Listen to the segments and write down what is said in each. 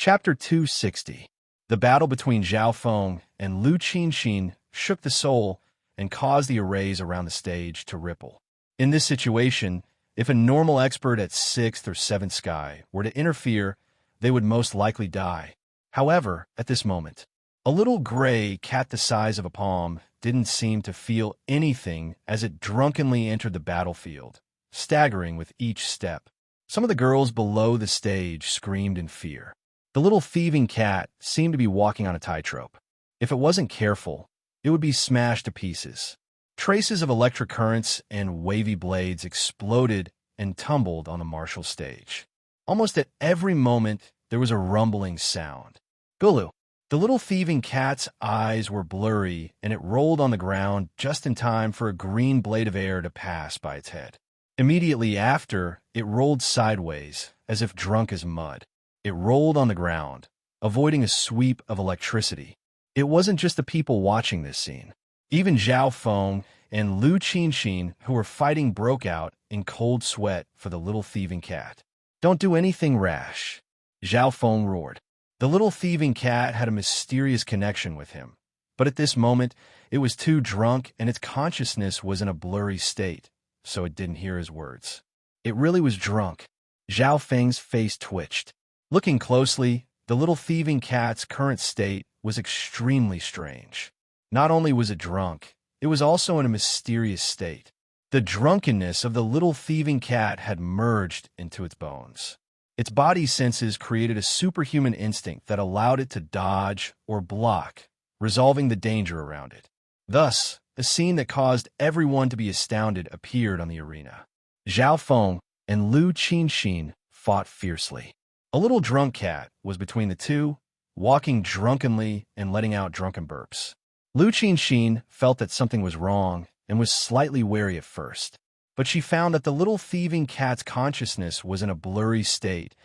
Chapter 260. The battle between Zhao Feng and Lu Qinxin shook the soul and caused the arrays around the stage to ripple. In this situation, if a normal expert at 6th or 7th sky were to interfere, they would most likely die. However, at this moment, a little gray cat the size of a palm didn't seem to feel anything as it drunkenly entered the battlefield, staggering with each step. Some of the girls below the stage screamed in fear. The little thieving cat seemed to be walking on a tightrope. If it wasn't careful, it would be smashed to pieces. Traces of electric currents and wavy blades exploded and tumbled on the martial stage. Almost at every moment, there was a rumbling sound. Gulu. The little thieving cat's eyes were blurry, and it rolled on the ground just in time for a green blade of air to pass by its head. Immediately after, it rolled sideways, as if drunk as mud. It rolled on the ground, avoiding a sweep of electricity. It wasn't just the people watching this scene. Even Zhao Feng and Lu Qinxin, who were fighting, broke out in cold sweat for the little thieving cat. "Don't do anything rash," Zhao Feng roared. The little thieving cat had a mysterious connection with him, but at this moment, it was too drunk and its consciousness was in a blurry state, so it didn't hear his words. It really was drunk. Zhao Feng's face twitched. Looking closely, the little thieving cat's current state was extremely strange. Not only was it drunk, it was also in a mysterious state. The drunkenness of the little thieving cat had merged into its bones. Its body senses created a superhuman instinct that allowed it to dodge or block, resolving the danger around it. Thus, a scene that caused everyone to be astounded appeared on the arena. Zhao Feng and Lu Qinxin fought fiercely. A little drunk cat was between the two, walking drunkenly and letting out drunken burps. Lu Qinxin felt that something was wrong and was slightly wary at first, but she found that the little thieving cat's consciousness was in a blurry state,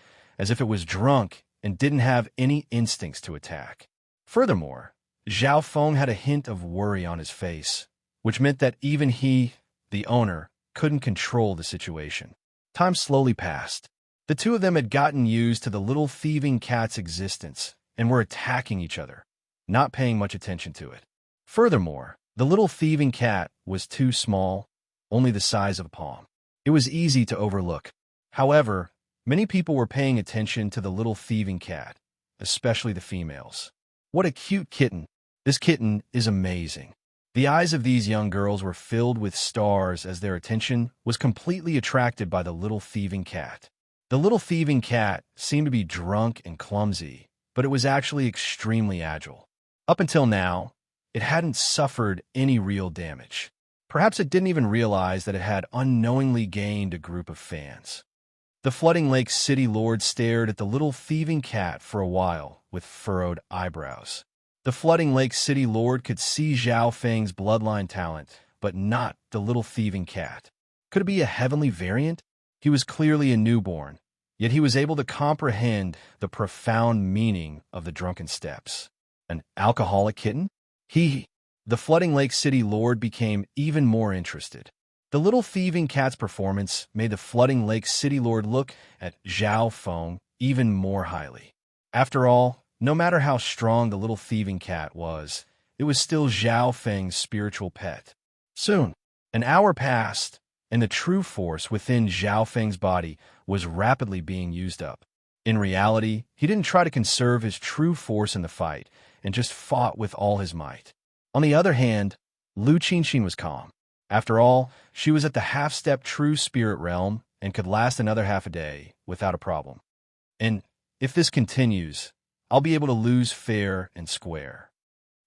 as if it was drunk and didn't have any instincts to attack. Furthermore, Zhao Feng had a hint of worry on his face, which meant that even he, the owner, couldn't control the situation. Time slowly passed. The two of them had gotten used to the little thieving cat's existence and were attacking each other, not paying much attention to it. Furthermore, the little thieving cat was too small, only the size of a palm. It was easy to overlook. However, many people were paying attention to the little thieving cat, especially the females. "What a cute kitten. This kitten is amazing." The eyes of these young girls were filled with stars as their attention was completely attracted by the little thieving cat. The little thieving cat seemed to be drunk and clumsy, but it was actually extremely agile. Up until now, it hadn't suffered any real damage. Perhaps it didn't even realize that it had unknowingly gained a group of fans. The Flooding Lake City Lord stared at the little thieving cat for a while with furrowed eyebrows. The Flooding Lake City Lord could see Zhao Feng's bloodline talent, but not the little thieving cat. Could it be a heavenly variant? He was clearly a newborn, yet he was able to comprehend the profound meaning of the drunken steps. An alcoholic kitten? The Flooding Lake City Lord became even more interested. The little thieving cat's performance made the Flooding Lake City Lord look at Zhao Feng even more highly. After all, no matter how strong the little thieving cat was, it was still Zhao Feng's spiritual pet. Soon, an hour passed, and the true force within Zhao Feng's body was rapidly being used up. In reality, he didn't try to conserve his true force in the fight, and just fought with all his might. On the other hand, Lu Qinxin was calm. After all, she was at the half-step true spirit realm and could last another half a day without a problem. And if this continues, I'll be able to lose fair and square.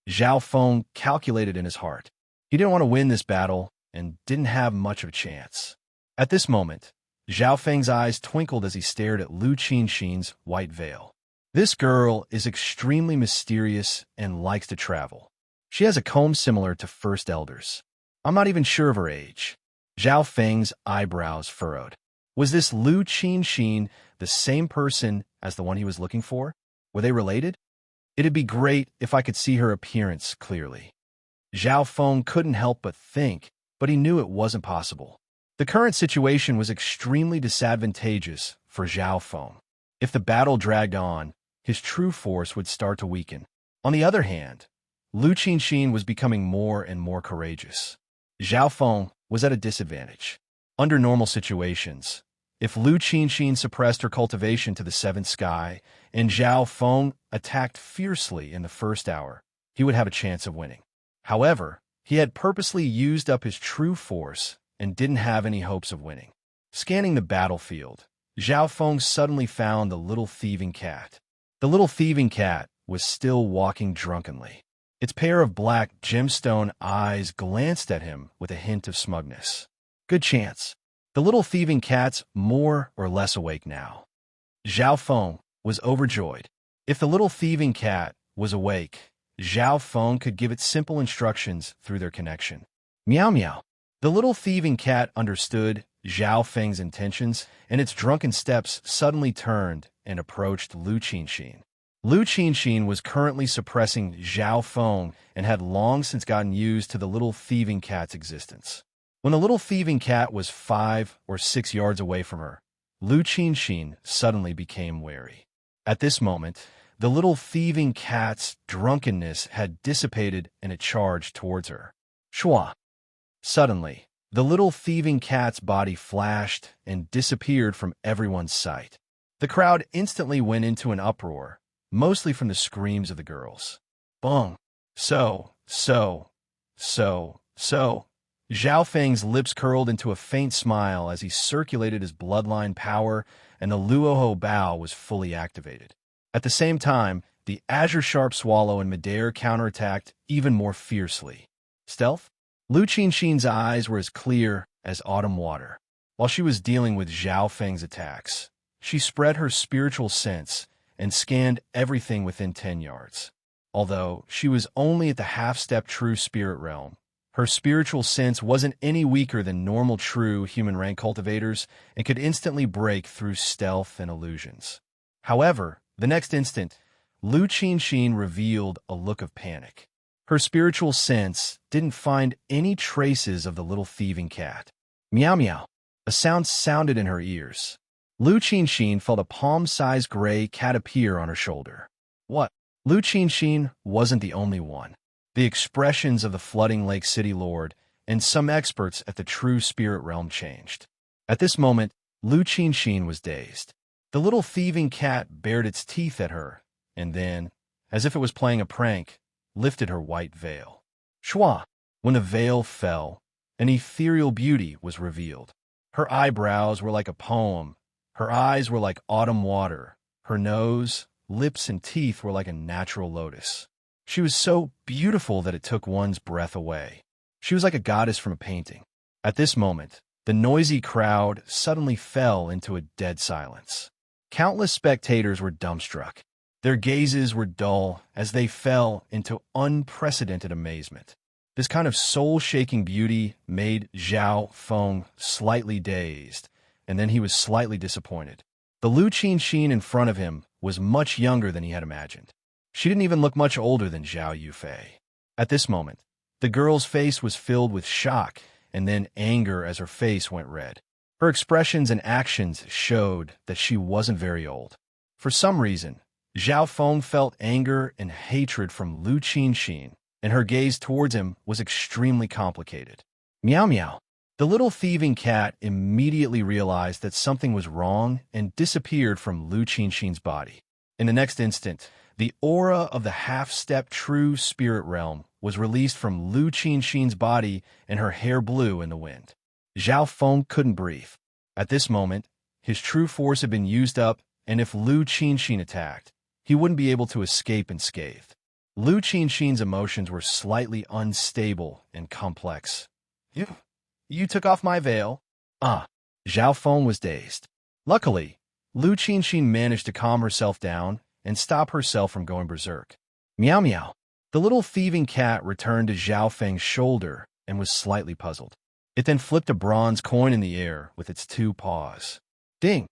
Zhao Feng calculated in his heart. He didn't want to win this battle and didn't have much of a chance. At this moment, Zhao Feng's eyes twinkled as he stared at Lu Qinxin's white veil. This girl is extremely mysterious and likes to travel. She has a comb similar to First Elders. I'm not even sure of her age. Zhao Feng's eyebrows furrowed. Was this Lu Qinxin the same person as the one he was looking for? Were they related? It'd be great if I could see her appearance clearly. Zhao Feng couldn't help but think, but he knew it wasn't possible. The current situation was extremely disadvantageous for Zhao Feng. If the battle dragged on, his true force would start to weaken. On the other hand, Lu Qinxin was becoming more and more courageous. Zhao Feng was at a disadvantage. Under normal situations, if Lu Qinxin suppressed her cultivation to the seventh sky and Zhao Feng attacked fiercely in the first hour, he would have a chance of winning. However, he had purposely used up his true force and didn't have any hopes of winning. Scanning the battlefield, Zhao Feng suddenly found the little thieving cat. The little thieving cat was still walking drunkenly. Its pair of black gemstone eyes glanced at him with a hint of smugness. Good chance. The little thieving cat's more or less awake now. Zhao Feng was overjoyed. If the little thieving cat was awake, Zhao Feng could give it simple instructions through their connection. Meow meow. The little thieving cat understood Zhao Feng's intentions, and its drunken steps suddenly turned and approached Lu Qinxin. Lu Qinxin was currently suppressing Zhao Feng and had long since gotten used to the little thieving cat's existence. When the little thieving cat was 5 or 6 yards away from her, Lu Qinxin suddenly became wary. At this moment, the little thieving cat's drunkenness had dissipated and it charged towards her. Shua! Suddenly, the little thieving cat's body flashed and disappeared from everyone's sight. The crowd instantly went into an uproar, mostly from the screams of the girls. Bong! So. Zhao Feng's lips curled into a faint smile as he circulated his bloodline power, and the Luoho Bao was fully activated. At the same time, the Azure Sharp Swallow in midair counterattacked even more fiercely. Stealth? Lu Qinxin's eyes were as clear as autumn water. While she was dealing with Zhao Feng's attacks, she spread her spiritual sense and scanned everything within 10 yards. Although she was only at the half-step true spirit realm, her spiritual sense wasn't any weaker than normal true human rank cultivators and could instantly break through stealth and illusions. However, the next instant, Lu Qinxin revealed a look of panic. Her spiritual sense didn't find any traces of the little thieving cat. Meow meow. A sound sounded in her ears. Lu Qinxin felt a palm-sized gray cat appear on her shoulder. What? Lu Qinxin wasn't the only one. The expressions of the flooding Lake City Lord and some experts at the true spirit realm changed. At this moment, Lu Qinxin was dazed. The little thieving cat bared its teeth at her, and then, as if it was playing a prank, lifted her white veil. Shua! When the veil fell, an ethereal beauty was revealed. Her eyebrows were like a poem, her eyes were like autumn water, her nose, lips, and teeth were like a natural lotus. She was so beautiful that it took one's breath away. She was like a goddess from a painting. At this moment, the noisy crowd suddenly fell into a dead silence. Countless spectators were dumbstruck. Their gazes were dull as they fell into unprecedented amazement. This kind of soul-shaking beauty made Zhao Feng slightly dazed, and then he was slightly disappointed. The Lu Qinxin in front of him was much younger than he had imagined. She didn't even look much older than Zhao Yufei. At this moment, the girl's face was filled with shock and then anger as her face went red. Her expressions and actions showed that she wasn't very old. For some reason, Zhao Feng felt anger and hatred from Lu Qinxin, and her gaze towards him was extremely complicated. Meow meow. The little thieving cat immediately realized that something was wrong and disappeared from Lu Qinxin's body. In the next instant, the aura of the half-step true spirit realm was released from Lu Qinxin's body, and her hair blew in the wind. Zhao Feng couldn't breathe. At this moment, his true force had been used up, and if Lu Qinxin attacked, he wouldn't be able to escape unscathed. Lu Qinxin's emotions were slightly unstable and complex. You took off my veil? Zhao Feng was dazed. Luckily, Lu Qinxin managed to calm herself down and stop herself from going berserk. Meow meow. The little thieving cat returned to Zhao Feng's shoulder and was slightly puzzled. It then flipped a bronze coin in the air with its 2 paws. Ding!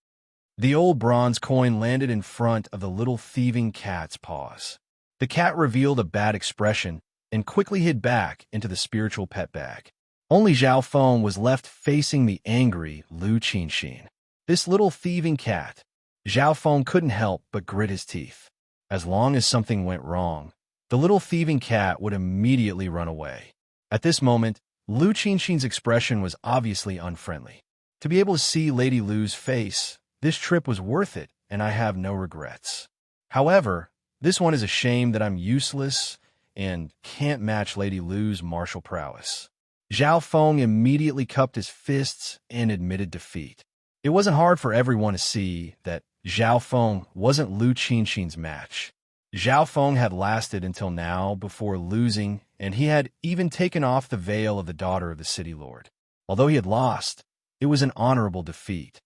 The old bronze coin landed in front of the little thieving cat's paws. The cat revealed a bad expression and quickly hid back into the spiritual pet bag. Only Zhao Feng was left facing the angry Lu Qinxin. This little thieving cat. Zhao Feng couldn't help but grit his teeth. As long as something went wrong, the little thieving cat would immediately run away. At this moment, Lu Qinxin's expression was obviously unfriendly. To be able to see Lady Lu's face, this trip was worth it, and I have no regrets. However, this one is a shame that I'm useless and can't match Lady Lu's martial prowess. Zhao Feng immediately cupped his fists and admitted defeat. It wasn't hard for everyone to see that Zhao Feng wasn't Lu Qinxin's match. Zhao Feng had lasted until now before losing, and he had even taken off the veil of the daughter of the city lord. Although he had lost, it was an honorable defeat.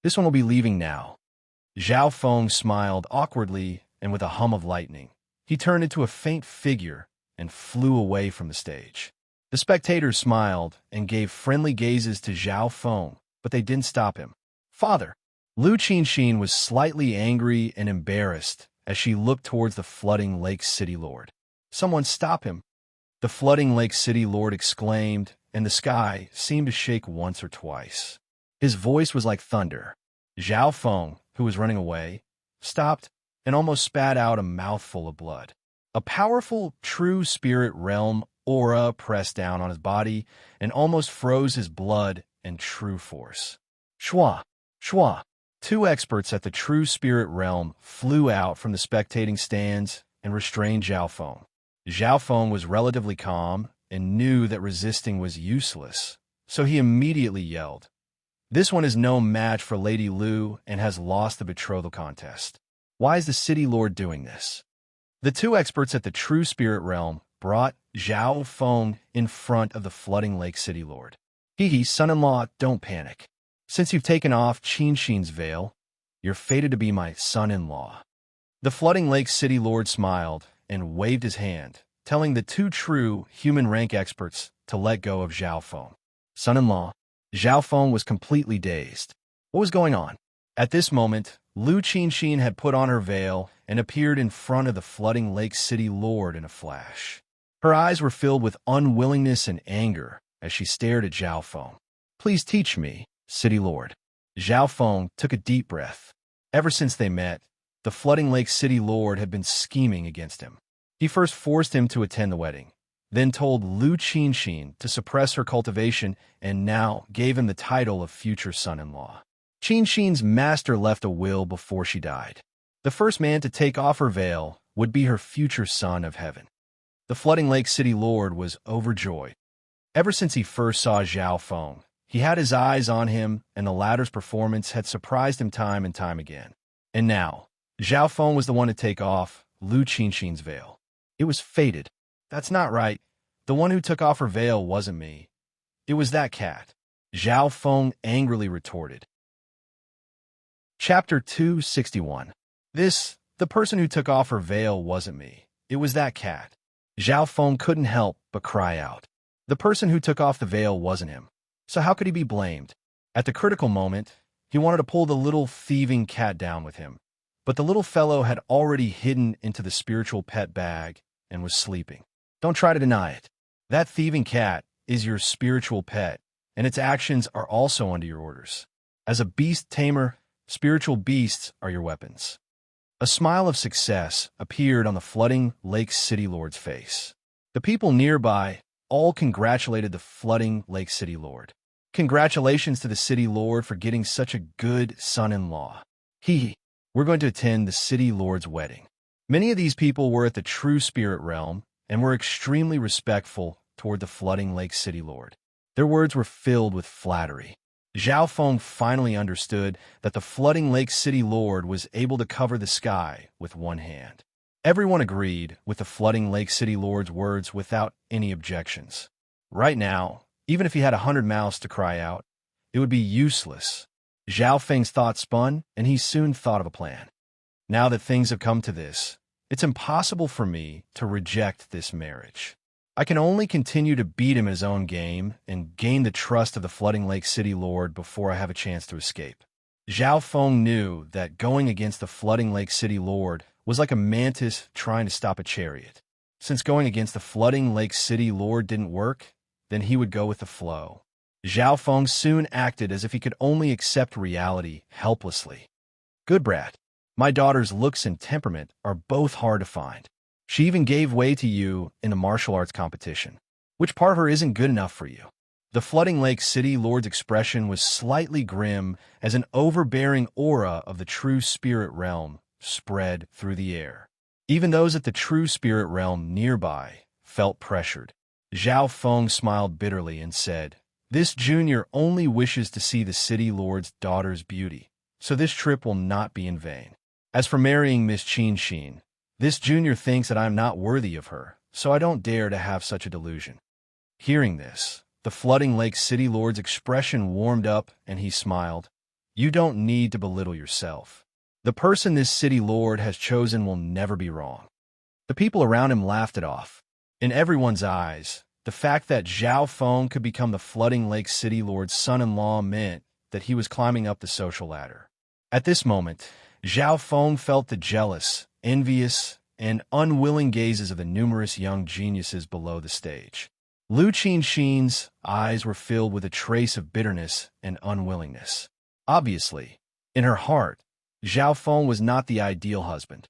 This one will be leaving now. Zhao Feng smiled awkwardly and with a hum of lightning. He turned into a faint figure and flew away from the stage. The spectators smiled and gave friendly gazes to Zhao Feng, but they didn't stop him. Father! Lu Qinxin was slightly angry and embarrassed as she looked towards the flooding Lake City Lord. Someone stop him! The flooding Lake City Lord exclaimed, and the sky seemed to shake once or twice. His voice was like thunder. Zhao Feng, who was running away, stopped and almost spat out a mouthful of blood. A powerful, true spirit realm aura pressed down on his body and almost froze his blood and true force. Shua! Shua! Two experts at the true spirit realm flew out from the spectating stands and restrained Zhao Feng. Zhao Feng was relatively calm and knew that resisting was useless, so he immediately yelled, "This one is no match for Lady Lu and has lost the betrothal contest. Why is the city lord doing this?" The two experts at the true spirit realm brought Zhao Feng in front of the flooding Lake City Lord. "Hee, son-in-law, don't panic. Since you've taken off Qinxin's veil, you're fated to be my son-in-law." The flooding Lake City Lord smiled and waved his hand, telling the two true human rank experts to let go of Zhao Feng. "Son-in-law." Zhao Feng was completely dazed. What was going on? At this moment, Lu Qinxin had put on her veil and appeared in front of the flooding Lake City Lord in a flash. Her eyes were filled with unwillingness and anger as she stared at Zhao Feng. "Please teach me, City Lord." Zhao Feng took a deep breath. Ever since they met, the flooding Lake City Lord had been scheming against him. He first forced him to attend the wedding, then told Lu Qinxin to suppress her cultivation, and now gave him the title of future son-in-law. Qinxin's master left a will before she died. The first man to take off her veil would be her future son of heaven. The flooding Lake City Lord was overjoyed. Ever since he first saw Zhao Feng, he had his eyes on him, and the latter's performance had surprised him time and time again. And now, Zhao Feng was the one to take off Lu Qinxin's veil. It was fated. "That's not right. The one who took off her veil wasn't me. It was that cat," Zhao Feng angrily retorted. Chapter 261. The person who took off her veil wasn't me. It was that cat. Zhao Feng couldn't help but cry out. The person who took off the veil wasn't him. So how could he be blamed? At the critical moment, he wanted to pull the little thieving cat down with him. But the little fellow had already hidden into the spiritual pet bag and was sleeping. Don't try to deny it. That thieving cat is your spiritual pet, and its actions are also under your orders. As a beast tamer, spiritual beasts are your weapons. A smile of success appeared on the flooding Lake City Lord's face. The people nearby all congratulated the flooding Lake City Lord. "Congratulations to the City Lord for getting such a good son-in-law. We're going to attend the City Lord's wedding." Many of these people were at the true spirit realm and were extremely respectful toward the flooding Lake City Lord. Their words were filled with flattery. Zhao Feng finally understood that the flooding Lake City Lord was able to cover the sky with one hand. Everyone agreed with the flooding Lake City Lord's words without any objections. Right now, even if he had 100 mouths to cry out, it would be useless. Zhao Feng's thoughts spun, and he soon thought of a plan. Now that things have come to this, it's impossible for me to reject this marriage. I can only continue to beat him in his own game and gain the trust of the flooding Lake City Lord before I have a chance to escape. Zhao Feng knew that going against the flooding Lake City Lord was like a mantis trying to stop a chariot. Since going against the flooding Lake City Lord didn't work, then he would go with the flow. Zhao Feng soon acted as if he could only accept reality helplessly. "Good brat. My daughter's looks and temperament are both hard to find. She even gave way to you in the martial arts competition. Which part of her isn't good enough for you?" The Flooding Lake City Lord's expression was slightly grim as an overbearing aura of the true spirit realm spread through the air. Even those at the true spirit realm nearby felt pressured. Zhao Feng smiled bitterly and said, "This junior only wishes to see the City Lord's daughter's beauty, so this trip will not be in vain. As for marrying Miss Qin, this junior thinks that I am not worthy of her, so I don't dare to have such a delusion." Hearing this, the Flooding Lake City Lord's expression warmed up and he smiled. "You don't need to belittle yourself. The person this City Lord has chosen will never be wrong." The people around him laughed it off. In everyone's eyes, the fact that Zhao Feng could become the Flooding Lake City Lord's son-in-law meant that he was climbing up the social ladder. At this moment, Zhao Feng felt the jealous, envious, and unwilling gazes of the numerous young geniuses below the stage. Lu Qinxin's eyes were filled with a trace of bitterness and unwillingness. Obviously, in her heart, Zhao Feng was not the ideal husband.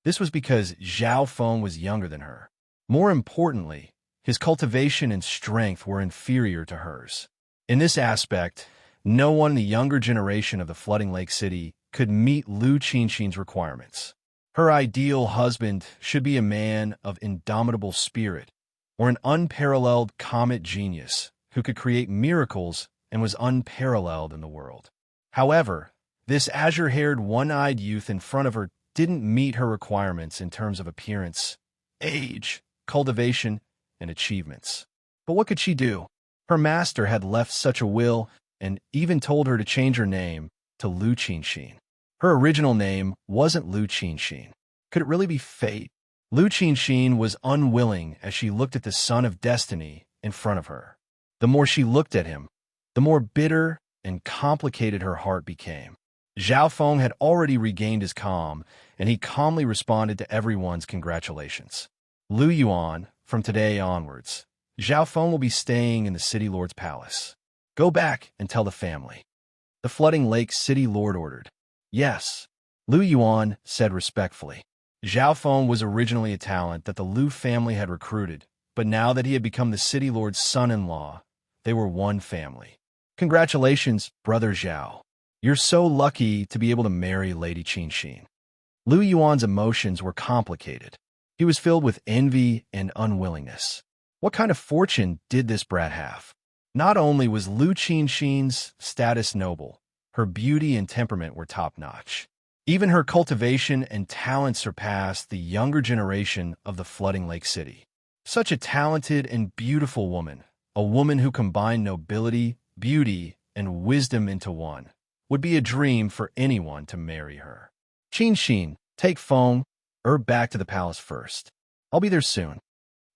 This was because Zhao Feng was younger than her. More importantly, his cultivation and strength were inferior to hers. In this aspect, no one in the younger generation of the Flooding Lake City could meet Lu Qinxin's requirements. Her ideal husband should be a man of indomitable spirit, or an unparalleled comet genius who could create miracles and was unparalleled in the world. However, this azure-haired, one-eyed youth in front of her didn't meet her requirements in terms of appearance, age, cultivation, and achievements. But what could she do? Her master had left such a will and even told her to change her name to Lu Qinxin. Her original name wasn't Lu Qinxin. Could it really be fate? Lu Qinxin was unwilling as she looked at the son of destiny in front of her. The more she looked at him, the more bitter and complicated her heart became. Zhao Feng had already regained his calm, and he calmly responded to everyone's congratulations. "Lu Yuan, from today onwards, Zhao Feng will be staying in the City Lord's palace. Go back and tell the family." The Flooding Lake City Lord ordered. "Yes," Lu Yuan said respectfully. Zhao Feng was originally a talent that the Lu family had recruited, but now that he had become the City Lord's son-in-law, they were one family. "Congratulations, Brother Zhao. You're so lucky to be able to marry Lady Qinxin." Lu Yuan's emotions were complicated. He was filled with envy and unwillingness. What kind of fortune did this brat have? Not only was Lu Qinxin's status noble, her beauty and temperament were top-notch. Even her cultivation and talent surpassed the younger generation of the Flooding Lake City. Such a talented and beautiful woman, a woman who combined nobility, beauty, and wisdom into one, would be a dream for anyone to marry her. "Qinxin, take Feng back to the palace first. I'll be there soon,"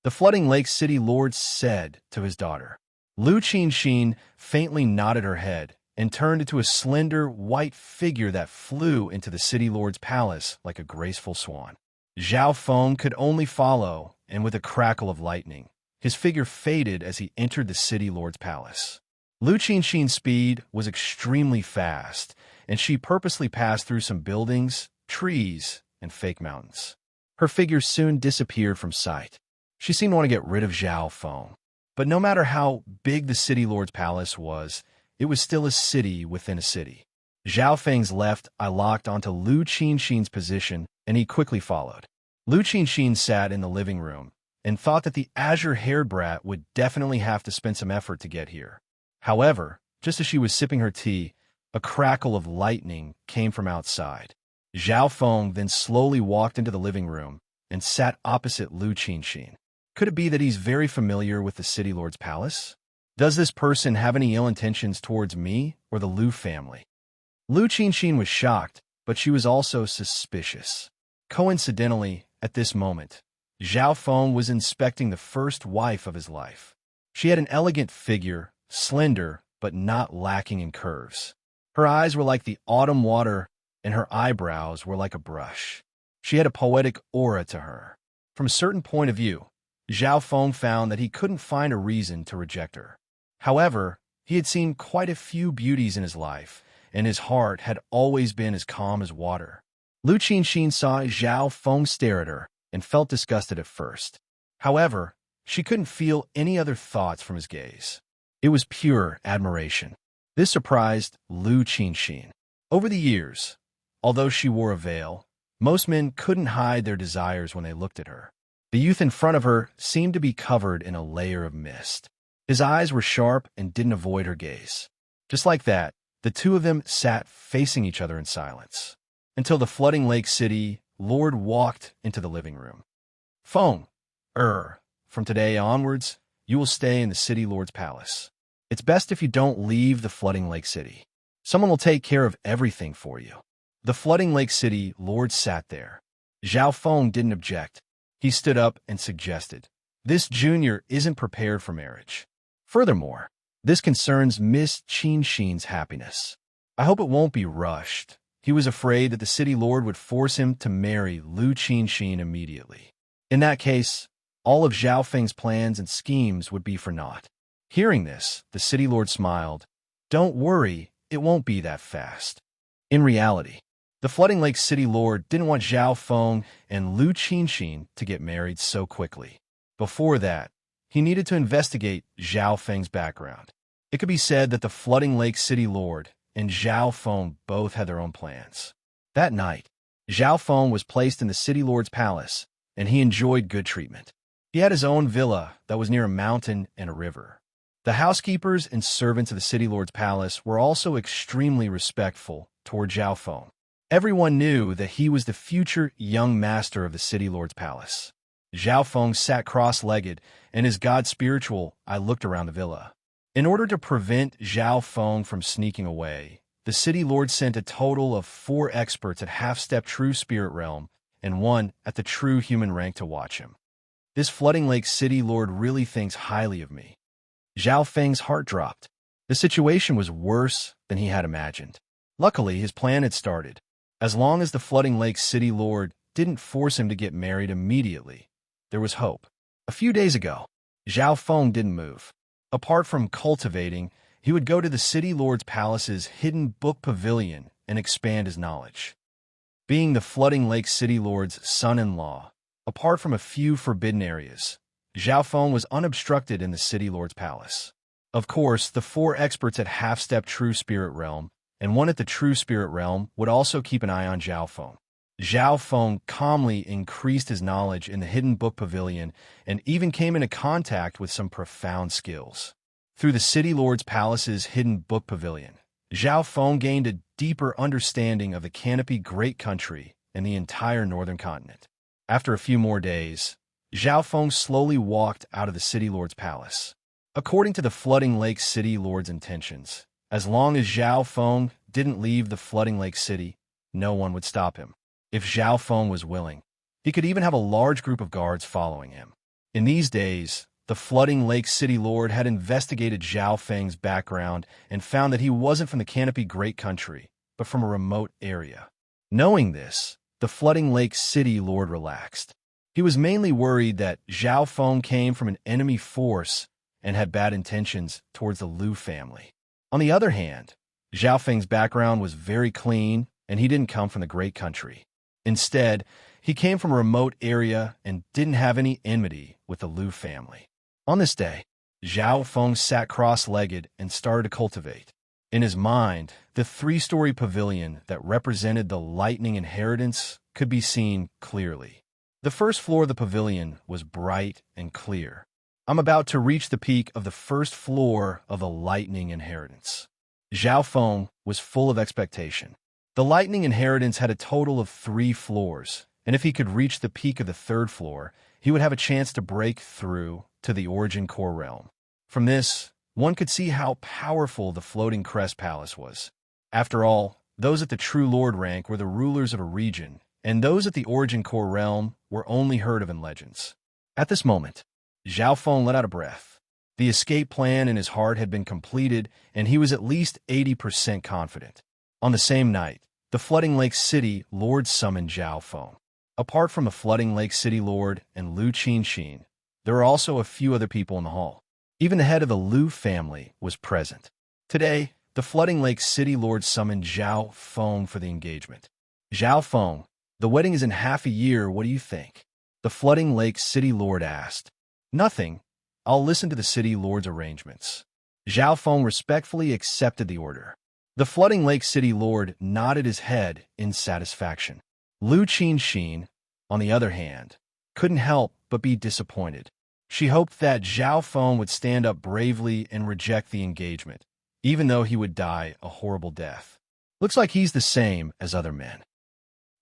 the Flooding Lake City Lord said to his daughter. Lu Qinxin faintly nodded her head and turned into a slender, white figure that flew into the City Lord's palace like a graceful swan. Zhao Feng could only follow, and with a crackle of lightning, his figure faded as he entered the City Lord's palace. Lu Qinxin's speed was extremely fast, and she purposely passed through some buildings, trees, and fake mountains. Her figure soon disappeared from sight. She seemed to want to get rid of Zhao Feng. But no matter how big the City Lord's palace was, it was still a city within a city. Zhao Feng's left eye locked onto Lu Qinxin's position, and he quickly followed. Lu Qinxin sat in the living room and thought that the azure-haired brat would definitely have to spend some effort to get here. However, just as she was sipping her tea, a crackle of lightning came from outside. Zhao Feng then slowly walked into the living room and sat opposite Lu Qinxin. Could it be that he's very familiar with the City Lord's palace? Does this person have any ill intentions towards me or the Lu family? Lu Qinxin was shocked, but she was also suspicious. Coincidentally, at this moment, Zhao Feng was inspecting the first wife of his life. She had an elegant figure, slender but not lacking in curves. Her eyes were like the autumn water, and her eyebrows were like a brush. She had a poetic aura to her. From a certain point of view, Zhao Feng found that he couldn't find a reason to reject her. However, he had seen quite a few beauties in his life, and his heart had always been as calm as water. Lu Qinxin saw Zhao Feng stare at her and felt disgusted at first. However, she couldn't feel any other thoughts from his gaze. It was pure admiration. This surprised Lu Qinxin. Over the years, although she wore a veil, most men couldn't hide their desires when they looked at her. The youth in front of her seemed to be covered in a layer of mist. His eyes were sharp and didn't avoid her gaze. Just like that, the two of them sat facing each other in silence, until the flooding lake city lord walked into the living room. Feng, from today onwards, you will stay in the city lord's palace. It's best if you don't leave the flooding lake city. Someone will take care of everything for you. The flooding lake city lord sat there. Zhao Feng didn't object. He stood up and suggested, "This junior isn't prepared for marriage. Furthermore, this concerns Miss Qinxin's happiness. I hope it won't be rushed." He was afraid that the city lord would force him to marry Lu Qinxin immediately. In that case, all of Zhao Feng's plans and schemes would be for naught. Hearing this, the city lord smiled. "Don't worry, it won't be that fast." In reality, the flooding lake city lord didn't want Zhao Feng and Lu Qinxin to get married so quickly. Before that, he needed to investigate Zhao Feng's background. It could be said that the flooding lake city lord and Zhao Feng both had their own plans. That night, Zhao Feng was placed in the city lord's palace, and he enjoyed good treatment. He had his own villa that was near a mountain and a river. The housekeepers and servants of the city lord's palace were also extremely respectful toward Zhao Feng. Everyone knew that he was the future young master of the city lord's palace. Zhao Feng sat cross-legged, and his god spiritual eye looked around the villa. In order to prevent Zhao Feng from sneaking away, the city lord sent a total of 4 experts at half-step true spirit realm and 1 at the true human rank to watch him. This flooding lake city lord really thinks highly of me. Zhao Feng's heart dropped. The situation was worse than he had imagined. Luckily, his plan had started. As long as the flooding lake city lord didn't force him to get married immediately, there was hope. A few days ago, Zhao Feng didn't move. Apart from cultivating, he would go to the city lord's palace's hidden book pavilion and expand his knowledge. Being the flooding lake city lord's son-in-law, apart from a few forbidden areas, Zhao Feng was unobstructed in the city lord's palace. Of course, the 4 experts at half-step true spirit realm and 1 at the true spirit realm would also keep an eye on Zhao Feng. Zhao Feng calmly increased his knowledge in the hidden book pavilion and even came into contact with some profound skills. Through the city lord's palace's hidden book pavilion, Zhao Feng gained a deeper understanding of the canopy great country and the entire northern continent. After a few more days, Zhao Feng slowly walked out of the city lord's palace. According to the flooding lake city lord's intentions, as long as Zhao Feng didn't leave the flooding lake city, no one would stop him. If Zhao Feng was willing, he could even have a large group of guards following him. In these days, the flooding lake city lord had investigated Zhao Feng's background and found that he wasn't from the canopy great country, but from a remote area. Knowing this, the flooding lake city lord relaxed. He was mainly worried that Zhao Feng came from an enemy force and had bad intentions towards the Lu family. On the other hand, Zhao Feng's background was very clean, and he didn't come from the great country. Instead, he came from a remote area and didn't have any enmity with the Lu family. On this day, Zhao Feng sat cross-legged and started to cultivate. In his mind, the 3-story pavilion that represented the lightning inheritance could be seen clearly. The first floor of the pavilion was bright and clear. I'm about to reach the peak of the first floor of the lightning inheritance. Zhao Feng was full of expectation. The lightning inheritance had a total of 3 floors, and if he could reach the peak of the 3rd floor, he would have a chance to break through to the origin core realm. From this, one could see how powerful the floating crest palace was. After all, those at the true lord rank were the rulers of a region, and those at the origin core realm were only heard of in legends. At this moment, Zhao Feng let out a breath. The escape plan in his heart had been completed, and he was at least 80% confident. On the same night, the flooding lake city lord summoned Zhao Feng. Apart from the flooding lake city lord and Lu Qinxin, there were also a few other people in the hall. Even the head of the Lu family was present. Today, the flooding lake city lord summoned Zhao Feng for the engagement. Zhao Feng, The wedding is in half a year. What do you think? The Flooding Lake City Lord asked. Nothing. I'll listen to the City Lord's arrangements. Zhao Feng respectfully accepted the order. The Flooding Lake City Lord nodded his head in satisfaction. Lu Qinxin, on the other hand, couldn't help but be disappointed. She hoped that Zhao Feng would stand up bravely and reject the engagement, even though he would die a horrible death. Looks like he's the same as other men.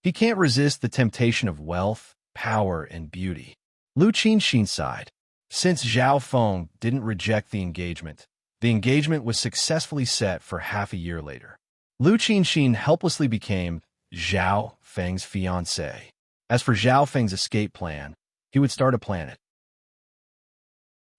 He can't resist the temptation of wealth, power, and beauty. Lu Qinxin sighed. Since Zhao Feng didn't reject the engagement was successfully set for half a year later. Lu Qinxin helplessly became Zhao Feng's fiancé. As for Zhao Feng's escape plan, he would start a planet.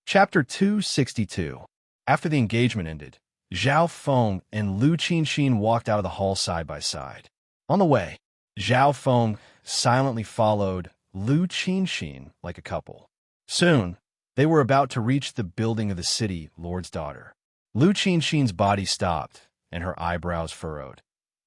Chapter 262. After the engagement ended, Zhao Feng and Lu Qinxin walked out of the hall side by side. On the way, Zhao Feng silently followed Lu Qinxin like a couple. Soon, they were about to reach the building of the city lord's daughter. Lu Qinxin's body stopped, and her eyebrows furrowed.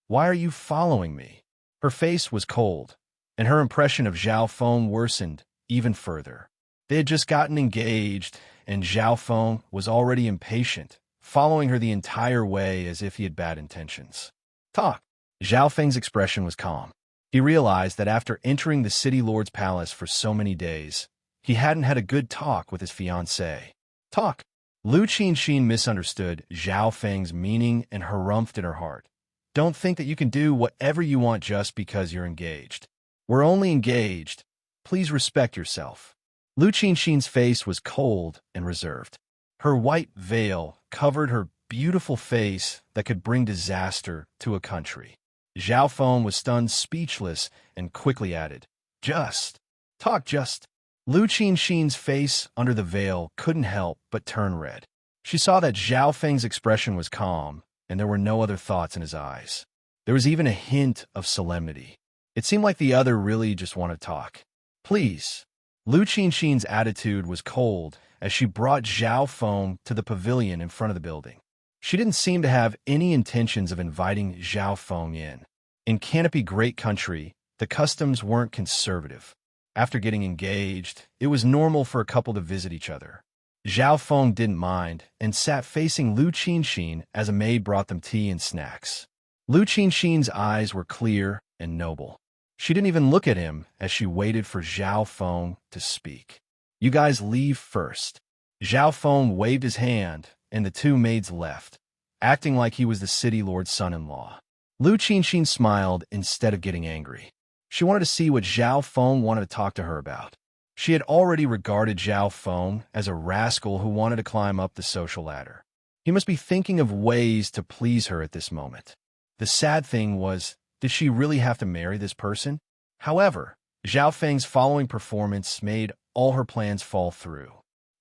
Why are you following me? Her face was cold, and her impression of Zhao Feng worsened even further. They had just gotten engaged, and Zhao Feng was already impatient, following her the entire way as if he had bad intentions. Talk. Zhao Feng's expression was calm. He realized that after entering the city lord's palace for so many days, he hadn't had a good talk with his fiancée. Talk. Lu Qinxin misunderstood Zhao Feng's meaning and harumphed in her heart. Don't think that you can do whatever you want just because you're engaged. We're only engaged. Please respect yourself. Lu Qinxin's face was cold and reserved. Her white veil covered her beautiful face that could bring disaster to a country. Zhao Feng was stunned speechless and quickly added, Just. Talk just. Lu Qinxin's face under the veil couldn't help but turn red. She saw that Zhao Feng's expression was calm, and there were no other thoughts in his eyes. There was even a hint of solemnity. It seemed like the other really just wanted to talk. Please. Lu Qinxin's attitude was cold as she brought Zhao Feng to the pavilion in front of the building. She didn't seem to have any intentions of inviting Zhao Feng in. In Canopy Great Country, the customs weren't conservative. After getting engaged, it was normal for a couple to visit each other. Zhao Feng didn't mind and sat facing Lu Qinxin as a maid brought them tea and snacks. Lu Qinxin's eyes were clear and noble. She didn't even look at him as she waited for Zhao Feng to speak. You guys leave first. Zhao Feng waved his hand, and the two maids left, acting like he was the city lord's son-in-law. Lu Qinxin smiled instead of getting angry. She wanted to see what Zhao Feng wanted to talk to her about. She had already regarded Zhao Feng as a rascal who wanted to climb up the social ladder. He must be thinking of ways to please her at this moment. The sad thing was, did she really have to marry this person? However, Zhao Feng's following performance made all her plans fall through.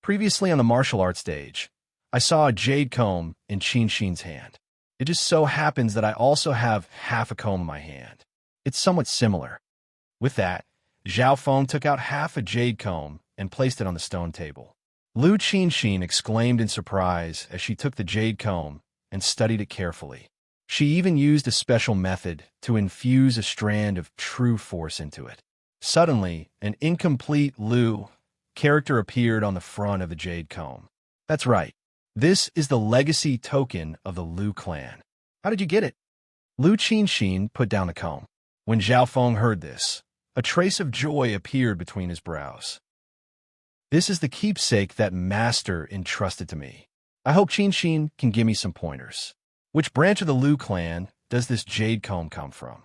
Previously on the martial arts stage, I saw a jade comb in Qinxin's hand. It just so happens that I also have half a comb in my hand. It's somewhat similar. With that, Zhao Feng took out half a jade comb and placed it on the stone table. Lu Qinxin exclaimed in surprise as she took the jade comb and studied it carefully. She even used a special method to infuse a strand of true force into it. Suddenly, an incomplete Lu character appeared on the front of the jade comb. That's right. This is the legacy token of the Lu clan. How did you get it? Lu Qinxin put down the comb. When Zhao Feng heard this, a trace of joy appeared between his brows. This is the keepsake that Master entrusted to me. I hope Qinxin can give me some pointers. Which branch of the Lu clan does this jade comb come from?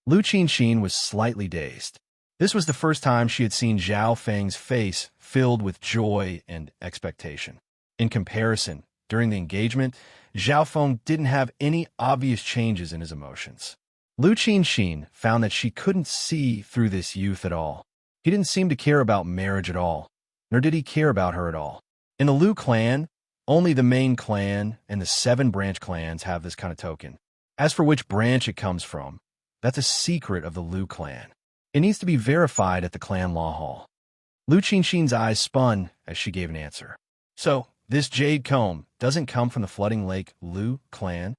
Lu Qinxin was slightly dazed. This was the first time she had seen Zhao Feng's face filled with joy and expectation. In comparison, during the engagement, Zhao Feng didn't have any obvious changes in his emotions. Lu Qinxin found that she couldn't see through this youth at all. He didn't seem to care about marriage at all, nor did he care about her at all. In the Lu clan, only the main clan and the 7 branch clans have this kind of token. As for which branch it comes from, that's a secret of the Lu clan. It needs to be verified at the clan law hall. Lu Qinxin's eyes spun as she gave an answer. So, this jade comb doesn't come from the Flooding Lake Lu clan?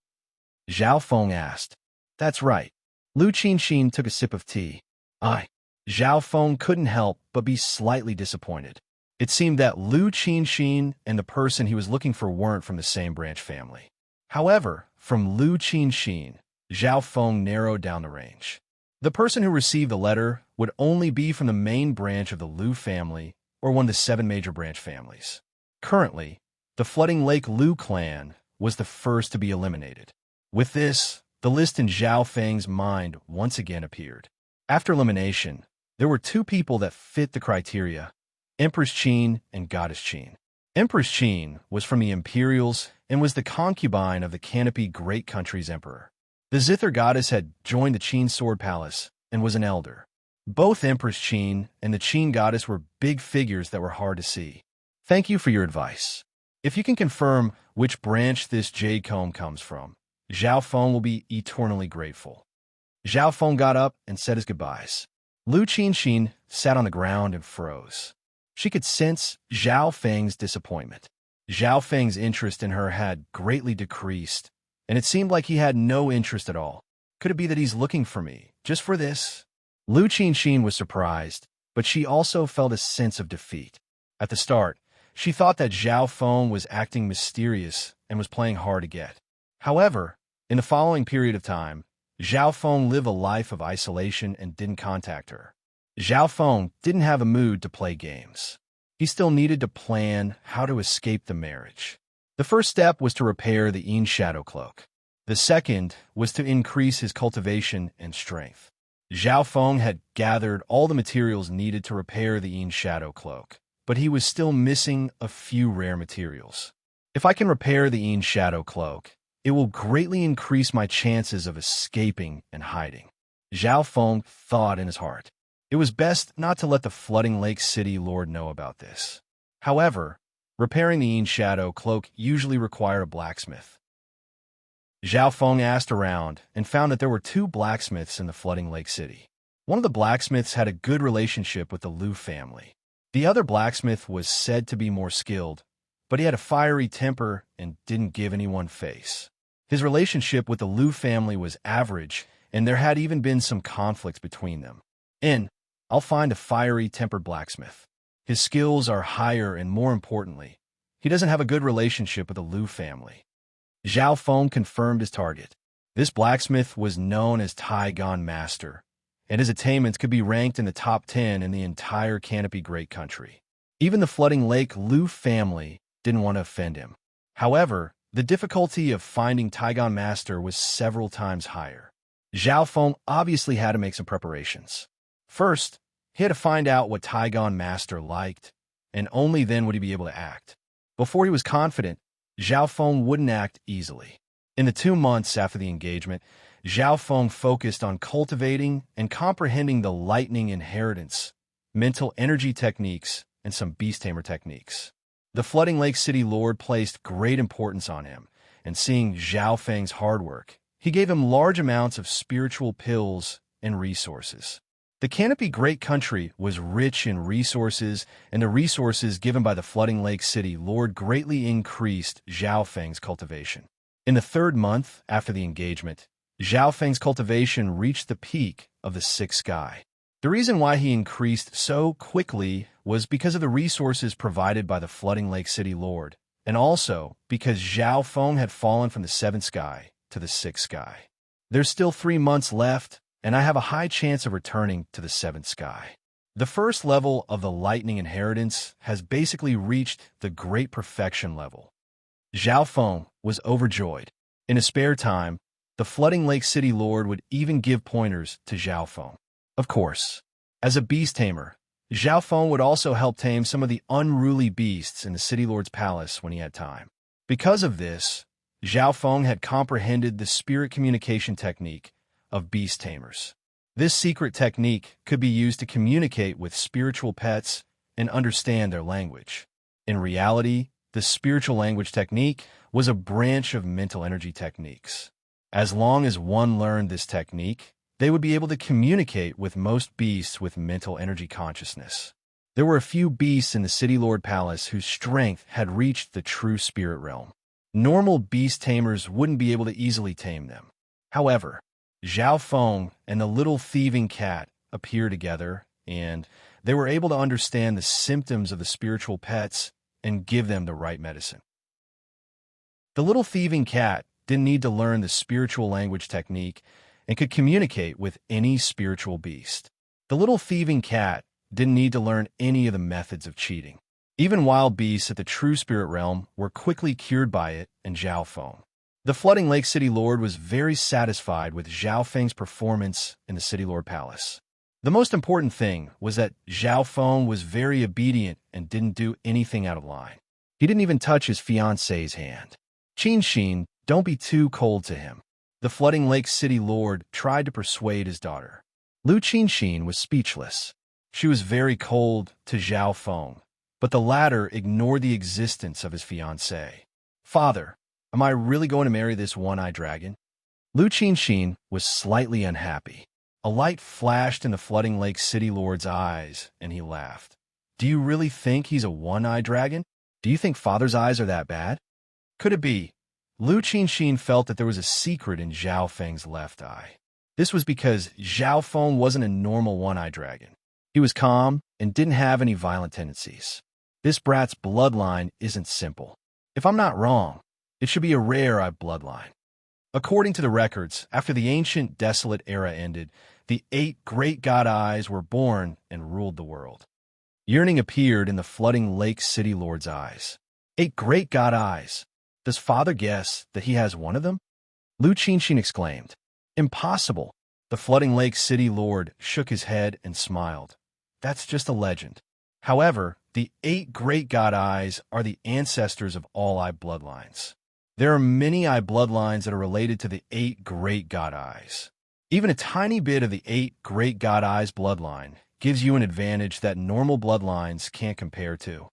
Zhao Feng asked. That's right. Lu Qinxin took a sip of tea. I. Zhao Feng couldn't help but be slightly disappointed. It seemed that Lu Qinxin and the person he was looking for weren't from the same branch family. However, from Lu Qinxin, Zhao Feng narrowed down the range. The person who received the letter would only be from the main branch of the Lu family or one of the 7 major branch families. Currently, the Flooding Lake Lu clan was the first to be eliminated. With this, the list in Zhao Feng's mind once again appeared. After elimination, there were 2 people that fit the criteria: Empress Qin and Goddess Qin. Empress Qin was from the Imperials and was the concubine of the Canopy Great Country's emperor. The Zither goddess had joined the Qin Sword Palace and was an elder. Both Empress Qin and the Qin goddess were big figures that were hard to see. Thank you for your advice. If you can confirm which branch this jade comb comes from, Zhao Feng will be eternally grateful. Zhao Feng got up and said his goodbyes. Lu Qinxin sat on the ground and froze. She could sense Zhao Feng's disappointment. Zhao Feng's interest in her had greatly decreased, and it seemed like he had no interest at all. Could it be that he's looking for me, just for this? Lu Qinxin was surprised, but she also felt a sense of defeat. At the start, she thought that Zhao Feng was acting mysterious and was playing hard to get. However, in the following period of time, Zhao Feng lived a life of isolation and didn't contact her. Zhao Feng didn't have a mood to play games. He still needed to plan how to escape the marriage. The first step was to repair the Yin Shadow Cloak. The second was to increase his cultivation and strength. Zhao Feng had gathered all the materials needed to repair the Yin Shadow Cloak, but he was still missing a few rare materials. If I can repair the Yin Shadow Cloak, it will greatly increase my chances of escaping and hiding. Zhao Feng thought in his heart. It was best not to let the Flooding Lake City Lord know about this. However, repairing the Yin Shadow Cloak usually required a blacksmith. Zhao Feng asked around and found that there were 2 blacksmiths in the Flooding Lake City. One of the blacksmiths had a good relationship with the Lu family. The other blacksmith was said to be more skilled, but he had a fiery temper and didn't give anyone face. His relationship with the Lu family was average, and there had even been some conflicts between them. I'll find a fiery-tempered blacksmith. His skills are higher, and more importantly, he doesn't have a good relationship with the Lu family. Zhao Feng confirmed his target. This blacksmith was known as Taigon Master, and his attainments could be ranked in the top 10 in the entire Canopy Great Country. Even the Flooding Lake Lu family didn't want to offend him. However, the difficulty of finding Taigon Master was several times higher. Zhao Feng obviously had to make some preparations. First, he had to find out what Taigon Master liked, and only then would he be able to act. Before he was confident, Zhao Feng wouldn't act easily. In the 2 months after the engagement, Zhao Feng focused on cultivating and comprehending the lightning inheritance, mental energy techniques, and some beast tamer techniques. The Flooding Lake City Lord placed great importance on him, and seeing Zhao Feng's hard work, he gave him large amounts of spiritual pills and resources. The Canopy Great Country was rich in resources, and the resources given by the Flooding Lake City Lord greatly increased Zhao Feng's cultivation. In the 3rd month after the engagement, Zhao Feng's cultivation reached the peak of the 6th sky. The reason why he increased so quickly was because of the resources provided by the Flooding Lake City Lord, and also because Zhao Feng had fallen from the 7th sky to the 6th sky. There's still 3 months left, and I have a high chance of returning to the 7th sky. The first level of the lightning inheritance has basically reached the great perfection level. Zhao Feng was overjoyed. In his spare time, the Flooding Lake City Lord would even give pointers to Zhao Feng. Of course, as a beast tamer, Zhao Feng would also help tame some of the unruly beasts in the City Lord's palace when he had time. Because of this, Zhao Feng had comprehended the spirit communication technique of beast tamers. This secret technique could be used to communicate with spiritual pets and understand their language. In reality, the spiritual language technique was a branch of mental energy techniques. As long as one learned this technique, they would be able to communicate with most beasts with mental energy consciousness. There were a few beasts in the City Lord Palace whose strength had reached the true spirit realm. Normal beast tamers wouldn't be able to easily tame them. However, Zhao Feng and the little thieving cat appear together, and they were able to understand the symptoms of the spiritual pets and give them the right medicine. The little thieving cat didn't need to learn the spiritual language technique and could communicate with any spiritual beast. The little thieving cat didn't need to learn any of the methods of cheating. Even wild beasts at the true spirit realm were quickly cured by it and Zhao Feng. The flooding Lake City Lord was very satisfied with Zhao Feng's performance in the City Lord Palace. The most important thing was that Zhao Feng was very obedient and didn't do anything out of line. He didn't even touch his fiancée's hand. Qin Xin, don't be too cold to him. The flooding Lake City Lord tried to persuade his daughter. Lu Qinxin was speechless. She was very cold to Zhao Feng, but the latter ignored the existence of his fiancée. Father, am I really going to marry this one-eyed dragon? Lu Qinxin was slightly unhappy. A light flashed in the flooding Lake City Lord's eyes, and he laughed. Do you really think he's a one-eyed dragon? Do you think Father's eyes are that bad? Could it be? Lu Qinxin felt that there was a secret in Zhao Feng's left eye. This was because Zhao Feng wasn't a normal one-eyed dragon. He was calm and didn't have any violent tendencies. This brat's bloodline isn't simple. If I'm not wrong, it should be a rare-eyed bloodline. According to the records, after the ancient desolate era ended, the 8 great god eyes were born and ruled the world. Yearning appeared in the flooding Lake City Lord's eyes. 8 great god eyes. Does Father guess that he has one of them? Lu Qinxin exclaimed. Impossible. The flooding Lake City Lord shook his head and smiled. That's just a legend. However, the 8 great god eyes are the ancestors of all eye bloodlines. There are many eye bloodlines that are related to the 8 great god eyes. Even a tiny bit of the 8 great god eyes bloodline gives you an advantage that normal bloodlines can't compare to.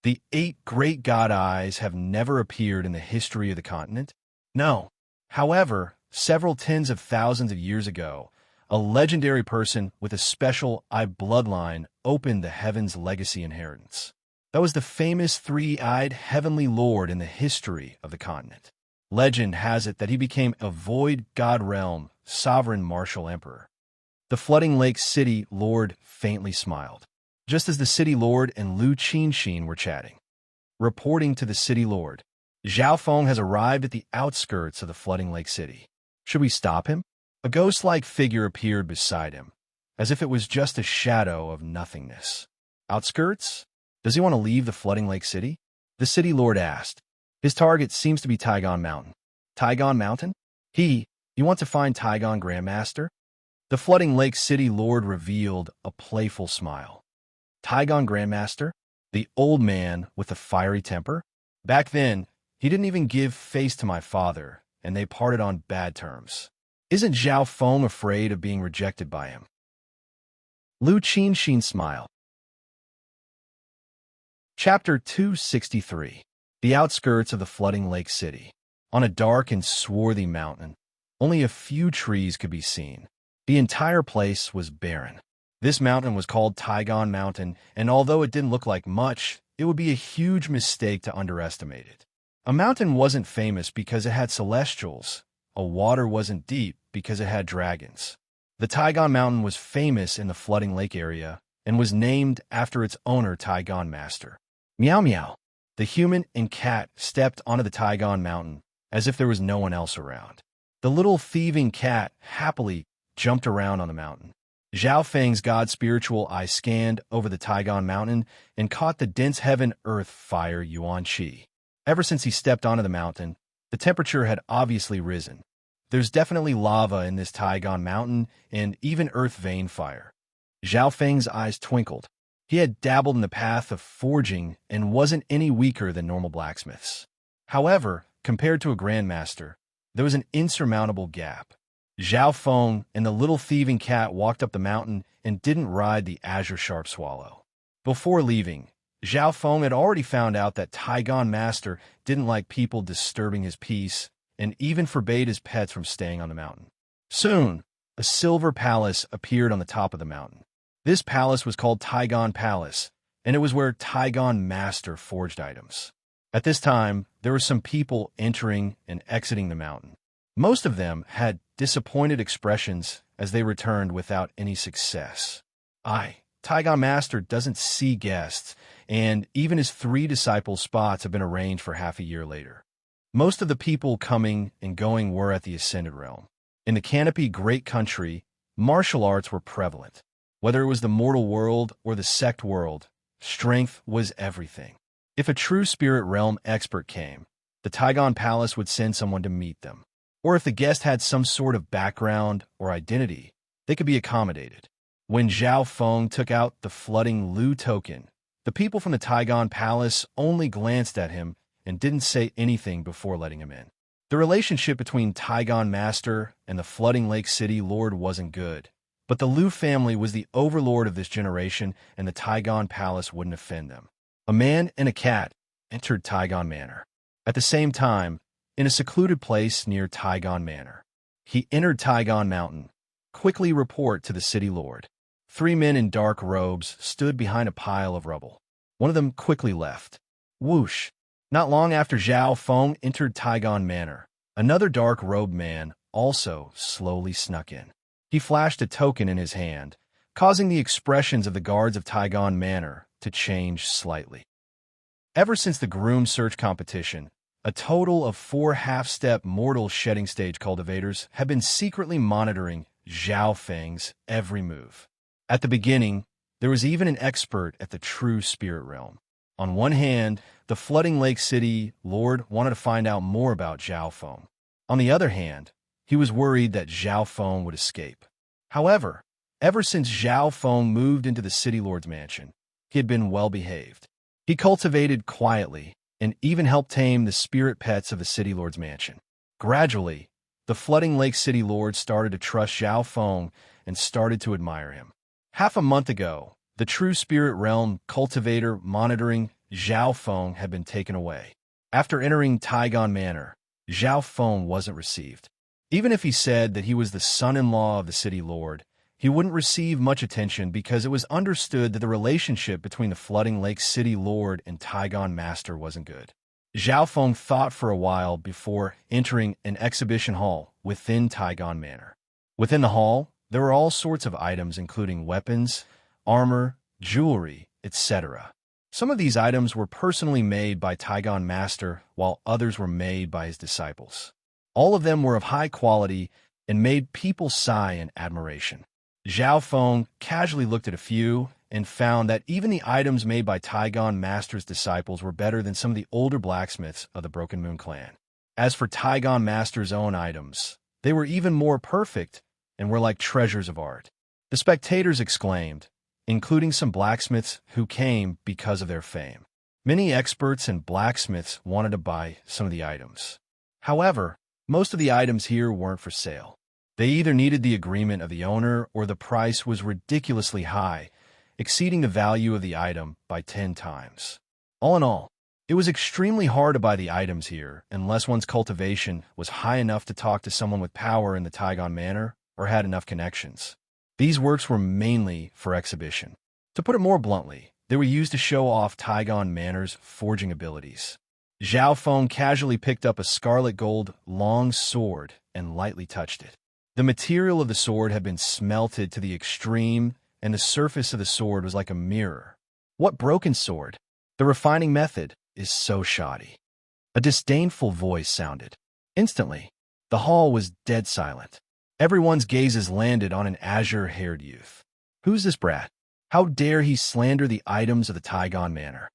The 8 great god eyes have never appeared in the history of the continent? No. However, several tens of thousands of years ago, a legendary person with a special eye bloodline opened the Heaven's Legacy inheritance. That was the famous 3-eyed heavenly lord in the history of the continent. Legend has it that he became a void god realm sovereign martial emperor. The flooding Lake City Lord faintly smiled, just as the City Lord and Lu Qinxin were chatting. Reporting to the City Lord, Zhao Feng has arrived at the outskirts of the flooding Lake City. Should we stop him? A ghost-like figure appeared beside him, as if it was just a shadow of nothingness. Outskirts? Does he want to leave the flooding Lake City? The City Lord asked. His target seems to be Taigon Mountain. Taigon Mountain? You want to find Taigon Grandmaster? The flooding Lake City Lord revealed a playful smile. Taigon Grandmaster? The old man with the fiery temper? Back then, he didn't even give face to my father, and they parted on bad terms. Isn't Zhao Feng afraid of being rejected by him? Lu Qinxin smiled. Chapter 263. The outskirts of the flooding Lake City. On a dark and swarthy mountain, only a few trees could be seen. The entire place was barren. This mountain was called Taigon Mountain, and although it didn't look like much, it would be a huge mistake to underestimate it. A mountain wasn't famous because it had celestials. A water wasn't deep because it had dragons. The Taigon Mountain was famous in the flooding lake area and was named after its owner, Taigon Master. Meow meow. The human and cat stepped onto the Taigon Mountain as if there was no one else around. The little thieving cat happily jumped around on the mountain. Zhao Feng's god spiritual eye scanned over the Taigon Mountain and caught the dense heaven earth fire Yuan Qi. Ever since he stepped onto the mountain, the temperature had obviously risen. There's definitely lava in this Taigon Mountain and even earth vein fire. Zhao Feng's eyes twinkled. He had dabbled in the path of forging and wasn't any weaker than normal blacksmiths. However, compared to a grandmaster, there was an insurmountable gap. Zhao Feng and the little thieving cat walked up the mountain and didn't ride the azure sharp swallow. Before leaving, Zhao Feng had already found out that Taigon Master didn't like people disturbing his peace and even forbade his pets from staying on the mountain. Soon, a silver palace appeared on the top of the mountain. This palace was called Taigon Palace, and it was where Taigon Master forged items. At this time, there were some people entering and exiting the mountain. Most of them had disappointed expressions as they returned without any success. Taigon Master doesn't see guests, and even his 3 disciples' spots have been arranged for half a year later. Most of the people coming and going were at the Ascended Realm. In the Canopy Great Country, martial arts were prevalent. Whether it was the mortal world or the sect world, strength was everything. If a true spirit realm expert came, the Taigon Palace would send someone to meet them. Or if the guest had some sort of background or identity, they could be accommodated. When Zhao Feng took out the flooding Lu token, the people from the Taigon Palace only glanced at him and didn't say anything before letting him in. The relationship between Taigon Master and the Flooding Lake City Lord wasn't good, but the Lu family was the overlord of this generation, and the Taigon Palace wouldn't offend them. A man and a cat entered Taigon Manor. At the same time, in a secluded place near Taigon Manor, he entered Taigon Mountain. Quickly report to the city lord. 3 men in dark robes stood behind a pile of rubble. One of them quickly left. Whoosh! Not long after Zhao Feng entered Taigon Manor, another dark-robed man also slowly snuck in. He flashed a token in his hand, causing the expressions of the guards of Taigon Manor to change slightly. Ever since the groom search competition, a total of 4 half-step mortal shedding stage cultivators have been secretly monitoring Zhao Feng's every move. At the beginning, there was even an expert at the true spirit realm. On one hand, the Flooding Lake City Lord wanted to find out more about Zhao Feng. On the other hand, he was worried that Zhao Feng would escape. However, ever since Zhao Feng moved into the City Lord's mansion, he had been well-behaved. He cultivated quietly and even helped tame the spirit pets of the City Lord's mansion. Gradually, the Flooding Lake City Lord started to trust Zhao Feng and started to admire him. Half a month ago, the true spirit realm cultivator monitoring Zhao Feng had been taken away. After entering Taigon Manor, Zhao Feng wasn't received. Even if he said that he was the son-in-law of the city lord, he wouldn't receive much attention because it was understood that the relationship between the Flooding Lake City Lord and Taigon Master wasn't good. Zhao Feng thought for a while before entering an exhibition hall within Taigon Manor. Within the hall, there were all sorts of items including weapons, armor, jewelry, etc. Some of these items were personally made by Taigon Master, while others were made by his disciples. All of them were of high quality and made people sigh in admiration. Zhao Feng casually looked at a few and found that even the items made by Taigon Master's disciples were better than some of the older blacksmiths of the Broken Moon clan. As for Taigon Master's own items, they were even more perfect and were like treasures of art. The spectators exclaimed, including some blacksmiths who came because of their fame. Many experts and blacksmiths wanted to buy some of the items. However, most of the items here weren't for sale. They either needed the agreement of the owner or the price was ridiculously high, exceeding the value of the item by 10 times. All in all, it was extremely hard to buy the items here unless one's cultivation was high enough to talk to someone with power in the Taigon Manor or had enough connections. These works were mainly for exhibition. To put it more bluntly, they were used to show off Taigon Manor's forging abilities. Zhao Feng casually picked up a scarlet gold long sword and lightly touched it. The material of the sword had been smelted to the extreme, and the surface of the sword was like a mirror. What broken sword? The refining method is so shoddy. A disdainful voice sounded. Instantly, the hall was dead silent. Everyone's gazes landed on an azure-haired youth. Who's this brat? How dare he slander the items of the Taigon Manor?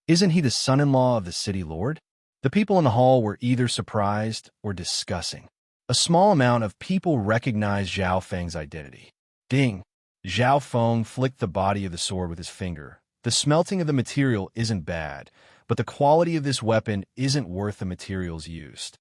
Isn't he the son-in-law of the city lord? The people in the hall were either surprised or discussing. A small amount of people recognized Zhao Feng's identity. Ding! Zhao Feng flicked the body of the sword with his finger. The smelting of the material isn't bad, but the quality of this weapon isn't worth the materials used.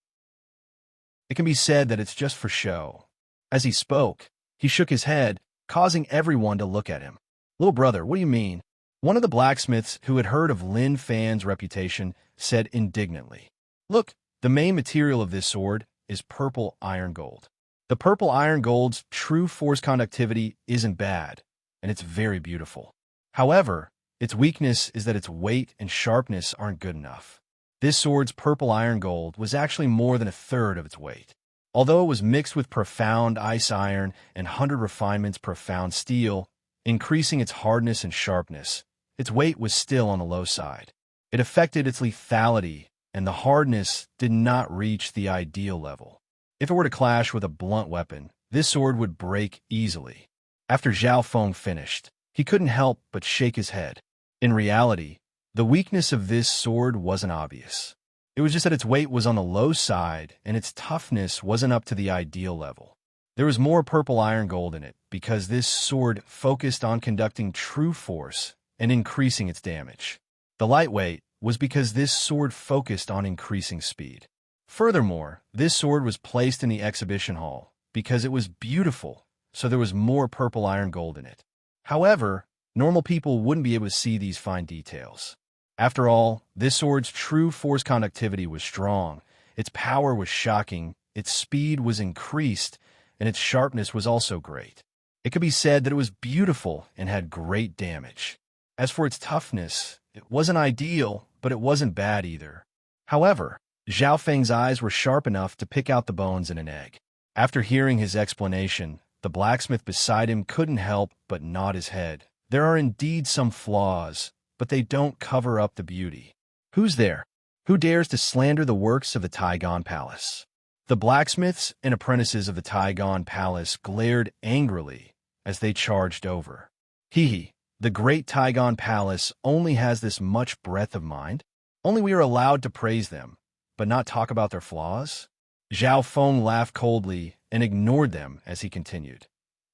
It can be said that it's just for show. As he spoke, he shook his head, causing everyone to look at him. Little brother, what do you mean? One of the blacksmiths who had heard of Lin Fan's reputation said indignantly. Look, the main material of this sword is purple iron gold. The purple iron gold's true force conductivity isn't bad, and it's very beautiful. However, its weakness is that its weight and sharpness aren't good enough. This sword's purple iron gold was actually more than a third of its weight. Although it was mixed with profound ice iron and 100 refinements profound steel, increasing its hardness and sharpness, its weight was still on the low side. It affected its lethality, and the hardness did not reach the ideal level. If it were to clash with a blunt weapon, this sword would break easily. After Zhao Feng finished, he couldn't help but shake his head. In reality, the weakness of this sword wasn't obvious. It was just that its weight was on the low side and its toughness wasn't up to the ideal level. There was more purple iron gold in it because this sword focused on conducting true force and increasing its damage. The lightweight was because this sword focused on increasing speed. Furthermore, this sword was placed in the exhibition hall because it was beautiful, so there was more purple iron gold in it. However, normal people wouldn't be able to see these fine details. After all, this sword's true force conductivity was strong, its power was shocking, its speed was increased, and its sharpness was also great. It could be said that it was beautiful and had great damage. As for its toughness, it wasn't ideal, but it wasn't bad either. However, Zhao Feng's eyes were sharp enough to pick out the bones in an egg. After hearing his explanation, the blacksmith beside him couldn't help but nod his head. There are indeed some flaws, but they don't cover up the beauty. Who's there? Who dares to slander the works of the Taigon Palace? The blacksmiths and apprentices of the Taigon Palace glared angrily as they charged over. Hee, the great Taigon Palace only has this much breadth of mind? Only we are allowed to praise them, but not talk about their flaws? Zhao Feng laughed coldly and ignored them as he continued.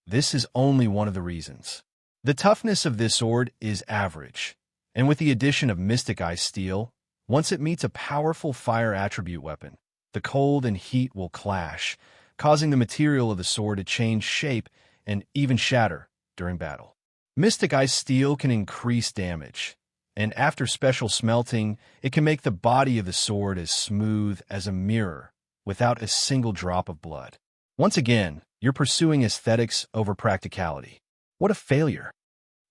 This is only one of the reasons. The toughness of this sword is average, and with the addition of mystic ice steel, once it meets a powerful fire attribute weapon, the cold and heat will clash, causing the material of the sword to change shape and even shatter during battle. Mystic ice steel can increase damage, and after special smelting, it can make the body of the sword as smooth as a mirror without a single drop of blood. Once again, you're pursuing aesthetics over practicality. What a failure.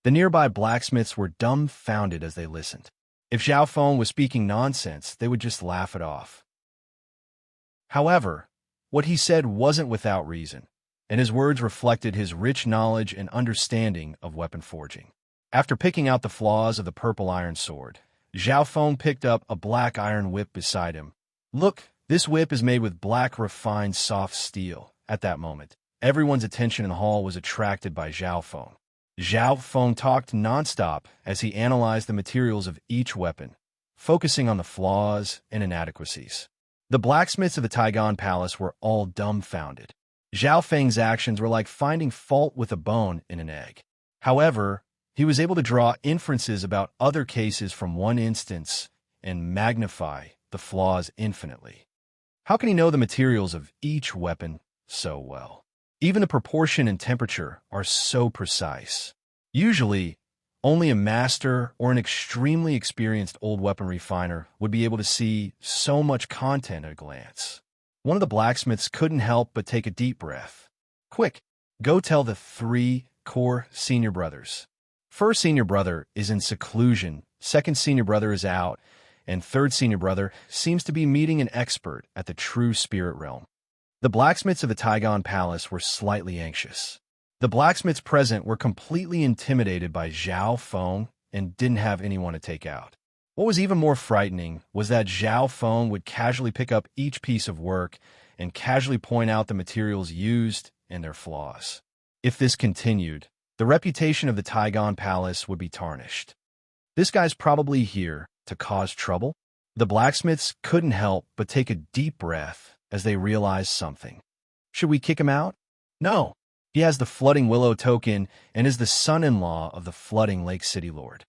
The nearby blacksmiths were dumbfounded as they listened. If Zhao Feng was speaking nonsense, they would just laugh it off. However, what he said wasn't without reason, and his words reflected his rich knowledge and understanding of weapon forging. After picking out the flaws of the purple iron sword, Zhao Feng picked up a black iron whip beside him. Look, this whip is made with black refined soft steel. At that moment, everyone's attention in the hall was attracted by Zhao Feng. Zhao Feng talked nonstop as he analyzed the materials of each weapon, focusing on the flaws and inadequacies. The blacksmiths of the Taigon Palace were all dumbfounded. Zhao Feng's actions were like finding fault with a bone in an egg. However, he was able to draw inferences about other cases from one instance and magnify the flaws infinitely. How can he know the materials of each weapon so well? Even the proportion and temperature are so precise. Usually, only a master or an extremely experienced old weapon refiner would be able to see so much content at a glance. One of the blacksmiths couldn't help but take a deep breath. Quick, go tell the 3 core senior brothers. First senior brother is in seclusion, second senior brother is out, and third senior brother seems to be meeting an expert at the true spirit realm. The blacksmiths of the Taigon Palace were slightly anxious. The blacksmiths present were completely intimidated by Zhao Feng and didn't have anyone to take out. What was even more frightening was that Zhao Feng would casually pick up each piece of work and casually point out the materials used and their flaws. If this continued, the reputation of the Taigon Palace would be tarnished. This guy's probably here to cause trouble? The blacksmiths couldn't help but take a deep breath as they realized something. Should we kick him out? No. He has the Flooding Willow token and is the son-in-law of the Flooding Lake City Lord.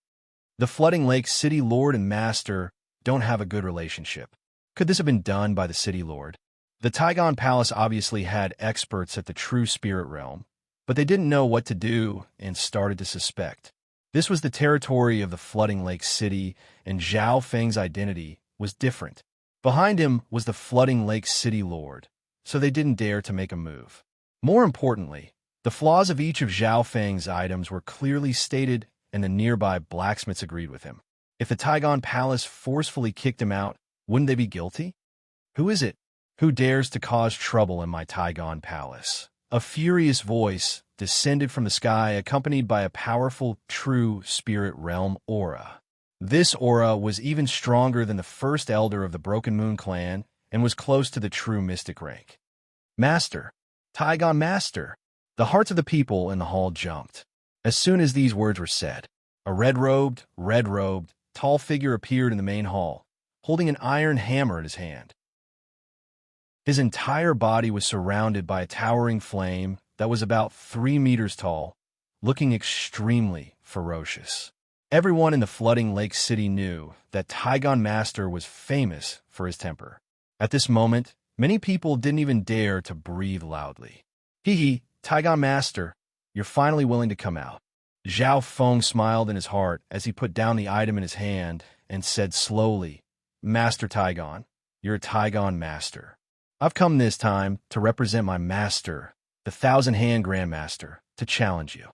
The Flooding Lake City Lord and Master don't have a good relationship. Could this have been done by the City Lord? The Taigon Palace obviously had experts at the true spirit realm, but they didn't know what to do and started to suspect. This was the territory of the Flooding Lake City, and Zhao Feng's identity was different. Behind him was the Flooding Lake City Lord, so they didn't dare to make a move. More importantly, the flaws of each of Zhao Feng's items were clearly stated, and the nearby blacksmiths agreed with him. If the Taigon Palace forcefully kicked him out, Wouldn't they be guilty? Who is it? Who dares to cause trouble in my Taigon palace? A furious voice descended from the sky, accompanied by a powerful, true spirit realm aura. This aura was even stronger than the first elder of the Broken Moon clan and was close to the true mystic rank. Master! Taigon Master! The hearts of the people in the hall jumped. As soon as these words were said, a red-robed, tall figure appeared in the main hall, holding an iron hammer in his hand. His entire body was surrounded by a towering flame that was about 3 meters tall, looking extremely ferocious. Everyone in the flooding lake city knew that Taigon Master was famous for his temper. At this moment, many people didn't even dare to breathe loudly. Hee, Taigon Master, you're finally willing to come out. Zhao Feng smiled in his heart as he put down the item in his hand and said slowly, Master Taigon, you're a Taigon Master. I've come this time to represent my master, the Thousand-Hand Grandmaster, to challenge you.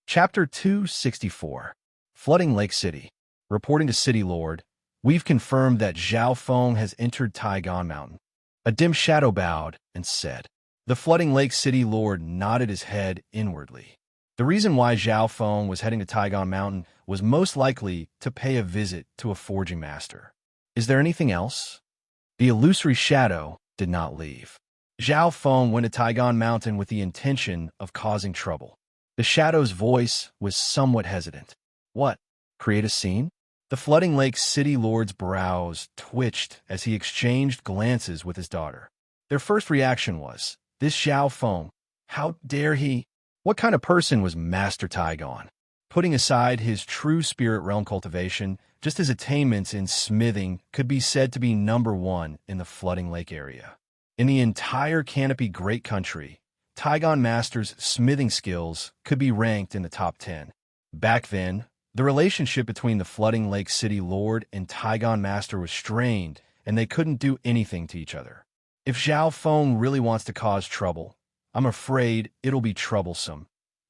Chapter 264. Flooding Lake City. Reporting to City Lord, we've confirmed that Zhao Feng has entered Taigon Mountain. A dim shadow bowed and said. The Flooding Lake City Lord nodded his head inwardly. The reason why Zhao Feng was heading to Taigon Mountain was most likely to pay a visit to a forging master. Is there anything else? The illusory shadow did not leave. Zhao Feng went to Taigon Mountain with the intention of causing trouble. The shadow's voice was somewhat hesitant. What? Create a scene? The Flooding Lake City Lord's brows twitched as he exchanged glances with his daughter. Their first reaction was, this Zhao Feng, how dare he? What kind of person was Master Taigon? Putting aside his true spirit realm cultivation, just his attainments in smithing could be said to be #1 in the Flooding Lake area. In the entire Canopy Great Country, Taigon Master's smithing skills could be ranked in the top 10. Back then, the relationship between the Flooding Lake City Lord and Taigon Master was strained, and they couldn't do anything to each other. If Zhao Feng really wants to cause trouble, I'm afraid it'll be troublesome.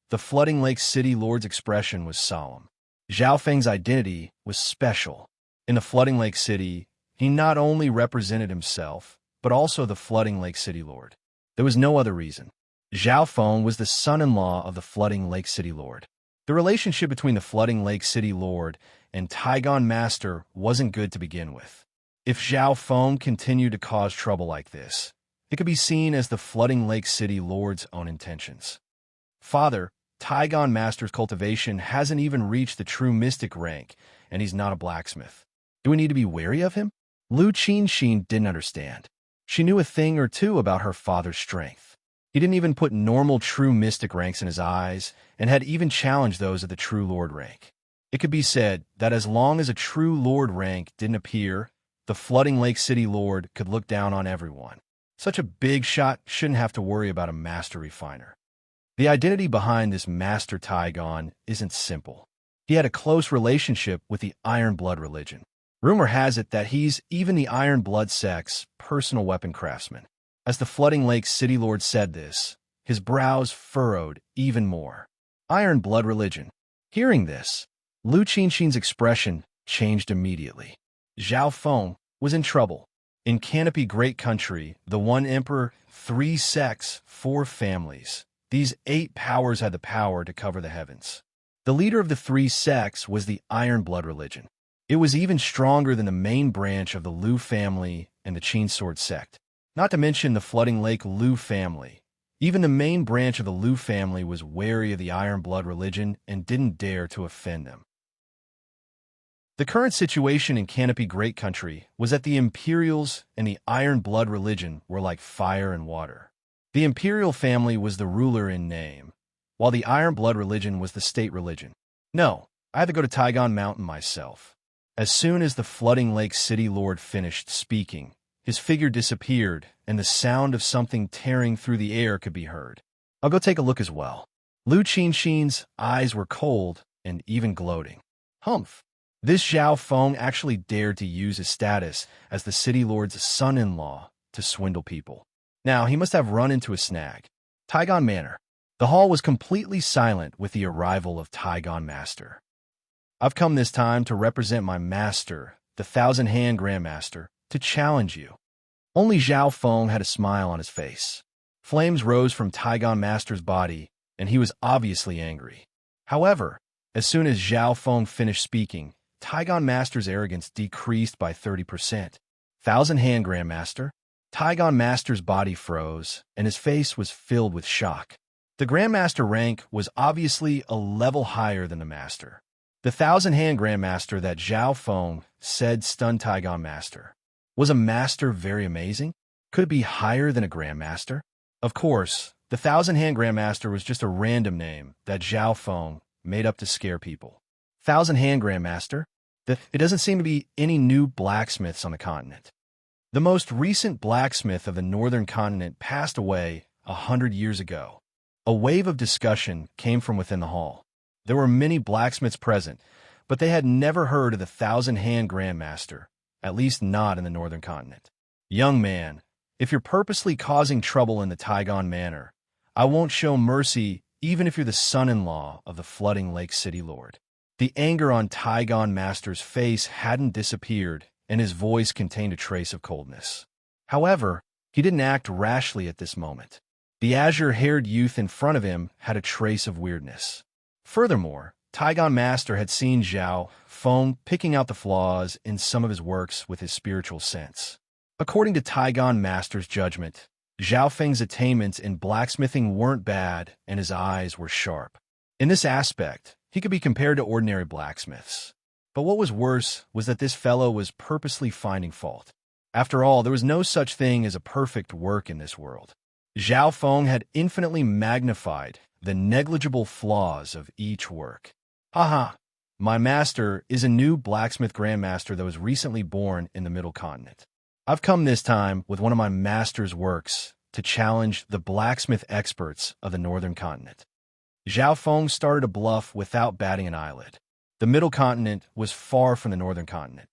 The Flooding Lake City Lord's expression was solemn. Zhao Feng's identity was special. In the Flooding Lake City, he not only represented himself, but also the Flooding Lake City Lord. There was no other reason. Zhao Feng was the son-in-law of the Flooding Lake City Lord. The relationship between the Flooding Lake City Lord and Taigon Master wasn't good to begin with. If Zhao Feng continued to cause trouble like this, it could be seen as the Flooding Lake City Lord's own intentions. Father, Taigon Master's cultivation hasn't even reached the true mystic rank, and he's not a blacksmith. Do we need to be wary of him? Lu Qinxin didn't understand. She knew a thing or two about her father's strength. He didn't even put normal true mystic ranks in his eyes, and had even challenged those of the true lord rank. It could be said that as long as a true lord rank didn't appear, the Flooding Lake City Lord could look down on everyone. Such a big shot shouldn't have to worry about a master refiner. The identity behind this Master Taigon isn't simple. He had a close relationship with the Iron Blood religion. Rumor has it that he's even the Iron Blood sect's personal weapon craftsman. As the Flooding Lake City Lord said this, his brows furrowed even more. Iron Blood religion. Hearing this, Lu Qinxin's expression changed immediately. Zhao Feng was in trouble. In Canopy Great Country, the one emperor, 3 sects, 4 families. These 8 powers had the power to cover the heavens. The leader of the 3 sects was the Iron Blood religion. It was even stronger than the main branch of the Liu family and the Qin Sword sect. Not to mention the Flooding Lake Liu family. Even the main branch of the Liu family was wary of the Iron Blood religion and didn't dare to offend them. The current situation in Canopy Great Country was that the Imperials and the Iron Blood religion were like fire and water. The Imperial family was the ruler in name, while the Iron Blood religion was the state religion. No, I had to go to Taigon Mountain myself. As soon as the Flooding Lake City Lord finished speaking, his figure disappeared, and the sound of something tearing through the air could be heard. I'll go take a look as well. Lu Qinxin's eyes were cold and even gloating. Humph! This Zhao Feng actually dared to use his status as the City Lord's son-in-law to swindle people. Now, he must have run into a snag. Taigon Manor. The hall was completely silent with the arrival of Taigon Master. I've come this time to represent my master, the thousand-hand grandmaster, to challenge you." Only Zhao Feng had a smile on his face. Flames rose from Taigon Master's body, and he was obviously angry. However, as soon as Zhao Feng finished speaking, Taigon Master's arrogance decreased by 30%. Thousand-hand grandmaster? Taigon Master's body froze, and his face was filled with shock. The grandmaster rank was obviously a level higher than the master. The thousand-hand grandmaster that Zhao Feng said stunned Taigon Master. Was a master very amazing? Could it be higher than a grandmaster? Of course, the thousand-hand grandmaster was just a random name that Zhao Feng made up to scare people. Thousand-hand grandmaster? It doesn't seem to be any new blacksmiths on the continent. The most recent blacksmith of the northern continent passed away 100 years ago. A wave of discussion came from within the hall. There were many blacksmiths present, but they had never heard of the thousand-hand grandmaster, at least not in the northern continent. "Young man, if you're purposely causing trouble in the Taigon Manor, I won't show mercy even if you're the son-in-law of the flooding Lake City Lord." The anger on Taigon Master's face hadn't disappeared, and his voice contained a trace of coldness. However, he didn't act rashly at this moment. The azure-haired youth in front of him had a trace of weirdness. Furthermore, Taigon Master had seen Zhao Feng picking out the flaws in some of his works with his spiritual sense. According to Taigon Master's judgment, Zhao Feng's attainments in blacksmithing weren't bad, and his eyes were sharp. In this aspect, he could be compared to ordinary blacksmiths. But what was worse was that this fellow was purposely finding fault. After all, there was no such thing as a perfect work in this world. Zhao Feng had infinitely magnified the negligible flaws of each work. "Haha, my master is a new blacksmith grandmaster that was recently born in the Middle Continent. I've come this time with one of my master's works to challenge the blacksmith experts of the Northern Continent." Zhao Feng started a bluff without batting an eyelid. The Middle Continent was far from the Northern Continent.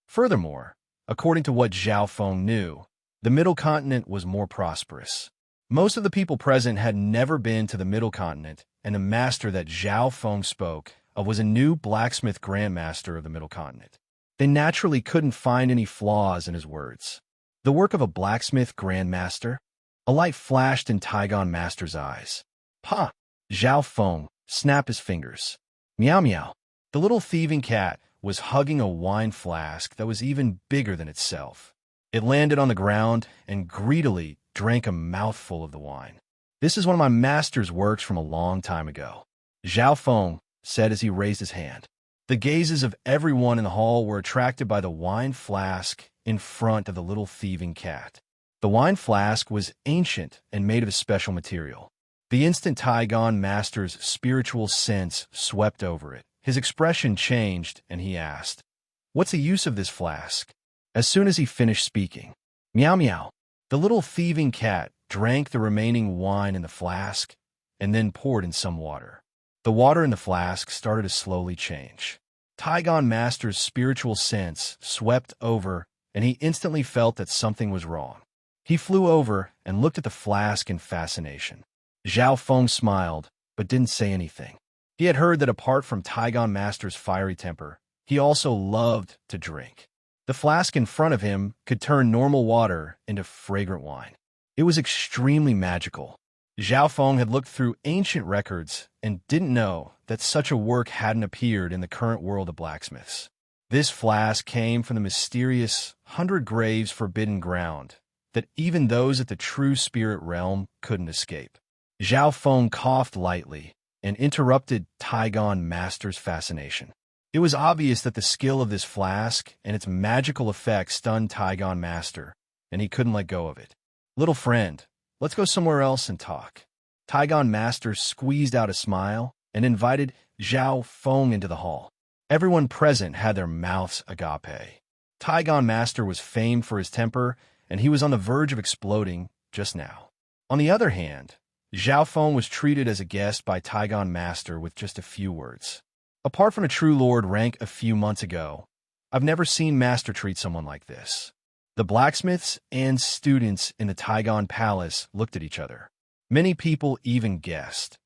Furthermore, according to what Zhao Feng knew, the Middle Continent was more prosperous. Most of the people present had never been to the Middle Continent, and the master that Zhao Feng spoke of was a new blacksmith grandmaster of the Middle Continent. They naturally couldn't find any flaws in his words. The work of a blacksmith grandmaster? A light flashed in Taigon Master's eyes. "Ha!" Zhao Feng snapped his fingers. "Meow meow." The little thieving cat was hugging a wine flask that was even bigger than itself. It landed on the ground and greedily drank a mouthful of the wine. "This is one of my master's works from a long time ago," Zhao Feng said as he raised his hand. The gazes of everyone in the hall were attracted by the wine flask in front of the little thieving cat. The wine flask was ancient and made of a special material. The instant Taigon Master's spiritual sense swept over it, his expression changed and he asked, "What's the use of this flask?" As soon as he finished speaking, "Meow meow," the little thieving cat drank the remaining wine in the flask and then poured in some water. The water in the flask started to slowly change. Taigon Master's spiritual sense swept over and he instantly felt that something was wrong. He flew over and looked at the flask in fascination. Zhao Feng smiled, but didn't say anything. He had heard that apart from Taigon Master's fiery temper, he also loved to drink. The flask in front of him could turn normal water into fragrant wine. It was extremely magical. Zhao Feng had looked through ancient records and didn't know that such a work hadn't appeared in the current world of blacksmiths. This flask came from the mysterious 100 Graves forbidden ground that even those at the true spirit realm couldn't escape. Zhao Feng coughed lightly and interrupted Taigon Master's fascination. It was obvious that the skill of this flask and its magical effect stunned Taigon Master, and he couldn't let go of it. "Little friend, let's go somewhere else and talk." Taigon Master squeezed out a smile and invited Zhao Feng into the hall. Everyone present had their mouths agape. Taigon Master was famed for his temper, and he was on the verge of exploding just now. On the other hand, Zhao Feng was treated as a guest by Taigon Master with just a few words. "Apart from a true lord rank a few months ago, I've never seen Master treat someone like this." The blacksmiths and students in the Taigon Palace looked at each other. Many people even guessed.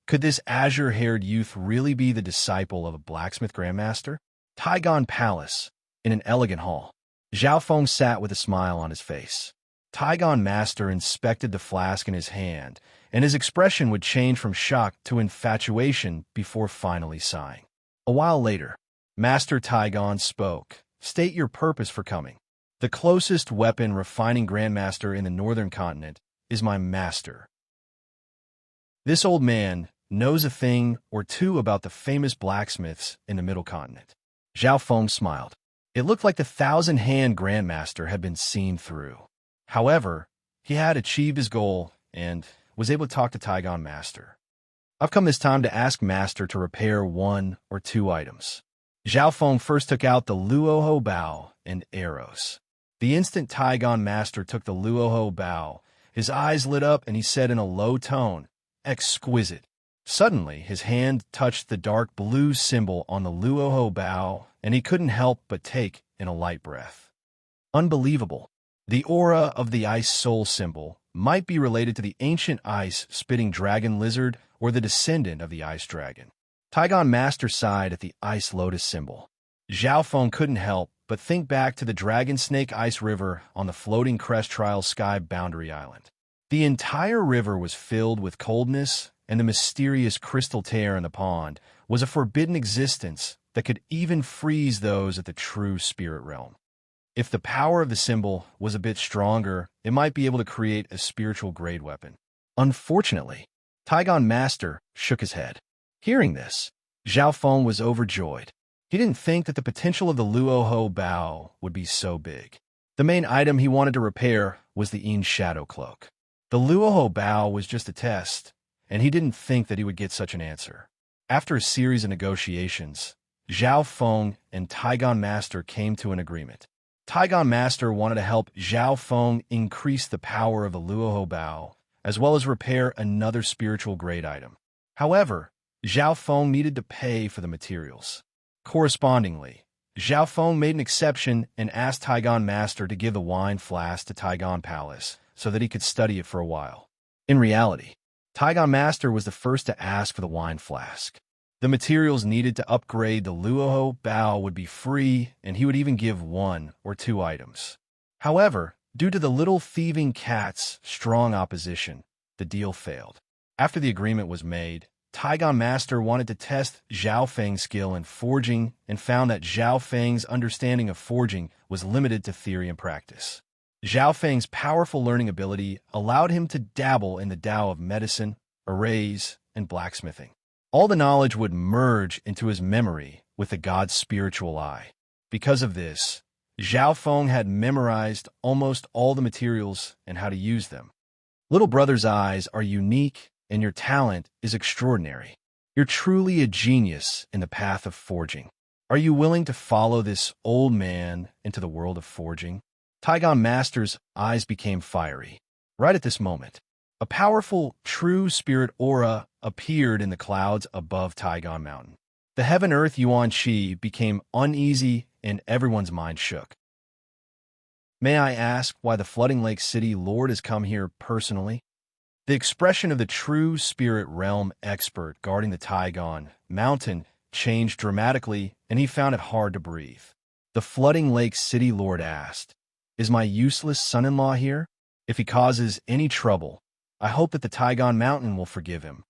Could this azure-haired youth really be the disciple of a blacksmith grandmaster? Taigon Palace, in an elegant hall. Zhao Feng sat with a smile on his face. Taigon Master inspected the flask in his hand, and his expression would change from shock to infatuation before finally sighing. A while later, Master Taigon spoke. State your purpose for coming. The closest weapon refining grandmaster in the northern continent is my master. This old man knows a thing or two about the famous blacksmiths in the middle continent. Zhao Feng smiled. It looked like the thousand-hand grandmaster had been seen through. However, he had achieved his goal and was able to talk to Taigon Master. I've come this time to ask Master to repair 1 or 2 items. Zhao Feng first took out the Luoho bow and arrows. The instant Taigon Master took the Luoho bow, his eyes lit up and he said in a low tone, "Exquisite." Suddenly, his hand touched the dark blue symbol on the Luoho bow, and he couldn't help but take in a light breath. Unbelievable. The aura of the ice soul symbol might be related to the ancient ice-spitting dragon lizard or the descendant of the ice dragon. Taigon Master sighed at the ice lotus symbol. Zhao Feng couldn't help but think back to the dragon snake ice river on the floating crest trial sky boundary island. The entire river was filled with coldness, and the mysterious crystal tear in the pond was a forbidden existence that could even freeze those at the true spirit realm. If the power of the symbol was a bit stronger, it might be able to create a spiritual grade weapon. Unfortunately, Taigon Master shook his head. Hearing this, Zhao Feng was overjoyed. He didn't think that the potential of the Luoho bow would be so big. The main item he wanted to repair was the Yin Shadow Cloak. The Luoho bow was just a test, and he didn't think that he would get such an answer. After a series of negotiations, Zhao Feng and Taigon Master came to an agreement. Taigon Master wanted to help Zhao Feng increase the power of the Luoho bow, as well as repair another spiritual grade item. However, Zhao Feng needed to pay for the materials. Correspondingly, Zhao Feng made an exception and asked Taigon Master to give the wine flask to Taigon Palace so that he could study it for a while. In reality, Taigon Master was the first to ask for the wine flask. The materials needed to upgrade the Luoho bow would be free, and he would even give 1 or 2 items. However, due to the little thieving cat's strong opposition, the deal failed. After the agreement was made, Taigon Master wanted to test Zhao Feng's skill in forging and found that Zhao Feng's understanding of forging was limited to theory and practice. Zhao Feng's powerful learning ability allowed him to dabble in the Tao of medicine, arrays, and blacksmithing. All the knowledge would merge into his memory with the god's spiritual eye. Because of this, Zhao Feng had memorized almost all the materials and how to use them. Little brother's eyes are unique, and your talent is extraordinary. You're truly a genius in the path of forging. Are you willing to follow this old man into the world of forging? Taigon Master's eyes became fiery. Right at this moment, a powerful, true spirit aura appeared in the clouds above Taigon Mountain. The heaven-earth Yuan Qi became uneasy and everyone's mind shook. May I ask why the Flooding Lake City Lord has come here personally? The expression of the true spirit realm expert guarding the Taigon Mountain changed dramatically, and he found it hard to breathe. The Flooding Lake City Lord asked, "Is my useless son-in-law here? If he causes any trouble, I hope that the Taigon Mountain will forgive him."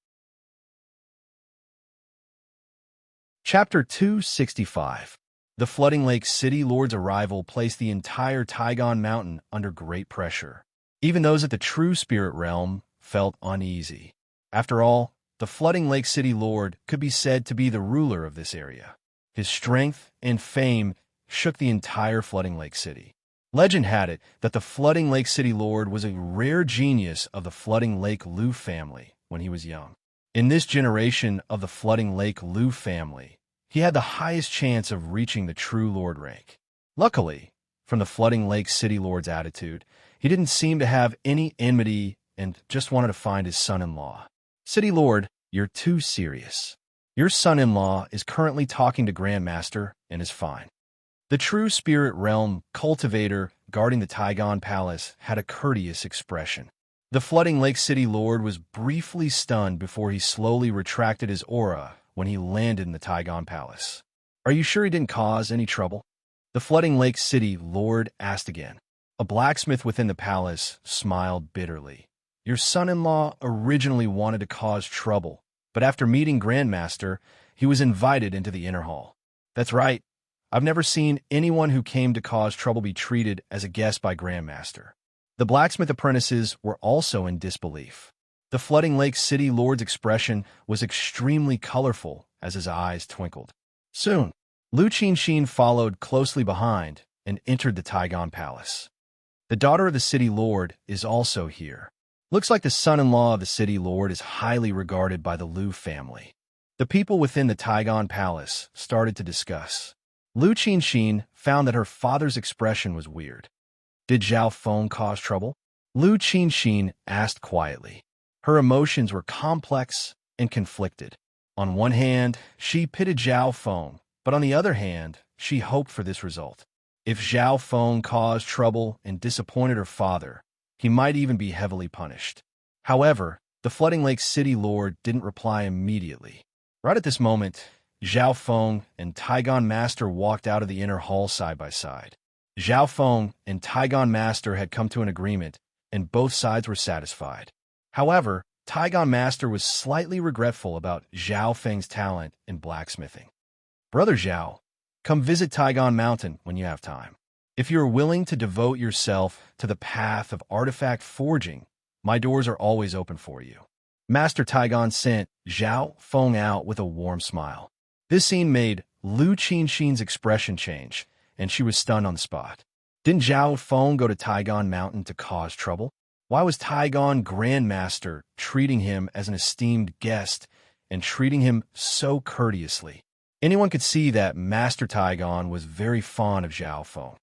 Chapter 265. The Flooding Lake City Lord's arrival placed the entire Taigon Mountain under great pressure. Even those at the true spirit realm felt uneasy. After all, the Flooding Lake City Lord could be said to be the ruler of this area. His strength and fame shook the entire Flooding Lake City. Legend had it that the Flooding Lake City Lord was a rare genius of the Flooding Lake Liu family when he was young. In this generation of the Flooding Lake Liu family, he had the highest chance of reaching the true Lord rank. Luckily, from the Flooding Lake City Lord's attitude, he didn't seem to have any enmity and just wanted to find his son-in-law. "City Lord, you're too serious. Your son-in-law is currently talking to Grandmaster and is fine." The true spirit realm cultivator guarding the Taigon Palace had a courteous expression. The flooding Lake City Lord was briefly stunned before he slowly retracted his aura when he landed in the Taigon Palace. Are you sure he didn't cause any trouble? The flooding Lake City Lord asked again. A blacksmith within the palace smiled bitterly. Your son-in-law originally wanted to cause trouble, but after meeting Grandmaster, he was invited into the inner hall. That's right. I've never seen anyone who came to cause trouble be treated as a guest by Grandmaster. The blacksmith apprentices were also in disbelief. The flooding Lake City Lord's expression was extremely colorful as his eyes twinkled. Soon, Lu Qinxin followed closely behind and entered the Taigon Palace. The daughter of the City Lord is also here. Looks like the son-in-law of the City Lord is highly regarded by the Lu family. The people within the Taigon Palace started to discuss. Lu Qinxin found that her father's expression was weird. Did Zhao Feng cause trouble? Lu Qinxin asked quietly. Her emotions were complex and conflicted. On one hand, she pitied Zhao Feng, but on the other hand, she hoped for this result. If Zhao Feng caused trouble and disappointed her father, he might even be heavily punished. However, the flooding Lake City Lord didn't reply immediately. Right at this moment, Zhao Feng and Taigon Master walked out of the inner hall side by side. Zhao Feng and Taigon Master had come to an agreement, and both sides were satisfied. However, Taigon Master was slightly regretful about Zhao Feng's talent in blacksmithing. Brother Zhao, come visit Taigon Mountain when you have time. If you are willing to devote yourself to the path of artifact forging, my doors are always open for you. Master Taigon sent Zhao Feng out with a warm smile. This scene made Lu Qinxin's expression change, and she was stunned on the spot. Didn't Zhao Feng go to Taigon Mountain to cause trouble? Why was Taigon Grandmaster treating him as an esteemed guest and treating him so courteously? Anyone could see that Master Taigon was very fond of Zhao Feng.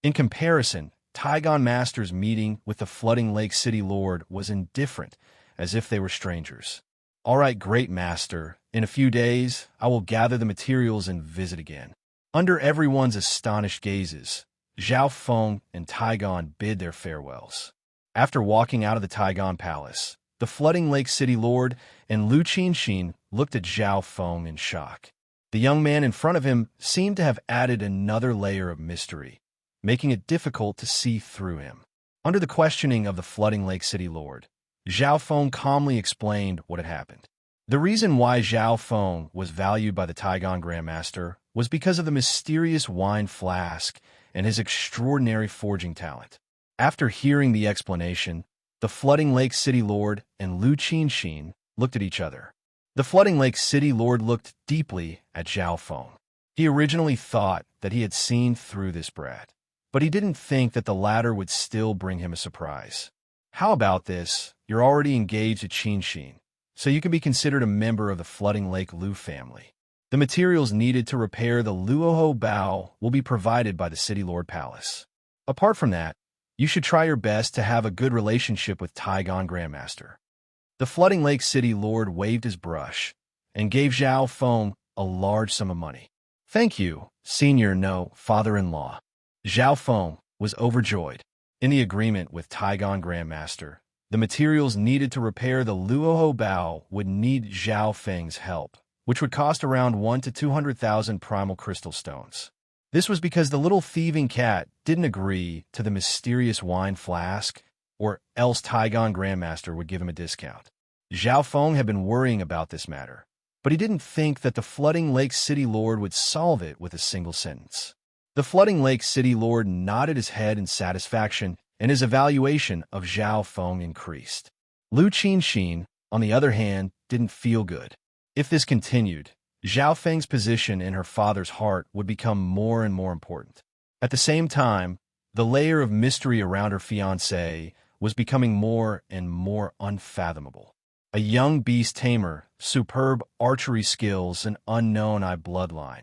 In comparison, Taigon Master's meeting with the flooding Lake City Lord was indifferent, as if they were strangers. All right, great master. In a few days, I will gather the materials and visit again. Under everyone's astonished gazes, Zhao Feng and Taigon bid their farewells. After walking out of the Taigon Palace, the flooding Lake City Lord and Lu Qinxin looked at Zhao Feng in shock. The young man in front of him seemed to have added another layer of mystery, making it difficult to see through him. Under the questioning of the flooding Lake City Lord, Zhao Feng calmly explained what had happened. The reason why Zhao Feng was valued by the Taigon Grandmaster was because of the mysterious wine flask and his extraordinary forging talent. After hearing the explanation, the flooding Lake City Lord and Lu Qinxin looked at each other. The flooding Lake City Lord looked deeply at Zhao Feng. He originally thought that he had seen through this brat, but he didn't think that the latter would still bring him a surprise. How about this? You're already engaged at Qinxin, so you can be considered a member of the flooding Lake Lu family. The materials needed to repair the Luoho Bao will be provided by the City Lord Palace. Apart from that, you should try your best to have a good relationship with Taigon Grandmaster. The flooding Lake City Lord waved his brush and gave Zhao Feng a large sum of money. Thank you, father-in-law. Zhao Feng was overjoyed. In the agreement with Taigon Grandmaster, the materials needed to repair the Luoho Bao would need Zhao Feng's help, which would cost around 1 to 200,000 primal crystal stones. This was because the little thieving cat didn't agree to the mysterious wine flask, or else Taigon Grandmaster would give him a discount. Zhao Feng had been worrying about this matter, but he didn't think that the flooding Lake City Lord would solve it with a single sentence. The flooding Lake City Lord nodded his head in satisfaction, and his evaluation of Zhao Feng increased. Lu Qinxin, on the other hand, didn't feel good. If this continued, Zhao Feng's position in her father's heart would become more and more important. At the same time, the layer of mystery around her fiancé was becoming more and more unfathomable. A young beast tamer, superb archery skills, and unknown bloodline.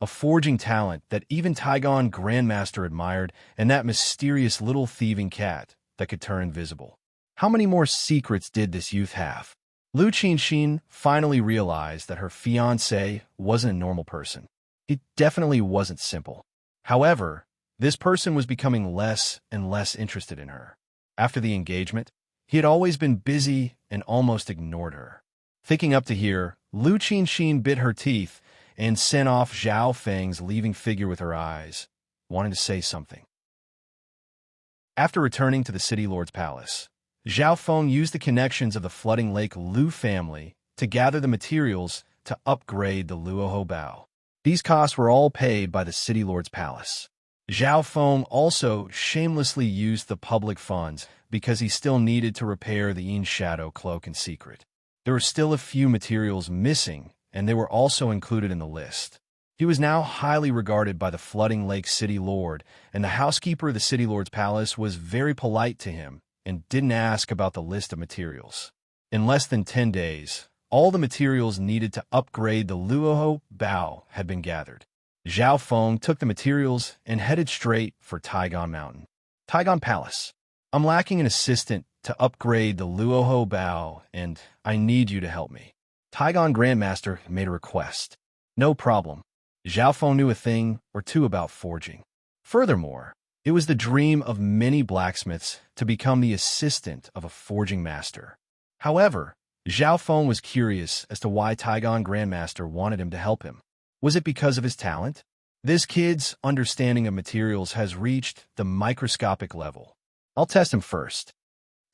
A forging talent that even Taigon Grandmaster admired, and that mysterious little thieving cat that could turn invisible. How many more secrets did this youth have? Lu Qinxin finally realized that her fiancé wasn't a normal person. He definitely wasn't simple. However, this person was becoming less and less interested in her. After the engagement, he had always been busy and almost ignored her. Thinking up to here, Lu Qinxin bit her teeth and sent off Zhao Feng's leaving figure with her eyes, wanting to say something. After returning to the city lord's palace, Zhao Feng used the connections of the flooding lake Lu family to gather the materials to upgrade the Luoho Bao. These costs were all paid by the city lord's palace. Zhao Feng also shamelessly used the public funds because he still needed to repair the Yin Shadow cloak in secret. There were still a few materials missing, and they were also included in the list. He was now highly regarded by the Flooding Lake City Lord, and the housekeeper of the City Lord's palace was very polite to him and didn't ask about the list of materials. In less than 10 days, all the materials needed to upgrade the Luoho Bao had been gathered. Zhao Feng took the materials and headed straight for Taigon Mountain. Taigon Palace. I'm lacking an assistant to upgrade the Luoho Bao, and I need you to help me. Taigon Grandmaster made a request. No problem. Zhao Feng knew a thing or two about forging. Furthermore, it was the dream of many blacksmiths to become the assistant of a forging master. However, Zhao Feng was curious as to why Taigon Grandmaster wanted him to help him. Was it because of his talent? This kid's understanding of materials has reached the microscopic level. I'll test him first.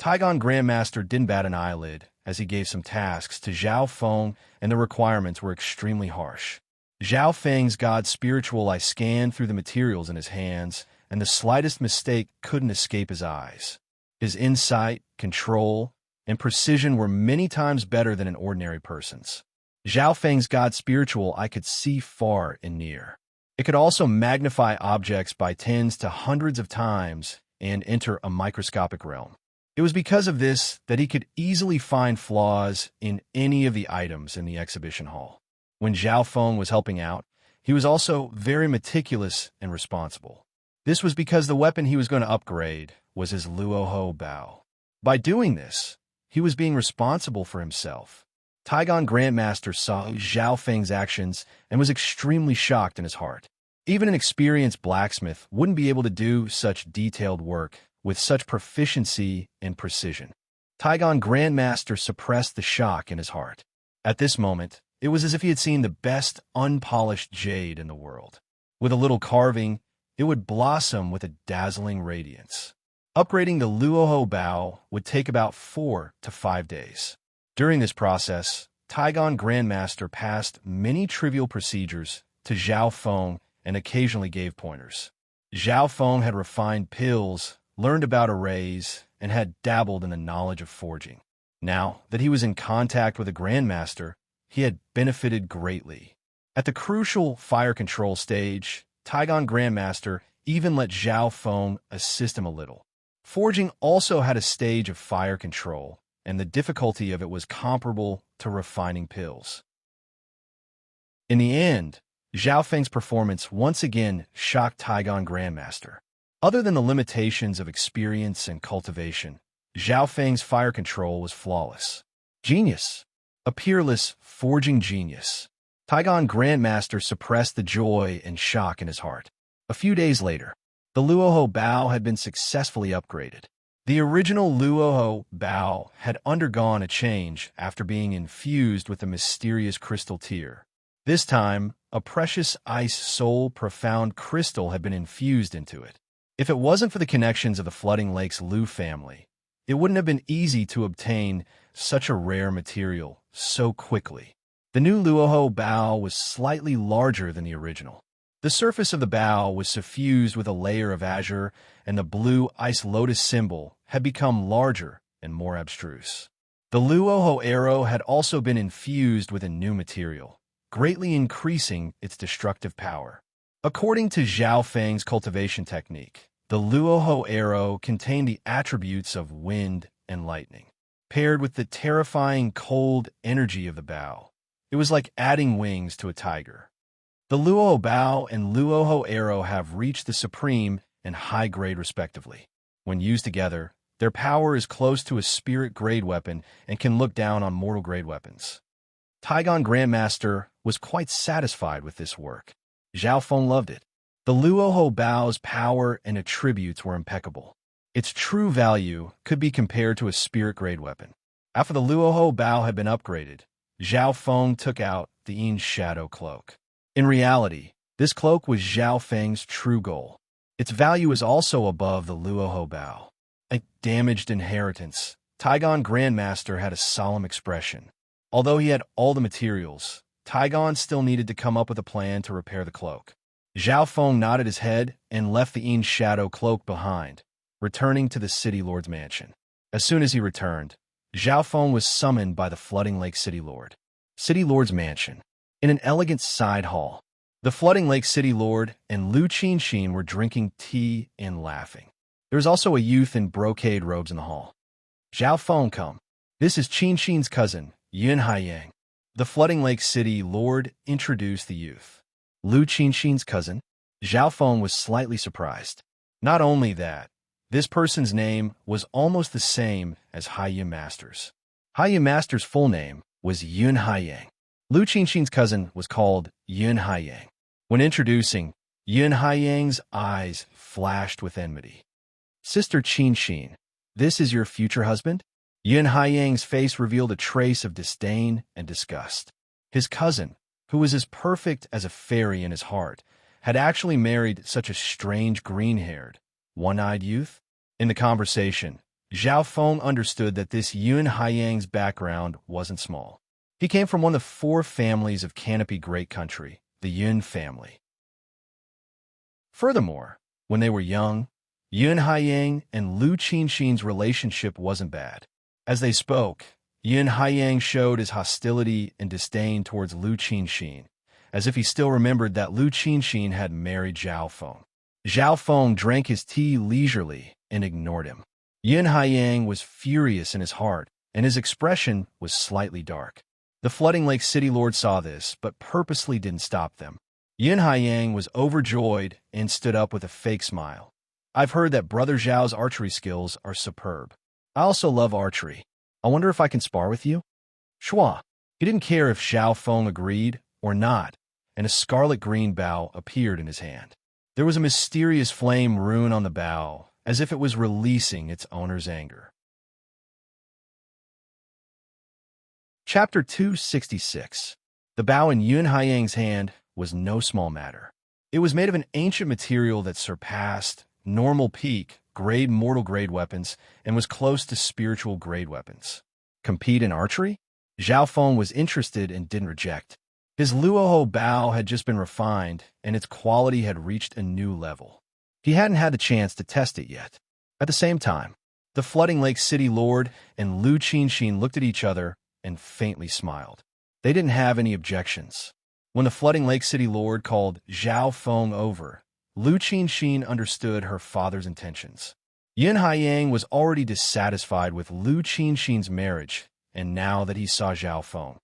Taigon Grandmaster didn't bat an eyelid as he gave some tasks to Zhao Feng, and the requirements were extremely harsh. Zhao Feng's god spiritual eye scanned through the materials in his hands, and the slightest mistake couldn't escape his eyes. His insight, control, and precision were many times better than an ordinary person's. Zhao Feng's god spiritual eye could see far and near. It could also magnify objects by tens to hundreds of times and enter a microscopic realm. It was because of this that he could easily find flaws in any of the items in the exhibition hall. When Zhao Feng was helping out, he was also very meticulous and responsible. This was because the weapon he was going to upgrade was his Luoho Bao. By doing this, he was being responsible for himself. Taigon Grandmaster saw Zhao Feng's actions and was extremely shocked in his heart. Even an experienced blacksmith wouldn't be able to do such detailed work with such proficiency and precision. Taigon Grandmaster suppressed the shock in his heart. At this moment, it was as if he had seen the best unpolished jade in the world. With a little carving, it would blossom with a dazzling radiance. Upgrading the Luoho Bao would take about 4 to 5 days. During this process, Taigon Grandmaster passed many trivial procedures to Zhao Feng and occasionally gave pointers. Zhao Feng had refined pills, learned about arrays, and had dabbled in the knowledge of forging. Now that he was in contact with a Grandmaster, he had benefited greatly. At the crucial fire control stage, Taigon Grandmaster even let Zhao Feng assist him a little. Forging also had a stage of fire control, and the difficulty of it was comparable to refining pills. In the end, Zhao Feng's performance once again shocked Taigon Grandmaster. Other than the limitations of experience and cultivation, Zhao Feng's fire control was flawless. Genius. A peerless, forging genius. Taigon Grandmaster suppressed the joy and shock in his heart. A few days later, the Luoho Bao had been successfully upgraded. The original Luoho Bao had undergone a change after being infused with a mysterious crystal tear. This time, a precious ice soul profound crystal had been infused into it. If it wasn't for the connections of the Flooding Lake's Lu family, it wouldn't have been easy to obtain such a rare material so quickly. The new Luoho Bao was slightly larger than the original. The surface of the Bao was suffused with a layer of azure, and the blue ice lotus symbol had become larger and more abstruse. The Luoho arrow had also been infused with a new material, greatly increasing its destructive power. According to Zhao Feng's cultivation technique, the Luoho arrow contained the attributes of wind and lightning. Paired with the terrifying cold energy of the Bao, it was like adding wings to a tiger. The Luoho Bao and Luoho arrow have reached the supreme and high grade respectively. When used together, their power is close to a spirit-grade weapon and can look down on mortal-grade weapons. Taigon Grandmaster was quite satisfied with this work. Zhao Feng loved it. The Luoho Bao's power and attributes were impeccable. Its true value could be compared to a spirit-grade weapon. After the Luoho Bao had been upgraded, Zhao Feng took out the Yin's shadow cloak. In reality, this cloak was Zhao Feng's true goal. Its value is also above the Luoho Bao. A damaged inheritance. Taigon Grandmaster had a solemn expression. Although he had all the materials, Taigon still needed to come up with a plan to repair the cloak. Zhao Feng nodded his head and left the Yin's shadow cloak behind, returning to the City Lord's mansion. As soon as he returned, Zhao Feng was summoned by the Flooding Lake City Lord. City Lord's mansion. In an elegant side hall, the Flooding Lake City Lord and Lu Qinxin were drinking tea and laughing. There was also a youth in brocade robes in the hall. Zhao Feng, come. This is Qinxin's cousin, Yun Haiyang. The Flooding Lake City Lord introduced the youth. Lu Qinxin's cousin? Zhao Feng was slightly surprised. Not only that, this person's name was almost the same as Haiyang Master's. Haiyang Master's full name was Yun Haiyang. Lu Qinxin's cousin was called Yun Haiyang. When introducing, Yun Haiyang's eyes flashed with enmity. Sister Qinxin, this is your future husband? Yun Haiyang's face revealed a trace of disdain and disgust. His cousin, who was as perfect as a fairy in his heart, had actually married such a strange green-haired, one-eyed youth? In the conversation, Zhao Feng understood that this Yun Haiyang's background wasn't small. He came from one of the 4 families of Canopy Great Country, the Yun family. Furthermore, when they were young, Yun Haiyang and Lu Qinxin's relationship wasn't bad. As they spoke, Yun Haiyang showed his hostility and disdain towards Lu Qinxin, as if he still remembered that Lu Qinxin had married Zhao Feng. Zhao Feng drank his tea leisurely and ignored him. Yun Haiyang was furious in his heart, and his expression was slightly dark. The Flooding Lake City Lord saw this, but purposely didn't stop them. Yun Haiyang was overjoyed and stood up with a fake smile. I've heard that Brother Zhao's archery skills are superb. I also love archery. I wonder if I can spar with you? Shua. He didn't care if Zhao Feng agreed or not, and a scarlet-green bow appeared in his hand. There was a mysterious flame rune on the bow, as if it was releasing its owner's anger. Chapter 266. The bow in Yun Haiyang's hand was no small matter. It was made of an ancient material that surpassed normal peak, grade mortal grade weapons, and was close to spiritual grade weapons. Compete in archery? Zhao Feng was interested and didn't reject. His Luoho Bao had just been refined, and its quality had reached a new level. He hadn't had the chance to test it yet. At the same time, the Flooding Lake City Lord and Lu Qinxin looked at each other and faintly smiled. They didn't have any objections. When the Flooding Lake City Lord called Zhao Feng over, Lu Qinxin understood her father's intentions. Yun Haiyang was already dissatisfied with Lu Qinxin's marriage, and now that he saw Zhao Feng,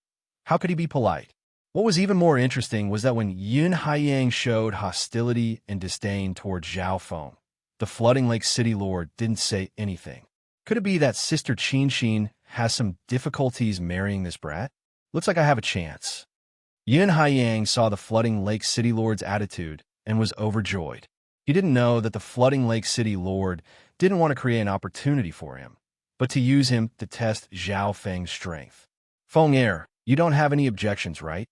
how could he be polite? What was even more interesting was that when Yun Haiyang showed hostility and disdain toward Zhao Feng, the Flooding Lake City Lord didn't say anything. Could it be that Sister Qinxin has some difficulties marrying this brat? Looks like I have a chance. Yun Haiyang saw the Flooding Lake City Lord's attitude and was overjoyed. He didn't know that the Flooding Lake City Lord didn't want to create an opportunity for him, but to use him to test Zhao Feng's strength. Feng Er, you don't have any objections, right?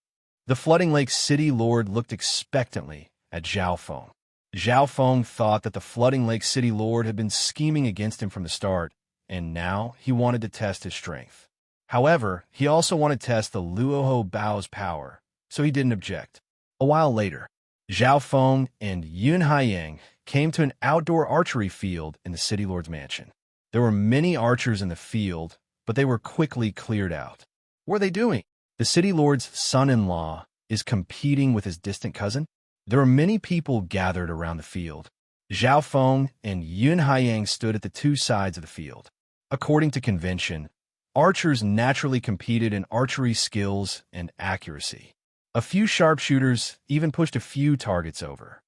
The Flooding Lake City Lord looked expectantly at Zhao Feng. Zhao Feng thought that the Flooding Lake City Lord had been scheming against him from the start, and now he wanted to test his strength. However, he also wanted to test the Luoho Bao's power, so he didn't object. A while later, Zhao Feng and Yun Haiyang came to an outdoor archery field in the City Lord's mansion. There were many archers in the field, but they were quickly cleared out. What are they doing? The City Lord's son-in-law is competing with his distant cousin? There were many people gathered around the field. Zhao Feng and Yun Haiyang stood at the 2 sides of the field. According to convention, archers naturally competed in archery skills and accuracy. A few sharpshooters even pushed a few targets over.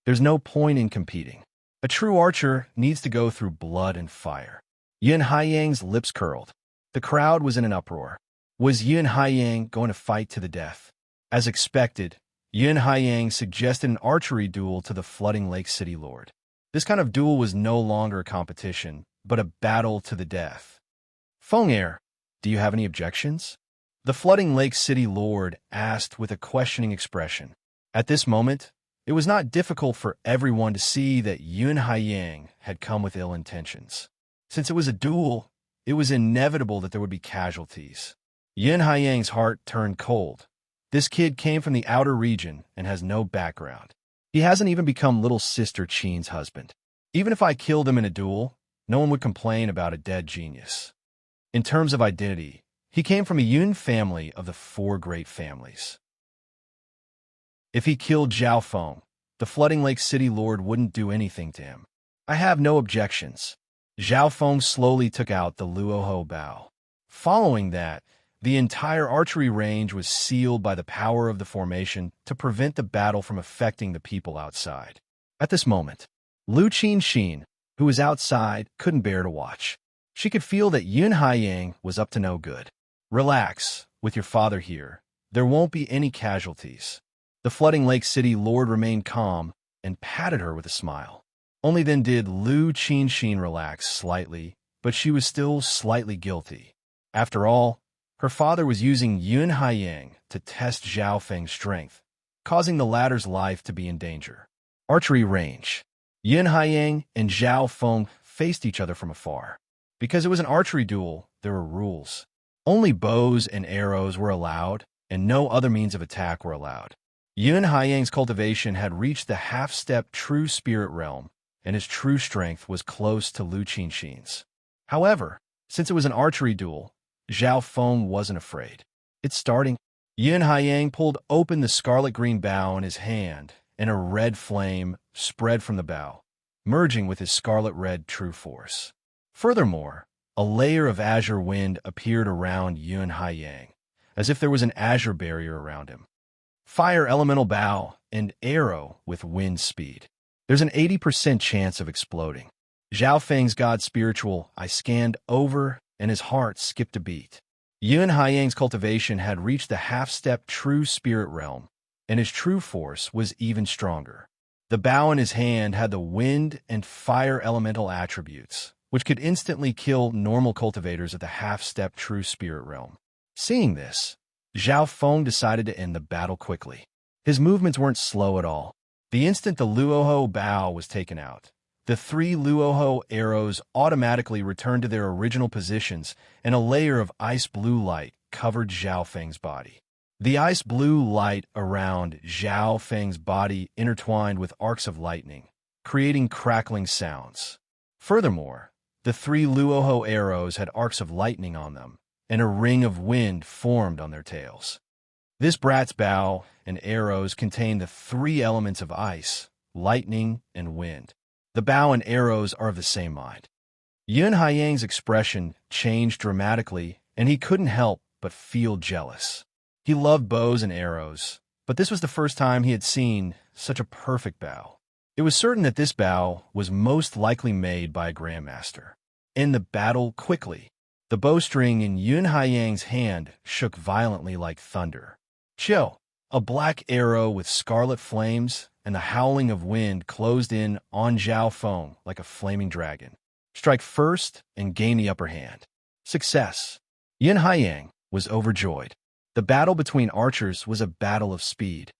There's no point in competing. A true archer needs to go through blood and fire. Yun Haiyang's lips curled. The crowd was in an uproar. Was Yun Haiyang going to fight to the death? As expected, Yun Haiyang suggested an archery duel to the Flooding Lake City Lord. This kind of duel was no longer a competition, but a battle to the death. Feng heir, do you have any objections? The flooding Lake City lord asked with a questioning expression. At this moment, it was not difficult for everyone to see that Yun Haiyang had come with ill intentions. Since it was a duel, it was inevitable that there would be casualties. Yun Haiyang's heart turned cold. This kid came from the outer region and has no background. He hasn't even become little sister Qin's husband. Even if I killed him in a duel, no one would complain about a dead genius. In terms of identity, he came from a Yun family of the four great families. If he killed Zhao Feng, the flooding Lake City lord wouldn't do anything to him. I have no objections. Zhao Feng slowly took out the Luoho bow. Following that, the entire archery range was sealed by the power of the formation to prevent the battle from affecting the people outside. At this moment, Lu Qinxin, who was outside, couldn't bear to watch. She could feel that Yun Haiyang was up to no good. Relax, with your father here. There won't be any casualties. The flooding Lake City lord remained calm and patted her with a smile. Only then did Lu Qinxin relax slightly, but she was still slightly guilty. After all, her father was using Yun Haiyang to test Zhao Feng's strength, causing the latter's life to be in danger. Archery range. Yun Haiyang and Zhao Feng faced each other from afar. Because it was an archery duel, there were rules. Only bows and arrows were allowed, and no other means of attack were allowed. Yun Haiyang's cultivation had reached the half-step true spirit realm, and his true strength was close to Lu Qinxin's. However, since it was an archery duel, Zhao Feng wasn't afraid. It's starting. Yun Haiyang pulled open the scarlet-green bow in his hand, and a red flame spread from the bow, merging with his scarlet-red true force. Furthermore, a layer of azure wind appeared around Yun Haiyang, as if there was an azure barrier around him. Fire elemental bow and arrow with wind speed. There's an 80% chance of exploding. Zhao Feng's god spiritual I scanned over, and his heart skipped a beat. Yun Haiyang's cultivation had reached the half-step true spirit realm, and his true force was even stronger. The bow in his hand had the wind and fire elemental attributes, which could instantly kill normal cultivators at the half-step true spirit realm. Seeing this, Zhao Feng decided to end the battle quickly. His movements weren't slow at all. The instant the Luoho bow was taken out, the 3 Luoho arrows automatically returned to their original positions, and a layer of ice blue light covered Zhao Feng's body. The ice blue light around Zhao Feng's body intertwined with arcs of lightning, creating crackling sounds. Furthermore, the 3 Luoho arrows had arcs of lightning on them, and a ring of wind formed on their tails. This brat's bow and arrows contain the 3 elements of ice, lightning, and wind. The bow and arrows are of the same mind. Yun Haiyang's expression changed dramatically, and he couldn't help but feel jealous. He loved bows and arrows, but this was the first time he had seen such a perfect bow. It was certain that this bow was most likely made by a grandmaster. End the battle quickly. The bowstring in Yun Haiyang's hand shook violently like thunder. Chill! A black arrow with scarlet flames and the howling of wind closed in on Zhao Feng like a flaming dragon. Strike first and gain the upper hand. Success! Yun Haiyang was overjoyed. The battle between archers was a battle of speed.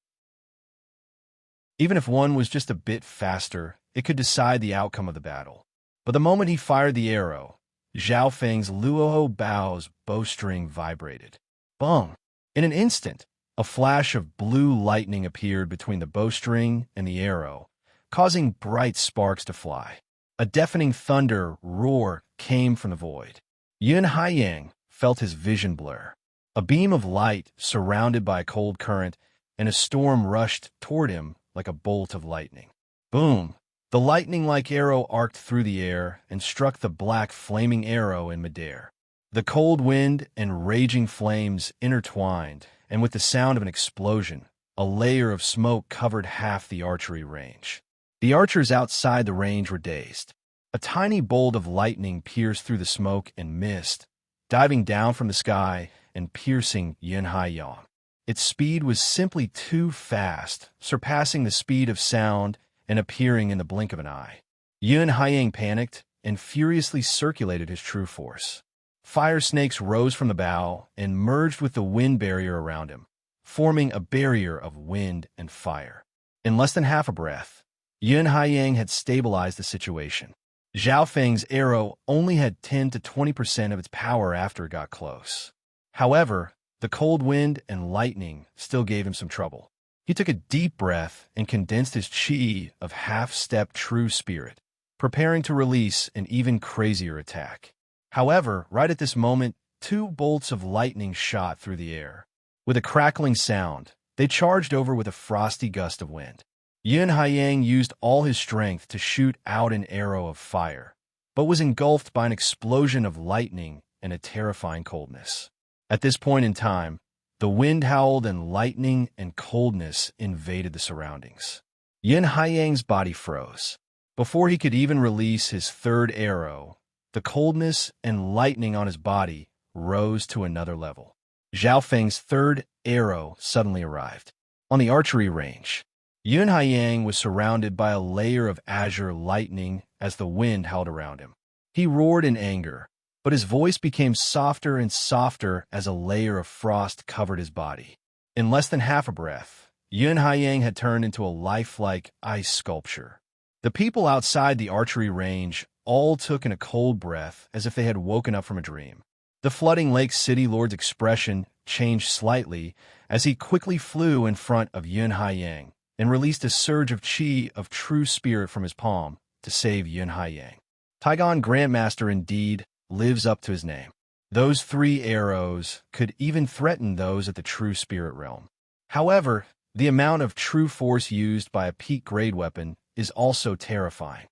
Even if one was just a bit faster, it could decide the outcome of the battle. But the moment he fired the arrow, Zhao Feng's Luoho bow's bowstring vibrated. Bung! In an instant, a flash of blue lightning appeared between the bowstring and the arrow, causing bright sparks to fly. A deafening thunder roar came from the void. Yun Haiyang felt his vision blur. A beam of light surrounded by a cold current, and a storm rushed toward him like a bolt of lightning. Boom! The lightning-like arrow arced through the air and struck the black flaming arrow in midair. The cold wind and raging flames intertwined, and with the sound of an explosion, a layer of smoke covered half the archery range. The archers outside the range were dazed. A tiny bolt of lightning pierced through the smoke and mist, diving down from the sky and piercing Yun Haiyang. Its speed was simply too fast, surpassing the speed of sound and appearing in the blink of an eye. Yun Haiyang panicked and furiously circulated his true force. Fire snakes rose from the bow and merged with the wind barrier around him, forming a barrier of wind and fire. In less than half a breath, Yun Haiyang had stabilized the situation. Zhao Feng's arrow only had 10 to 20% of its power after it got close. However, the cold wind and lightning still gave him some trouble. He took a deep breath and condensed his chi of half-step true spirit, preparing to release an even crazier attack. However, right at this moment, two bolts of lightning shot through the air. With a crackling sound, they charged over with a frosty gust of wind. Yun Haiyang used all his strength to shoot out an arrow of fire, but was engulfed by an explosion of lightning and a terrifying coldness. At this point in time, the wind howled and lightning and coldness invaded the surroundings. Yun Haiyang's body froze. Before he could even release his third arrow, the coldness and lightning on his body rose to another level. Zhao Feng's third arrow suddenly arrived. On the archery range, Yun Haiyang was surrounded by a layer of azure lightning as the wind howled around him. He roared in anger, but his voice became softer and softer as a layer of frost covered his body. In less than half a breath, Yun Haiyang had turned into a lifelike ice sculpture. The people outside the archery range all took in a cold breath as if they had woken up from a dream. The flooding Lake City Lord's expression changed slightly as he quickly flew in front of Yun Haiyang and released a surge of chi of true spirit from his palm to save Yun Haiyang. Taigon Grandmaster indeed lives up to his name. Those 3 arrows could even threaten those at the true spirit realm. However, the amount of true force used by a peak-grade weapon is also terrifying.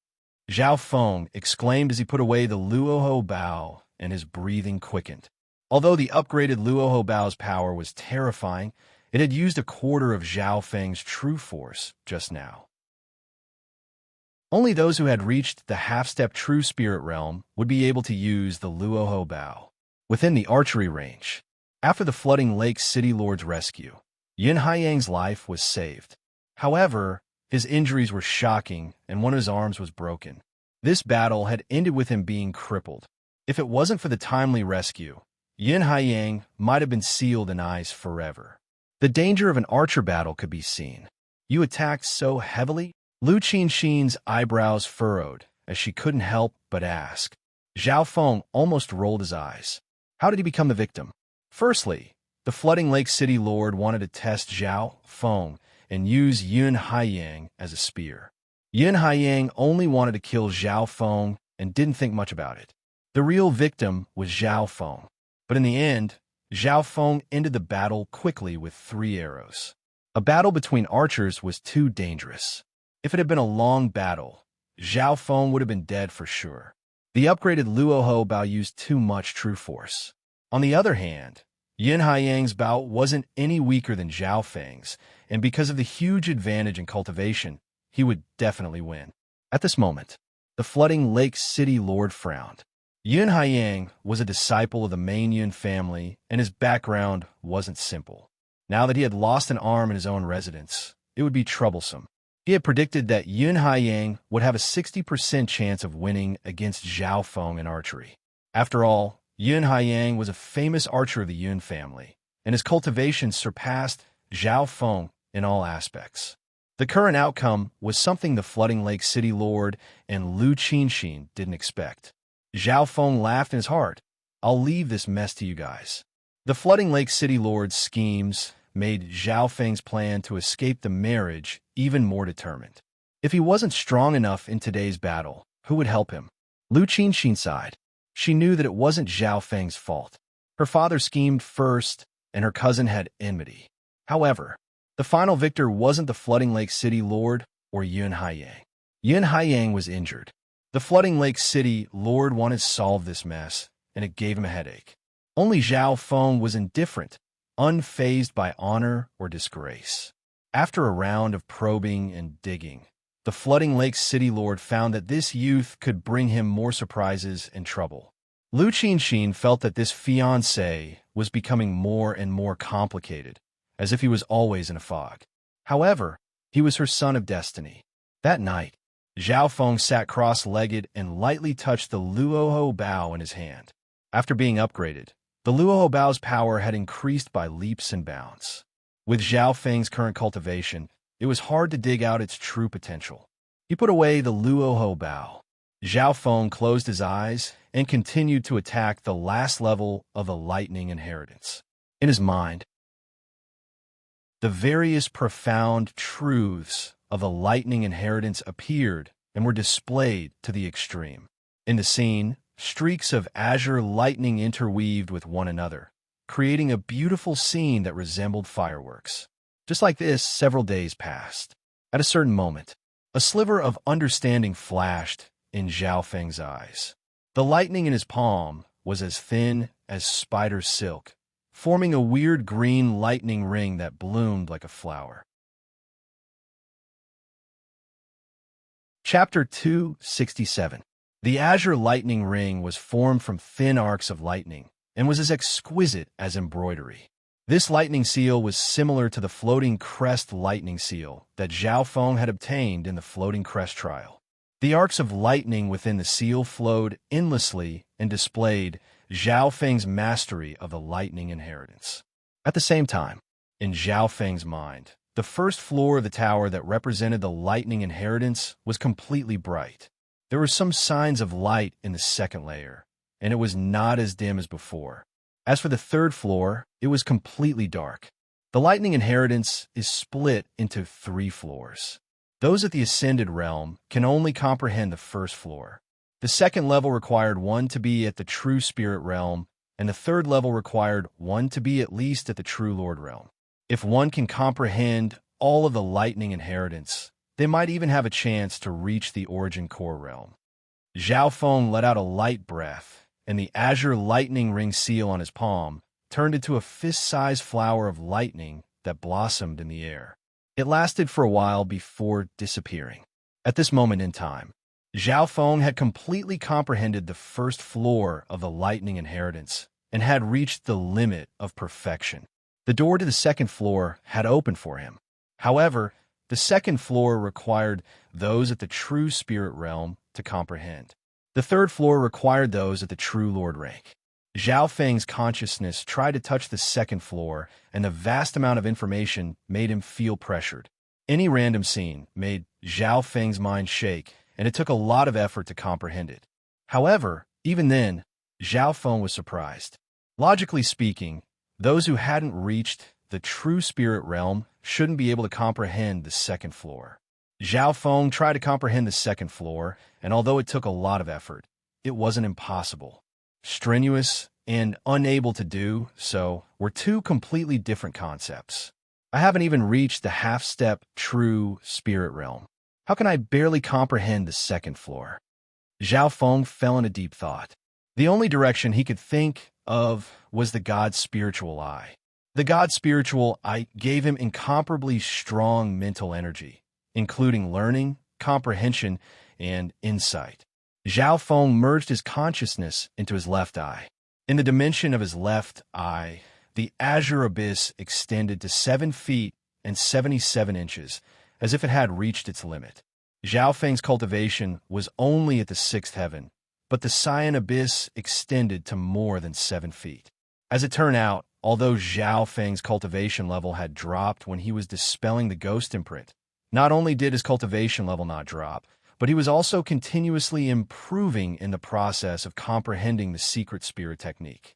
Zhao Feng exclaimed as he put away the Luoho Bao, and his breathing quickened. Although the upgraded Luoho Bao's power was terrifying, it had used a quarter of Zhao Feng's true force just now. Only those who had reached the half-step true spirit realm would be able to use the Luoho Bao. Within the archery range, after the flooding Lake City Lord's rescue, Yun Haiyang's life was saved. However, his injuries were shocking and one of his arms was broken. This battle had ended with him being crippled. If it wasn't for the timely rescue, Yun Haiyang might have been sealed in ice forever. The danger of an archer battle could be seen. You attacked so heavily? Lu Qinxin's eyebrows furrowed as she couldn't help but ask. Zhao Feng almost rolled his eyes. How did he become the victim? Firstly, the flooding Lake City Lord wanted to test Zhao Feng and use Yun Haiyang as a spear. Yun Haiyang only wanted to kill Zhao Feng and didn't think much about it. The real victim was Zhao Feng. But in the end, Zhao Feng ended the battle quickly with 3 arrows. A battle between archers was too dangerous. If it had been a long battle, Zhao Feng would have been dead for sure. The upgraded Luoho Bao used too much true force. On the other hand, Yun Haiyang's Bao wasn't any weaker than Zhao Feng's, and because of the huge advantage in cultivation, he would definitely win. At this moment, the flooding Lake City Lord frowned. Yun Haiyang was a disciple of the main Yun family, and his background wasn't simple. Now that he had lost an arm in his own residence, it would be troublesome. He had predicted that Yun Haiyang would have a 60% chance of winning against Zhao Feng in archery. After all, Yun Haiyang was a famous archer of the Yun family, and his cultivation surpassed Zhao Feng in all aspects. The current outcome was something the flooding Lake City Lord and Lu Qinxin didn't expect. Zhao Feng laughed in his heart. I'll leave this mess to you guys. The flooding Lake City Lord's schemes made Zhao Feng's plan to escape the marriage even more determined. If he wasn't strong enough in today's battle, who would help him? Lu Qinxin sighed. She knew that it wasn't Zhao Feng's fault. Her father schemed first, and her cousin had enmity. However, the final victor wasn't the flooding Lake City Lord or Yun Haiyang. Yun Haiyang was injured. The flooding Lake City Lord wanted to solve this mess, and it gave him a headache. Only Zhao Feng was indifferent, unfazed by honor or disgrace. After a round of probing and digging, the flooding Lake City Lord found that this youth could bring him more surprises and trouble. Lu Qinxin felt that this fiancé was becoming more and more complicated, as if he was always in a fog. However, he was her son of destiny. That night, Zhao Feng sat cross-legged and lightly touched the Luoho bow in his hand. After being upgraded, the Luoho bow's power had increased by leaps and bounds. With Zhao Feng's current cultivation, it was hard to dig out its true potential. He put away the Luoho bow. Zhao Feng closed his eyes and continued to attack the last level of the lightning inheritance. In his mind, the various profound truths of the lightning inheritance appeared and were displayed to the extreme. In the scene, streaks of azure lightning interweaved with one another, creating a beautiful scene that resembled fireworks. Just like this, several days passed. At a certain moment, a sliver of understanding flashed in Zhao Feng's eyes. The lightning in his palm was as thin as spider silk, forming a weird green lightning ring that bloomed like a flower. Chapter 267. The azure lightning ring was formed from thin arcs of lightning and was as exquisite as embroidery. This lightning seal was similar to the floating crest lightning seal that Zhao Feng had obtained in the floating crest trial. The arcs of lightning within the seal flowed endlessly and displayed Zhao Feng's mastery of the lightning inheritance. At the same time, in Zhao Feng's mind, the first floor of the tower that represented the lightning inheritance was completely bright. There were some signs of light in the second layer, and it was not as dim as before. As for the third floor, it was completely dark. The lightning inheritance is split into 3 floors. Those at the ascended realm can only comprehend the first floor. The second level required one to be at the true spirit realm, and the third level required one to be at least at the true lord realm. If one can comprehend all of the lightning inheritance, they might even have a chance to reach the origin core realm. Zhao Feng let out a light breath, and the azure lightning ring seal on his palm turned into a fist-sized flower of lightning that blossomed in the air. It lasted for a while before disappearing. At this moment in time, Zhao Feng had completely comprehended the first floor of the lightning inheritance and had reached the limit of perfection. The door to the second floor had opened for him. However, the second floor required those at the true spirit realm to comprehend. The third floor required those at the true lord rank. Zhao Feng's consciousness tried to touch the second floor, and the vast amount of information made him feel pressured. Any random scene made Zhao Feng's mind shake, and it took a lot of effort to comprehend it. However, even then, Zhao Feng was surprised. Logically speaking, those who hadn't reached the true spirit realm shouldn't be able to comprehend the second floor. Zhao Feng tried to comprehend the second floor, and although it took a lot of effort, it wasn't impossible. Strenuous and unable to do so were 2 completely different concepts. I haven't even reached the half-step true spirit realm. How can I barely comprehend the second floor? Zhao Feng fell into deep thought. The only direction he could think of was the God's spiritual eye. The God's spiritual eye gave him incomparably strong mental energy, including learning, comprehension, and insight. Zhao Feng merged his consciousness into his left eye. In the dimension of his left eye, the azure abyss extended to 7 feet and 77 inches, as if it had reached its limit. Zhao Feng's cultivation was only at the 6th heaven, but the cyan abyss extended to more than 7 feet. As it turned out, although Zhao Feng's cultivation level had dropped when he was dispelling the ghost imprint, not only did his cultivation level not drop, but he was also continuously improving in the process of comprehending the secret spirit technique.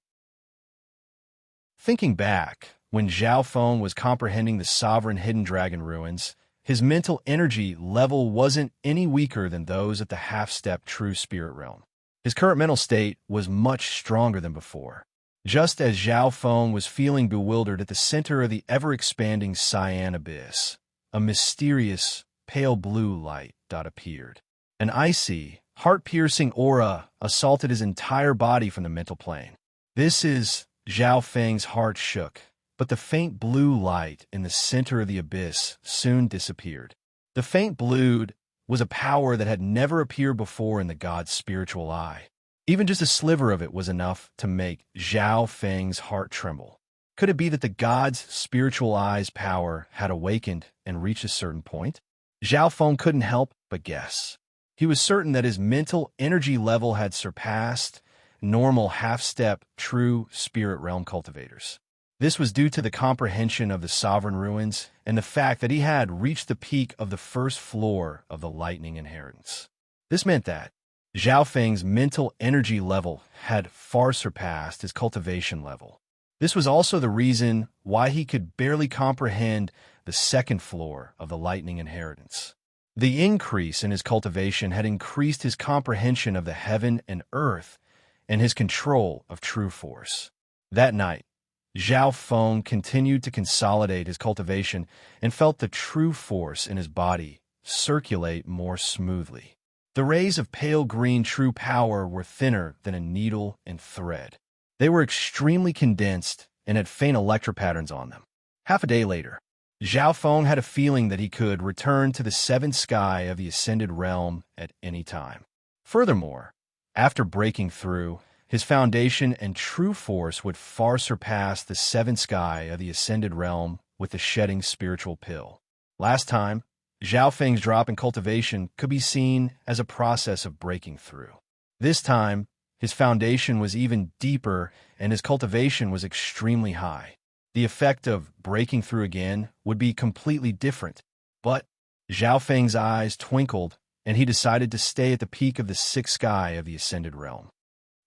Thinking back, when Zhao Feng was comprehending the sovereign hidden dragon ruins, his mental energy level wasn't any weaker than those at the half-step true spirit realm. His current mental state was much stronger than before. Just as Zhao Feng was feeling bewildered at the center of the ever-expanding cyan abyss, a mysterious, pale blue light appeared. An icy, heart-piercing aura assaulted his entire body from the mental plane. Zhao Feng's heart shook, but the faint blue light in the center of the abyss soon disappeared. The faint blue was a power that had never appeared before in the God's spiritual eye. Even just a sliver of it was enough to make Zhao Feng's heart tremble. Could it be that the God's spiritual eye's power had awakened and reached a certain point? Zhao Feng couldn't help but guess. He was certain that his mental energy level had surpassed normal half-step true spirit realm cultivators. This was due to the comprehension of the sovereign ruins and the fact that he had reached the peak of the first floor of the lightning inheritance. This meant that Zhao Feng's mental energy level had far surpassed his cultivation level. This was also the reason why he could barely comprehend the second floor of the lightning inheritance. The increase in his cultivation had increased his comprehension of the heaven and earth and his control of true force. That night, Zhao Feng continued to consolidate his cultivation and felt the true force in his body circulate more smoothly. The rays of pale green true power were thinner than a needle and thread. They were extremely condensed and had faint electropatterns on them. Half a day later, Zhao Feng had a feeling that he could return to the seventh sky of the ascended realm at any time. Furthermore, after breaking through, his foundation and true force would far surpass the seventh sky of the ascended realm with the shedding spiritual pill. Last time, Zhao Feng's drop in cultivation could be seen as a process of breaking through. This time, his foundation was even deeper and his cultivation was extremely high. The effect of breaking through again would be completely different, but Zhao Feng's eyes twinkled and he decided to stay at the peak of the sixth sky of the ascended realm.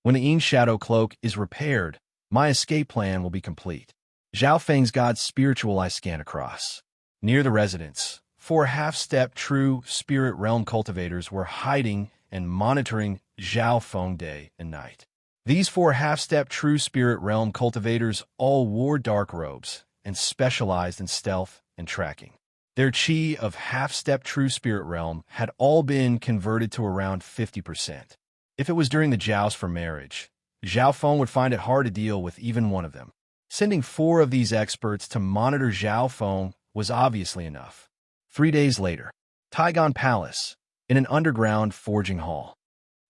When the Yin Shadow Cloak is repaired, my escape plan will be complete. Zhao Feng's God's spiritual eye scanned across. Near the residence, 4 half-step true spirit realm cultivators were hiding and monitoring Zhao Feng day and night. These 4 half-step true spirit realm cultivators all wore dark robes and specialized in stealth and tracking. Their chi of half-step true spirit realm had all been converted to around 50%. If it was during the joust for marriage, Zhao Feng would find it hard to deal with even one of them. Sending 4 of these experts to monitor Zhao Feng was obviously enough. 3 days later, Taigon Palace, in an underground forging hall.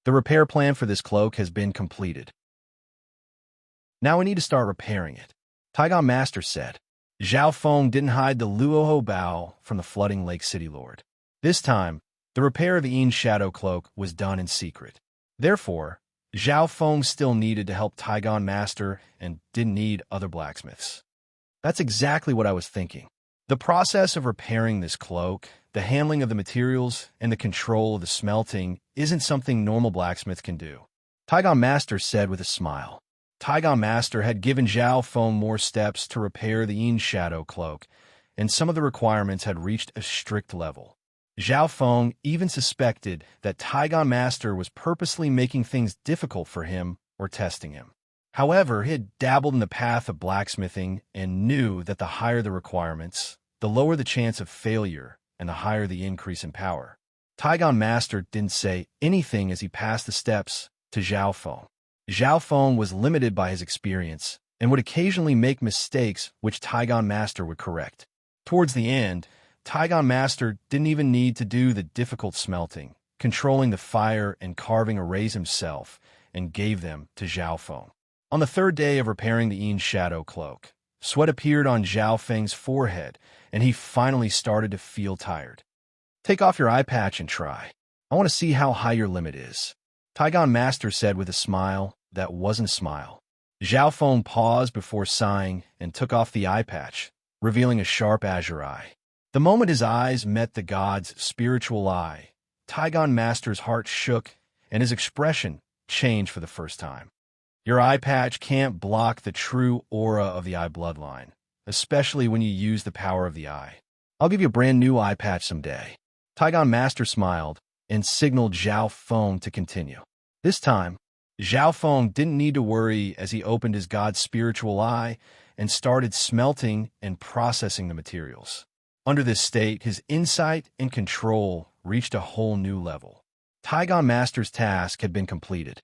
The repair plan for this cloak has been completed. Now we need to start repairing it, Taigon Master said. Zhao Feng didn't hide the Luoho Bao from the flooding Lake City Lord. This time, the repair of the Yin Shadow Cloak was done in secret. Therefore, Zhao Feng still needed to help Taigon Master and didn't need other blacksmiths. That's exactly what I was thinking. The process of repairing this cloak, the handling of the materials, and the control of the smelting isn't something normal blacksmiths can do, Taigon Master said with a smile. Taigon Master had given Zhao Feng more steps to repair the Yin Shadow Cloak, and some of the requirements had reached a strict level. Zhao Feng even suspected that Taigon Master was purposely making things difficult for him or testing him. However, he had dabbled in the path of blacksmithing and knew that the higher the requirements, the lower the chance of failure and the higher the increase in power. Taigon Master didn't say anything as he passed the steps to Zhao Feng. Zhao Feng was limited by his experience and would occasionally make mistakes which Taigon Master would correct. Towards the end, Taigon Master didn't even need to do the difficult smelting, controlling the fire and carving arrays himself, and gave them to Zhao Feng. On the 3rd day of repairing the Yin Shadow Cloak, sweat appeared on Zhao Feng's forehead, and he finally started to feel tired. Take off your eye patch and try. I want to see how high your limit is, Taigon Master said with a smile that wasn't a smile. Zhao Feng paused before sighing and took off the eye patch, revealing a sharp azure eye. The moment his eyes met the god's spiritual eye, Taigon Master's heart shook and his expression changed for the first time. Your eye patch can't block the true aura of the eye bloodline, especially when you use the power of the eye. I'll give you a brand new eye patch someday. Taigon Master smiled and signaled Zhao Feng to continue. This time, Zhao Feng didn't need to worry as he opened his god's spiritual eye and started smelting and processing the materials. Under this state, his insight and control reached a whole new level. Taigon Master's task had been completed.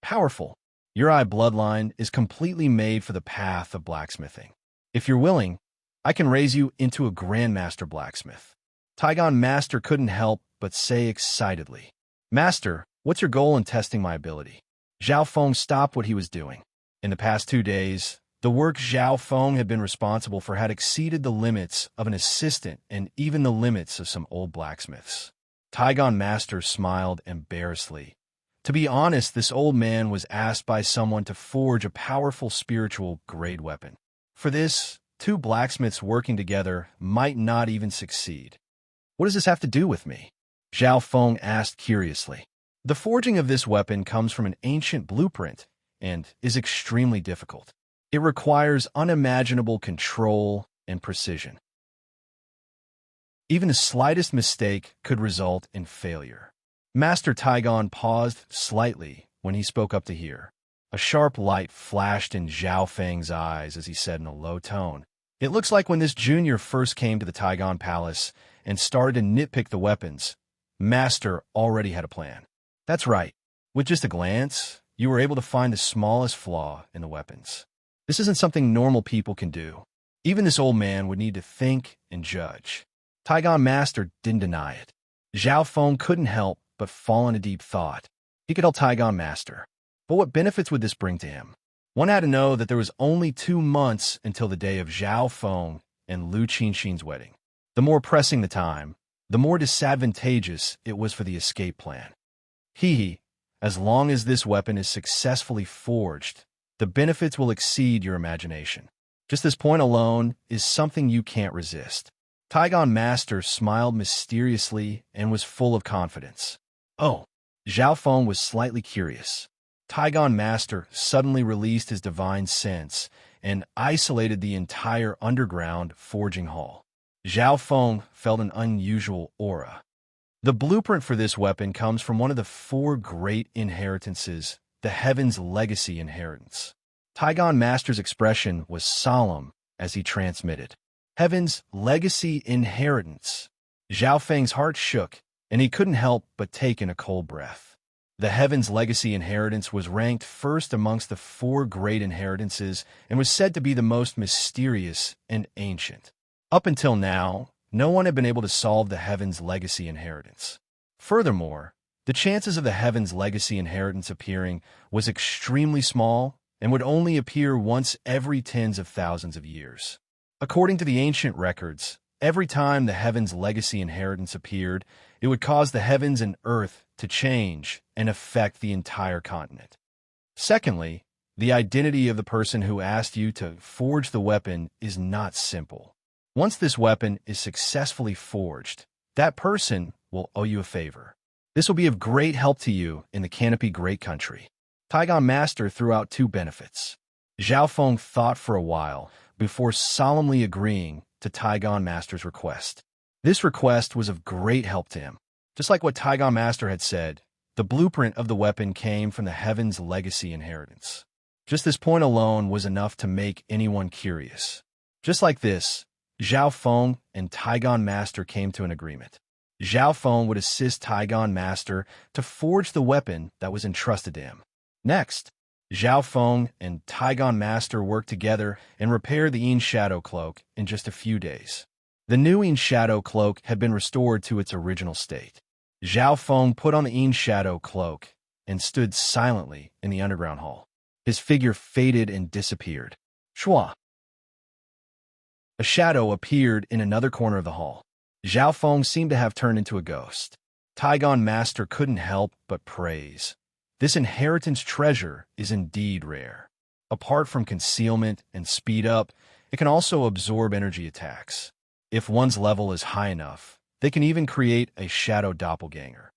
Powerful. Your eye bloodline is completely made for the path of blacksmithing. If you're willing, I can raise you into a Grandmaster blacksmith. Taigon Master couldn't help but say excitedly. Master, what's your goal in testing my ability? Zhao Feng stopped what he was doing. In the past 2 days, the work Zhao Feng had been responsible for had exceeded the limits of an assistant and even the limits of some old blacksmiths. Taigon Master smiled embarrassedly. To be honest, this old man was asked by someone to forge a powerful spiritual grade weapon. For this, two blacksmiths working together might not even succeed. What does this have to do with me? Zhao Feng asked curiously. The forging of this weapon comes from an ancient blueprint and is extremely difficult. It requires unimaginable control and precision. Even the slightest mistake could result in failure. Master Taigon paused slightly when he spoke up to hear. A sharp light flashed in Zhao Feng's eyes as he said in a low tone, "It looks like when this junior first came to the Taigon Palace and started to nitpick the weapons, Master already had a plan." That's right. With just a glance, you were able to find the smallest flaw in the weapons. This isn't something normal people can do. Even this old man would need to think and judge. Taigon Master didn't deny it. Zhao Feng couldn't help but fall into deep thought. He could help Taigon Master. But what benefits would this bring to him? One had to know that there was only 2 months until the day of Zhao Feng and Lu Qinxin's wedding. The more pressing the time, the more disadvantageous it was for the escape plan. As long as this weapon is successfully forged, the benefits will exceed your imagination. Just this point alone is something you can't resist. Taigon Master smiled mysteriously and was full of confidence. Oh, Zhao Feng was slightly curious. Taigon Master suddenly released his divine sense and isolated the entire underground forging hall. Zhao Feng felt an unusual aura. The blueprint for this weapon comes from one of the 4 great inheritances, the Heaven's Legacy inheritance. Taigon Master's expression was solemn as he transmitted. Heaven's Legacy inheritance. Zhao Feng's heart shook, and he couldn't help but take in a cold breath. The Heaven's Legacy inheritance was ranked first amongst the 4 great inheritances and was said to be the most mysterious and ancient. Up until now, no one had been able to solve the Heaven's Legacy inheritance. Furthermore, the chances of the Heaven's Legacy inheritance appearing was extremely small and would only appear once every tens of thousands of years. According to the ancient records, every time the Heaven's Legacy inheritance appeared, it would cause the heavens and earth to change and affect the entire continent. Secondly, the identity of the person who asked you to forge the weapon is not simple. Once this weapon is successfully forged, that person will owe you a favor. This will be of great help to you in the Canopy Great Country. Taigon Master threw out 2 benefits. Zhao Feng thought for a while before solemnly agreeing to Taigon Master's request. This request was of great help to him. Just like what Taigon Master had said, the blueprint of the weapon came from the Heaven's Legacy inheritance. Just this point alone was enough to make anyone curious. Just like this, Zhao Feng and Taigon Master came to an agreement. Zhao Feng would assist Taigon Master to forge the weapon that was entrusted to him. Next, Zhao Feng and Taigon Master worked together and repaired the Yin Shadow Cloak in just a few days. The new Yin Shadow Cloak had been restored to its original state. Zhao Feng put on the Yin Shadow Cloak and stood silently in the underground hall. His figure faded and disappeared. Shua! A shadow appeared in another corner of the hall. Zhao Feng seemed to have turned into a ghost. Taigon Master couldn't help but praise. This inheritance treasure is indeed rare. Apart from concealment and speed up, it can also absorb energy attacks. If one's level is high enough, they can even create a shadow doppelganger.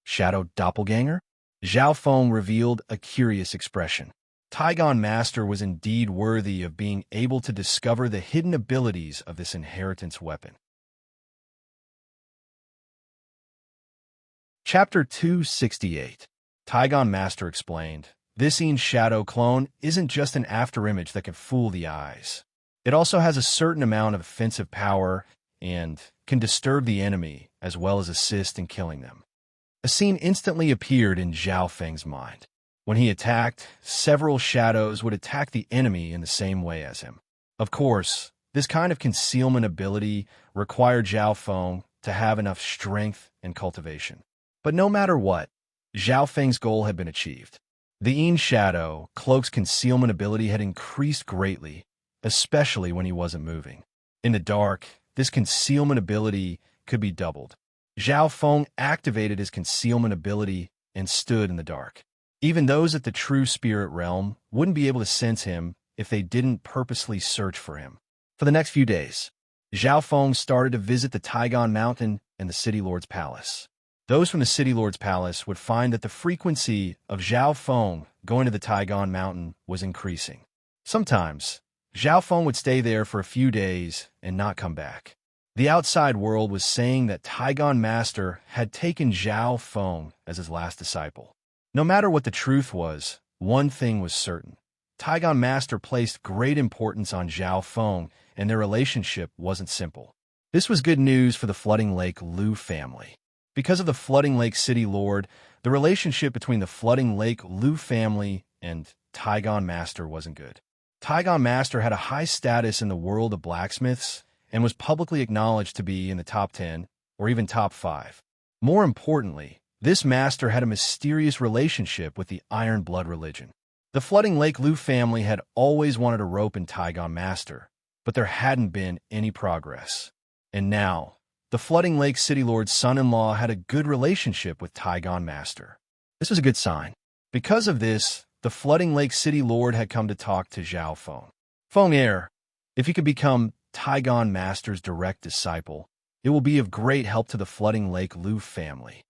Shadow doppelganger? Zhao Feng revealed a curious expression. Taigon Master was indeed worthy of being able to discover the hidden abilities of this inheritance weapon. Chapter 268. Taigon Master explained, "This Yin Shadow clone isn't just an afterimage that can fool the eyes. It also has a certain amount of offensive power and can disturb the enemy as well as assist in killing them." A scene instantly appeared in Zhao Feng's mind. When he attacked, several shadows would attack the enemy in the same way as him. Of course, this kind of concealment ability required Zhao Feng to have enough strength and cultivation. But no matter what, Zhao Feng's goal had been achieved. The Yin Shadow Cloak's concealment ability had increased greatly, especially when he wasn't moving. In the dark, this concealment ability could be doubled. Zhao Feng activated his concealment ability and stood in the dark. Even those at the true spirit realm wouldn't be able to sense him if they didn't purposely search for him. For the next few days, Zhao Feng started to visit the Taigon Mountain and the City Lord's Palace. Those from the City Lord's Palace would find that the frequency of Zhao Feng going to the Taigon Mountain was increasing. Sometimes, Zhao Feng would stay there for a few days and not come back. The outside world was saying that Taigon Master had taken Zhao Feng as his last disciple. No matter what the truth was, one thing was certain. Taigon Master placed great importance on Zhao Feng, and their relationship wasn't simple. This was good news for the Flooding Lake Lu family. Because of the Flooding Lake City Lord, the relationship between the Flooding Lake Lu family and Taigon Master wasn't good. Taigon Master had a high status in the world of blacksmiths and was publicly acknowledged to be in the top 10 or even top 5. More importantly, this master had a mysterious relationship with the Iron Blood religion. The Flooding Lake Lu family had always wanted a rope in Taigon Master, but there hadn't been any progress. And now, the Flooding Lake City Lord's son-in-law had a good relationship with Taigon Master. This was a good sign. Because of this, the Flooding Lake City Lord had come to talk to Zhao Feng. Feng heir, if you could become Taigon Master's direct disciple, it will be of great help to the Flooding Lake Lu family.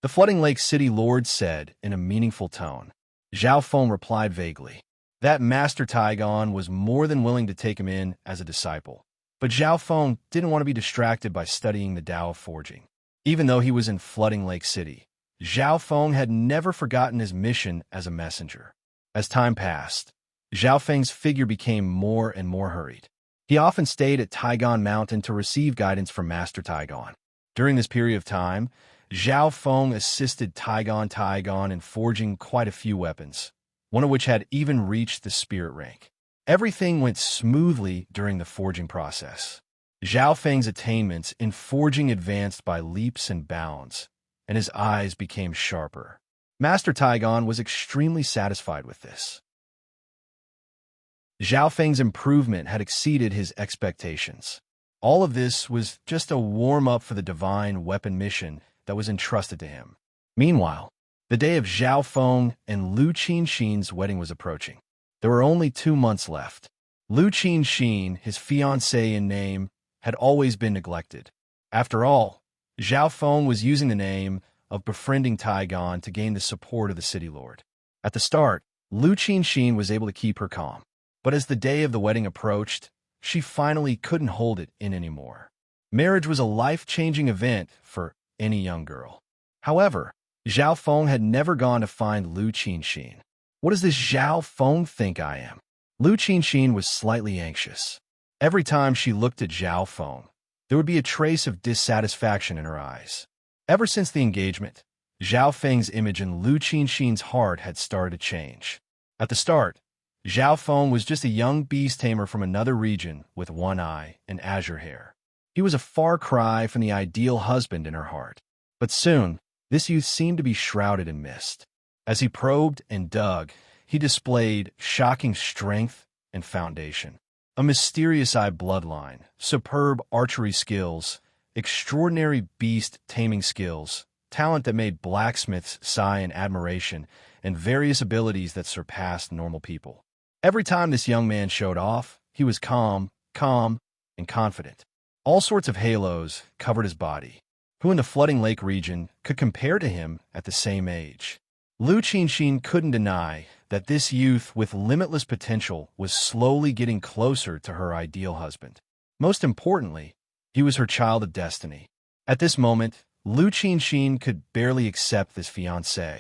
The Flooding Lake City Lord said in a meaningful tone. Zhao Feng replied vaguely. That Master Taigon was more than willing to take him in as a disciple. But Zhao Feng didn't want to be distracted by studying the Tao of forging. Even though he was in Flooding Lake City, Zhao Feng had never forgotten his mission as a messenger. As time passed, Zhao Feng's figure became more and more hurried. He often stayed at Taigon Mountain to receive guidance from Master Taigon. During this period of time, Zhao Feng assisted Taigon in forging quite a few weapons, one of which had even reached the spirit rank. Everything went smoothly during the forging process. Zhao Feng's attainments in forging advanced by leaps and bounds, and his eyes became sharper. Master Taigon was extremely satisfied with this. Zhao Feng's improvement had exceeded his expectations. All of this was just a warm-up for the divine weapon mission that was entrusted to him. Meanwhile, the day of Zhao Feng and Lu Qinxin's wedding was approaching. There were only 2 months left. Lu Qinxin, his fiancée in name, had always been neglected. After all, Zhao Feng was using the name of befriending Taigon to gain the support of the City Lord. At the start, Lu Qinxin was able to keep her calm. But as the day of the wedding approached, she finally couldn't hold it in anymore. Marriage was a life-changing event for any young girl. However, Zhao Feng had never gone to find Lu Qinxin. What does this Zhao Feng think I am? Lu Qinxin was slightly anxious. Every time she looked at Zhao Feng, there would be a trace of dissatisfaction in her eyes. Ever since the engagement, Zhao Feng's image in Lu Qinxin's heart had started to change. At the start, Zhao Feng was just a young beast tamer from another region with one eye and azure hair. He was a far cry from the ideal husband in her heart. But soon, this youth seemed to be shrouded in mist. As he probed and dug, he displayed shocking strength and foundation. A mysterious-eye bloodline, superb archery skills, extraordinary beast-taming skills, talent that made blacksmiths sigh in admiration, and various abilities that surpassed normal people. Every time this young man showed off, he was calm, and confident. All sorts of halos covered his body. Who in the Flooding Lake region could compare to him at the same age? Lu Qinxin couldn't deny that this youth with limitless potential was slowly getting closer to her ideal husband. Most importantly, he was her child of destiny. At this moment, Lu Qinxin could barely accept this fiancé.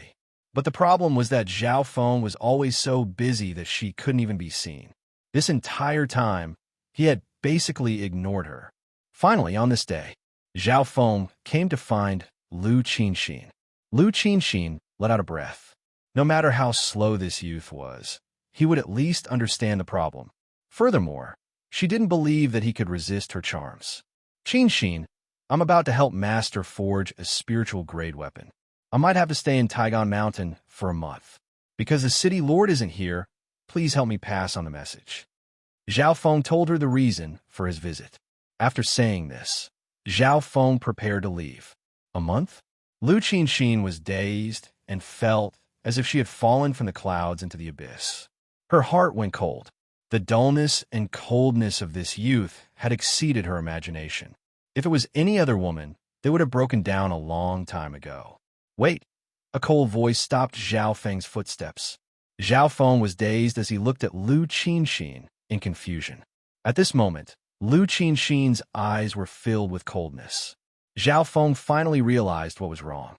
But the problem was that Zhao Feng was always so busy that she couldn't even be seen. This entire time, he had basically ignored her. Finally, on this day, Zhao Feng came to find Lu Qinxin. Lu Qinxin let out a breath. No matter how slow this youth was, he would at least understand the problem. Furthermore, she didn't believe that he could resist her charms. Qinxin, I'm about to help Master forge a spiritual-grade weapon. I might have to stay in Taigon Mountain for a month. Because the City Lord isn't here, please help me pass on the message. Zhao Feng told her the reason for his visit. After saying this, Zhao Feng prepared to leave. A month? Lu Qinxin was dazed and felt as if she had fallen from the clouds into the abyss. Her heart went cold. The dullness and coldness of this youth had exceeded her imagination. If it was any other woman, they would have broken down a long time ago. Wait! A cold voice stopped Zhao Feng's footsteps. Zhao Feng was dazed as he looked at Lu Qinxin in confusion. At this moment, Lu Qinxin's eyes were filled with coldness. Zhao Feng finally realized what was wrong.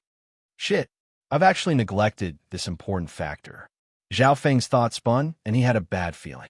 Shit, I've actually neglected this important factor. Zhao Feng's thoughts spun, and he had a bad feeling.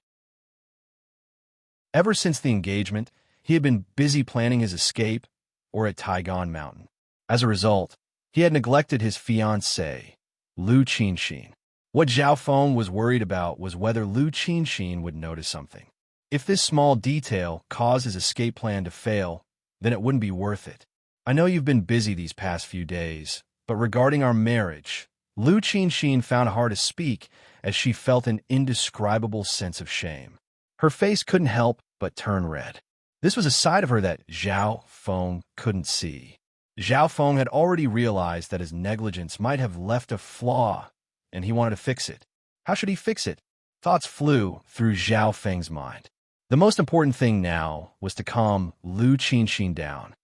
Ever since the engagement, he had been busy planning his escape or at Taigan Mountain. As a result, he had neglected his fiancée, Lu Qinxin. What Zhao Feng was worried about was whether Lu Qinxin would notice something. If this small detail caused his escape plan to fail, then it wouldn't be worth it. I know you've been busy these past few days, but regarding our marriage, Lu Qinxin found it hard to speak as she felt an indescribable sense of shame. Her face couldn't help but turn red. This was a side of her that Zhao Feng couldn't see. Zhao Feng had already realized that his negligence might have left a flaw, and he wanted to fix it. How should he fix it? Thoughts flew through Zhao Feng's mind. The most important thing now was to calm Lu Qinxin down.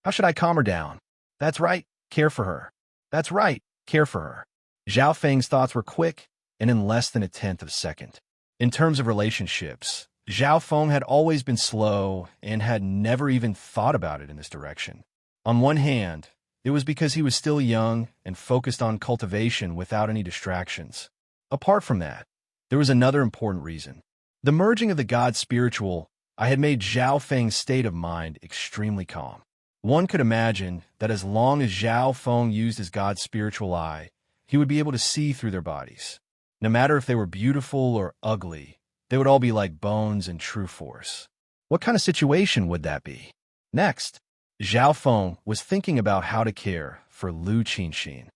How should I calm her down? That's right, care for her. That's right, care for her. Zhao Feng's thoughts were quick and in less than a tenth of a second. In terms of relationships, Zhao Feng had always been slow and had never even thought about it in this direction. On one hand, it was because he was still young and focused on cultivation without any distractions. Apart from that, there was another important reason. The merging of the god spiritual had made Zhao Feng's state of mind extremely calm. One could imagine that as long as Zhao Feng used his god's spiritual eye, he would be able to see through their bodies. No matter if they were beautiful or ugly, they would all be like bones in true force. What kind of situation would that be? Next, Zhao Feng was thinking about how to care for Lu Qinxin.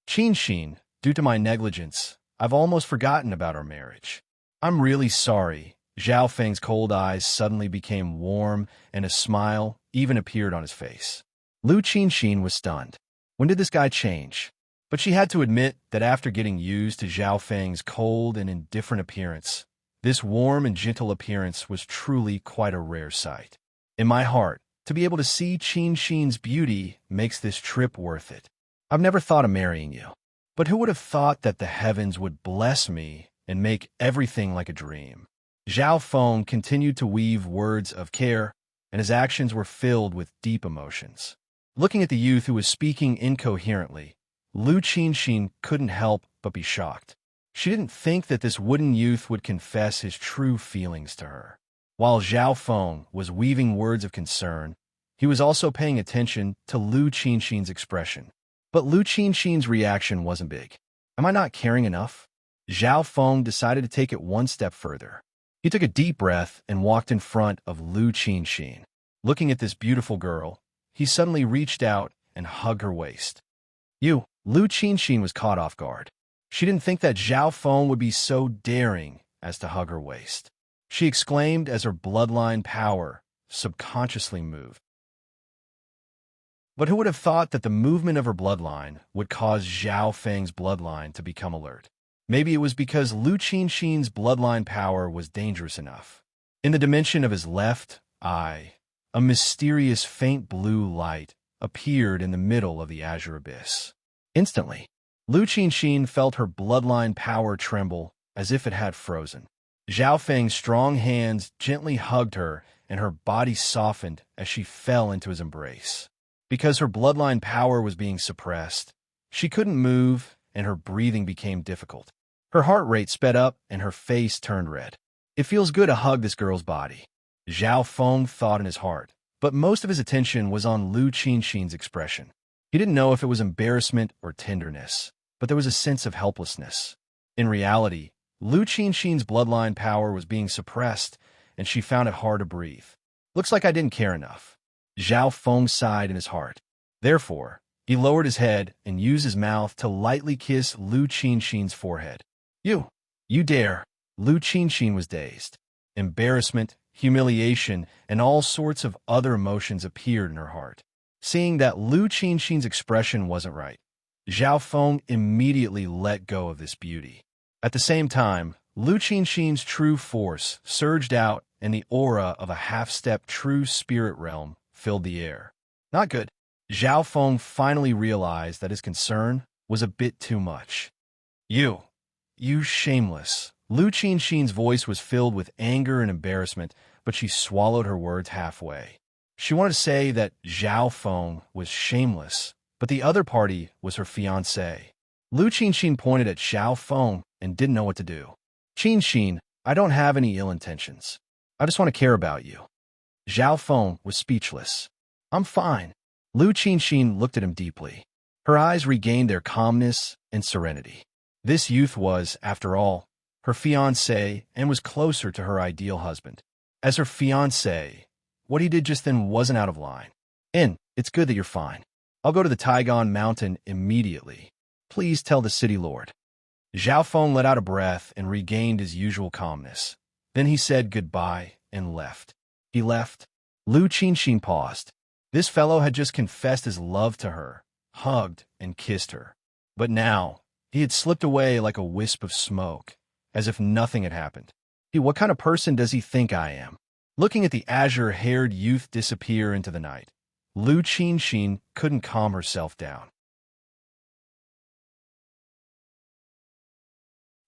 Qinxin, due to my negligence, I've almost forgotten about our marriage. I'm really sorry. Zhao Feng's cold eyes suddenly became warm, and a smile even appeared on his face. Lu Qinxin was stunned. When did this guy change? But she had to admit that after getting used to Zhao Feng's cold and indifferent appearance, this warm and gentle appearance was truly quite a rare sight. In my heart, to be able to see Qinxin's beauty makes this trip worth it. I've never thought of marrying you. But who would have thought that the heavens would bless me and make everything like a dream? Zhao Feng continued to weave words of care, and his actions were filled with deep emotions. Looking at the youth who was speaking incoherently, Lu Qinxin couldn't help but be shocked. She didn't think that this wooden youth would confess his true feelings to her. While Zhao Feng was weaving words of concern, he was also paying attention to Lu Qinxin's expression. But Lu Qinxin's reaction wasn't big. Am I not caring enough? Zhao Feng decided to take it one step further. He took a deep breath and walked in front of Lu Qinxin. Looking at this beautiful girl, he suddenly reached out and hugged her waist. Lu Qinxin was caught off guard. She didn't think that Zhao Feng would be so daring as to hug her waist. She exclaimed as her bloodline power subconsciously moved. But who would have thought that the movement of her bloodline would cause Zhao Feng's bloodline to become alert? Maybe it was because Lu Qinxin's bloodline power was dangerous enough. In the dimension of his left eye, a mysterious faint blue light appeared in the middle of the azure abyss. Instantly, Lu Qinxin felt her bloodline power tremble as if it had frozen. Zhao Feng's strong hands gently hugged her, and her body softened as she fell into his embrace. Because her bloodline power was being suppressed, she couldn't move, and her breathing became difficult. Her heart rate sped up, and her face turned red. It feels good to hug this girl's body, Zhao Feng thought in his heart, but most of his attention was on Lu Qinxin's expression. He didn't know if it was embarrassment or tenderness, but there was a sense of helplessness. In reality, Lu Qinxin's bloodline power was being suppressed, and she found it hard to breathe. Looks like I didn't care enough. Zhao Feng sighed in his heart. Therefore, he lowered his head and used his mouth to lightly kiss Lu Qinxin's forehead. You dare. Lu Qinxin was dazed. Embarrassment, humiliation, and all sorts of other emotions appeared in her heart. Seeing that Lu Qinxin's expression wasn't right, Zhao Feng immediately let go of this beauty. At the same time, Lu Qinxin's true force surged out, and the aura of a half-step true spirit realm filled the air. Not good. Zhao Feng finally realized that his concern was a bit too much. You shameless. Lu Qinxin's voice was filled with anger and embarrassment, but she swallowed her words halfway. She wanted to say that Zhao Feng was shameless, but the other party was her fiancé. Lu Qinxin pointed at Zhao Feng and didn't know what to do. Qinxin, I don't have any ill intentions. I just want to care about you. Zhao Feng was speechless. I'm fine. Lu Qinxin looked at him deeply. Her eyes regained their calmness and serenity. This youth was, after all, her fiancé and was closer to her ideal husband. As her fiancé, what he did just then wasn't out of line. And it's good that you're fine. I'll go to the Taigon Mountain immediately. Please tell the city lord. Zhao Feng let out a breath and regained his usual calmness. Then he said goodbye and left. He left. Lu Qinxin paused. This fellow had just confessed his love to her, hugged and kissed her. But now, he had slipped away like a wisp of smoke, as if nothing had happened. What kind of person does he think I am? Looking at the azure-haired youth disappear into the night, Lu Qinxin couldn't calm herself down.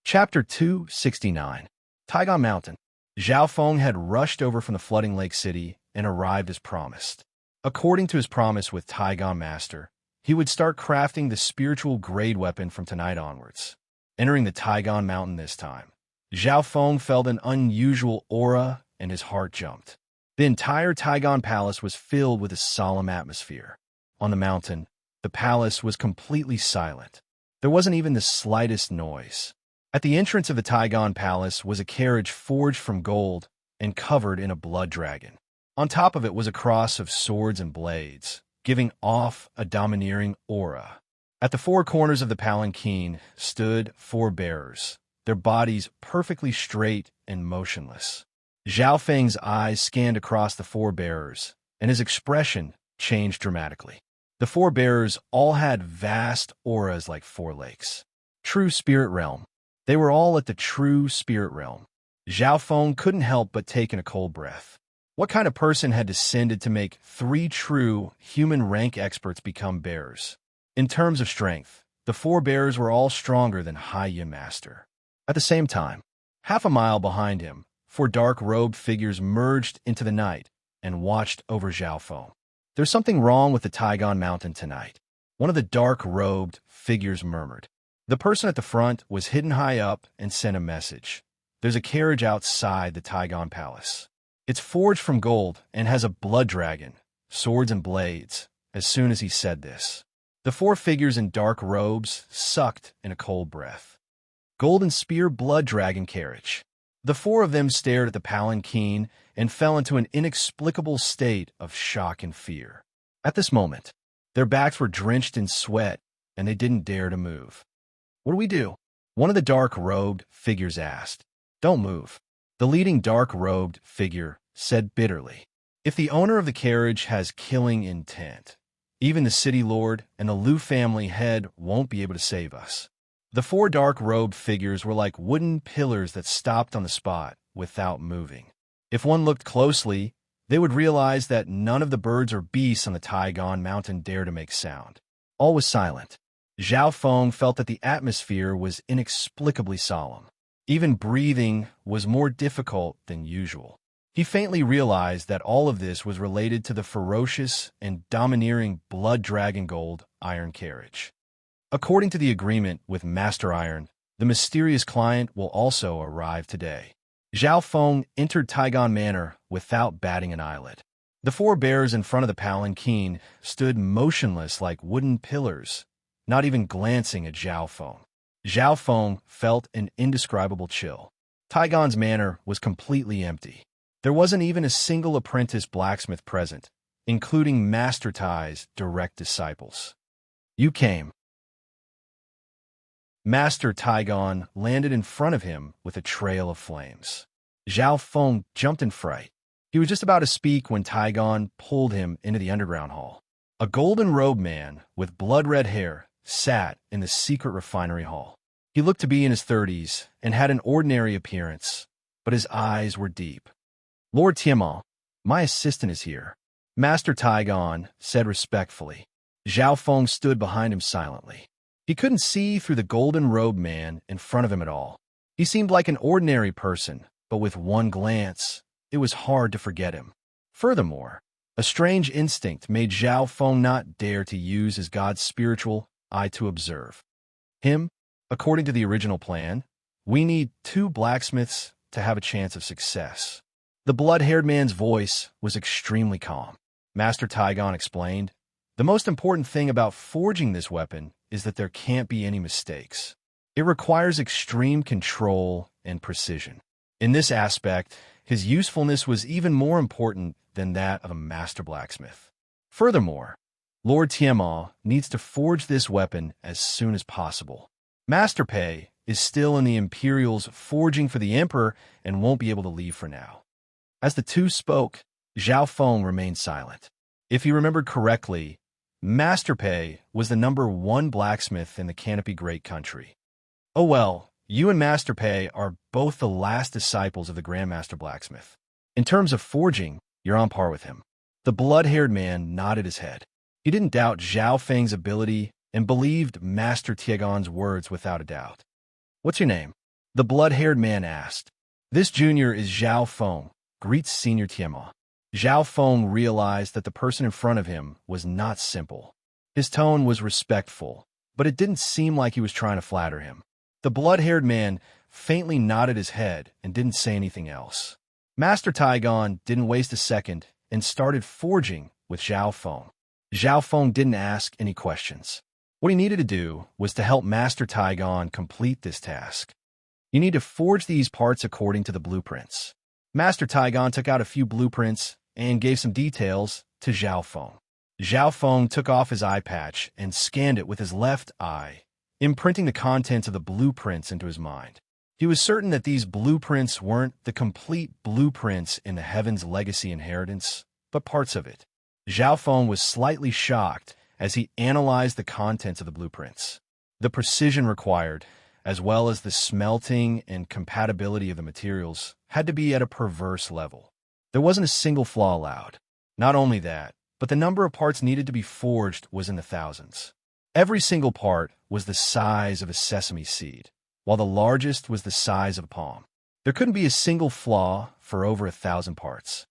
Chapter 269. Taigon Mountain. Zhao Feng had rushed over from the flooding lake city and arrived as promised. According to his promise with Taigon Master, he would start crafting the spiritual grade weapon from tonight onwards. Entering the Taigon Mountain this time, Zhao Feng felt an unusual aura and his heart jumped. The entire Taigon Palace was filled with a solemn atmosphere. On the mountain, the palace was completely silent. There wasn't even the slightest noise. At the entrance of the Taigon Palace was a carriage forged from gold and covered in a blood dragon. On top of it was a cross of swords and blades, giving off a domineering aura. At the four corners of the palanquin stood four bearers, their bodies perfectly straight and motionless. Zhao Feng's eyes scanned across the four bearers, and his expression changed dramatically. The four bearers all had vast auras like four lakes. True spirit realm. They were all at the true spirit realm. Zhao Feng couldn't help but take in a cold breath. What kind of person had descended to make three true human rank experts become bearers? In terms of strength, the four bearers were all stronger than Haiya Master. At the same time, half a mile behind him, four dark-robed figures merged into the night and watched over Zhao Feng. There's something wrong with the Taigon Mountain tonight, one of the dark-robed figures murmured. The person at the front was hidden high up and sent a message. There's a carriage outside the Taigon Palace. It's forged from gold and has a blood dragon, swords and blades. As soon as he said this, the four figures in dark robes sucked in a cold breath. Golden spear blood dragon carriage. The four of them stared at the palanquin and fell into an inexplicable state of shock and fear. At this moment, their backs were drenched in sweat, and they didn't dare to move. What do we do? One of the dark-robed figures asked. Don't move. The leading dark-robed figure said bitterly. If the owner of the carriage has killing intent, even the city lord and the Liu family head won't be able to save us. The four dark-robed figures were like wooden pillars that stopped on the spot without moving. If one looked closely, they would realize that none of the birds or beasts on the Taigon Mountain dare to make sound. All was silent. Zhao Feng felt that the atmosphere was inexplicably solemn. Even breathing was more difficult than usual. He faintly realized that all of this was related to the ferocious and domineering blood dragon gold iron carriage. According to the agreement with Master Iron, the mysterious client will also arrive today. Zhao Feng entered Taigon Manor without batting an eyelid. The four bears in front of the palanquin stood motionless like wooden pillars, not even glancing at Zhao Feng. Zhao Feng felt an indescribable chill. Taigon's manor was completely empty. There wasn't even a single apprentice blacksmith present, including Master Tai's direct disciples. You came. Master Taigon landed in front of him with a trail of flames. Zhao Feng jumped in fright. He was just about to speak when Taigon pulled him into the underground hall. A golden-robed man with blood-red hair sat in the secret refinery hall. He looked to be in his 30s and had an ordinary appearance, but his eyes were deep. "Lord Tiamat, my assistant is here," Master Taigon said respectfully. Zhao Feng stood behind him silently. He couldn't see through the golden-robed man in front of him at all. He seemed like an ordinary person, but with one glance, it was hard to forget him. Furthermore, a strange instinct made Zhao Feng not dare to use his god's spiritual eye to observe him. According to the original plan, we need 2 blacksmiths to have a chance of success. The blood-haired man's voice was extremely calm. Master Taigon explained, "The most important thing about forging this weapon is that there can't be any mistakes. It requires extreme control and precision." In this aspect, his usefulness was even more important than that of a master blacksmith. Furthermore, Lord Tiamat needs to forge this weapon as soon as possible. Master Pei is still in the Imperial's forging for the Emperor and won't be able to leave for now. As the two spoke, Zhao Feng remained silent. If he remembered correctly, Master Pei was the #1 blacksmith in the Canopy Great Country. "Oh well, you and Master Pei are both the last disciples of the Grandmaster Blacksmith. In terms of forging, you're on par with him." The blood-haired man nodded his head. He didn't doubt Zhao Feng's ability and believed Master Tiegon's words without a doubt. "What's your name?" the blood-haired man asked. "This junior is Zhao Feng, greets Senior Tiamat." Zhao Feng realized that the person in front of him was not simple. His tone was respectful, but it didn't seem like he was trying to flatter him. The blood-haired man faintly nodded his head and didn't say anything else. Master Taigon didn't waste a second and started forging with Zhao Feng. Zhao Feng didn't ask any questions. What he needed to do was to help Master Taigon complete this task. "You need to forge these parts according to the blueprints." Master Taigon took out a few blueprints and gave some details to Zhao Feng. Zhao Feng took off his eye patch and scanned it with his left eye, imprinting the contents of the blueprints into his mind. He was certain that these blueprints weren't the complete blueprints in the Heaven's Legacy inheritance, but parts of it. Zhao Feng was slightly shocked as he analyzed the contents of the blueprints. The precision required, as well as the smelting and compatibility of the materials, had to be at a perverse level. There wasn't a single flaw allowed. Not only that, but the number of parts needed to be forged was in the thousands. Every single part was the size of a sesame seed, while the largest was the size of a palm. There couldn't be a single flaw for over 1,000 parts.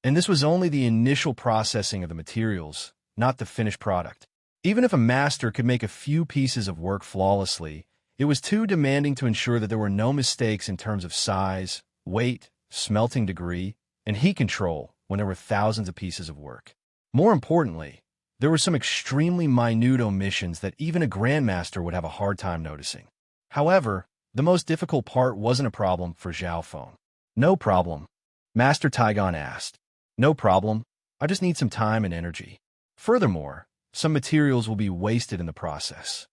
And this was only the initial processing of the materials, not the finished product. Even if a master could make a few pieces of work flawlessly, it was too demanding to ensure that there were no mistakes in terms of size, weight, smelting degree, and heat control when there were thousands of pieces of work. More importantly, there were some extremely minute omissions that even a grandmaster would have a hard time noticing. However, the most difficult part wasn't a problem for Zhao Feng. "No problem?" Master Taigon asked. "No problem. I just need some time and energy. Furthermore, some materials will be wasted in the process."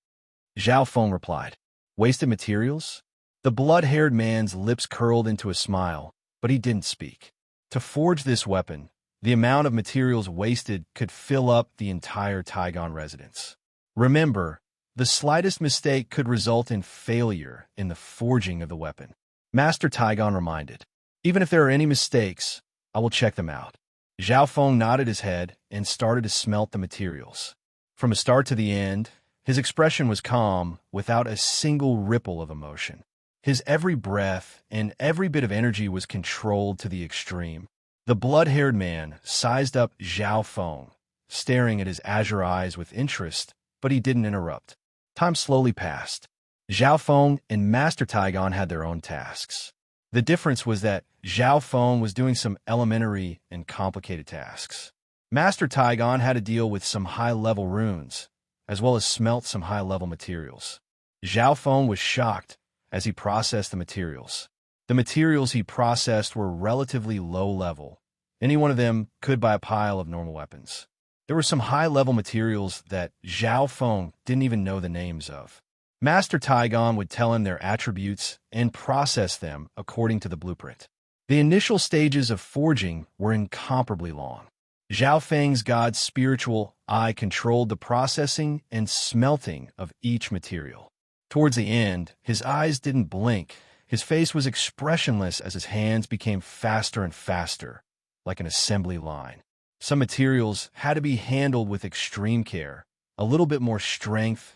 Zhao Feng replied. "Wasted materials?" The blood-haired man's lips curled into a smile, but he didn't speak. To forge this weapon, the amount of materials wasted could fill up the entire Taigon residence. Remember, the slightest mistake could result in failure in the forging of the weapon. Master Taigon reminded. "Even if there are any mistakes, I will check them out." Zhao Feng nodded his head and started to smelt the materials. From the start to the end, his expression was calm, without a single ripple of emotion. His every breath and every bit of energy was controlled to the extreme. The blood-haired man sized up Zhao Feng, staring at his azure eyes with interest, but he didn't interrupt. Time slowly passed. Zhao Feng and Master Taigon had their own tasks. The difference was that Zhao Feng was doing some elementary and complicated tasks. Master Taigon had to deal with some high-level runes, as well as smelt some high-level materials. Zhao Feng was shocked as he processed the materials. The materials he processed were relatively low-level. Any one of them could buy a pile of normal weapons. There were some high-level materials that Zhao Feng didn't even know the names of. Master Taigon would tell him their attributes and process them according to the blueprint. The initial stages of forging were incomparably long. Zhao Feng's god's spiritual eye controlled the processing and smelting of each material. Towards the end, his eyes didn't blink. His face was expressionless as his hands became faster and faster, like an assembly line. Some materials had to be handled with extreme care, a little bit more strength,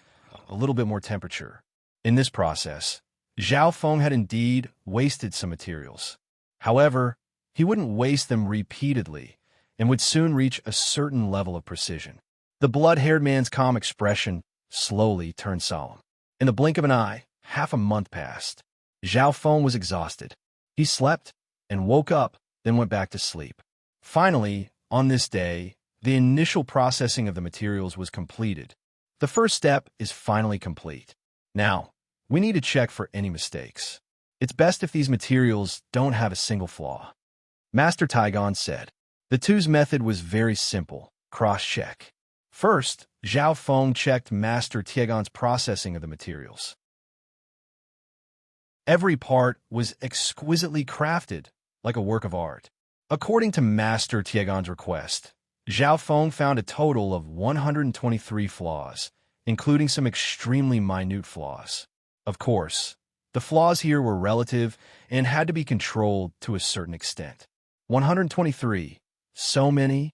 a little bit more temperature. In this process, Zhao Feng had indeed wasted some materials. However, he wouldn't waste them repeatedly and would soon reach a certain level of precision. The blood-haired man's calm expression slowly turned solemn. In the blink of an eye, half a month passed. Zhao Feng was exhausted. He slept and woke up, then went back to sleep. Finally, on this day, the initial processing of the materials was completed. The first step is finally complete. Now, we need to check for any mistakes. It's best if these materials don't have a single flaw. Master Taigon said. The two's method was very simple, cross-check. First, Zhao Feng checked Master Taigon's processing of the materials. Every part was exquisitely crafted, like a work of art. According to Master Taigon's request, Zhao Feng found a total of 123 flaws, including some extremely minute flaws. Of course, the flaws here were relative and had to be controlled to a certain extent. 123. So many?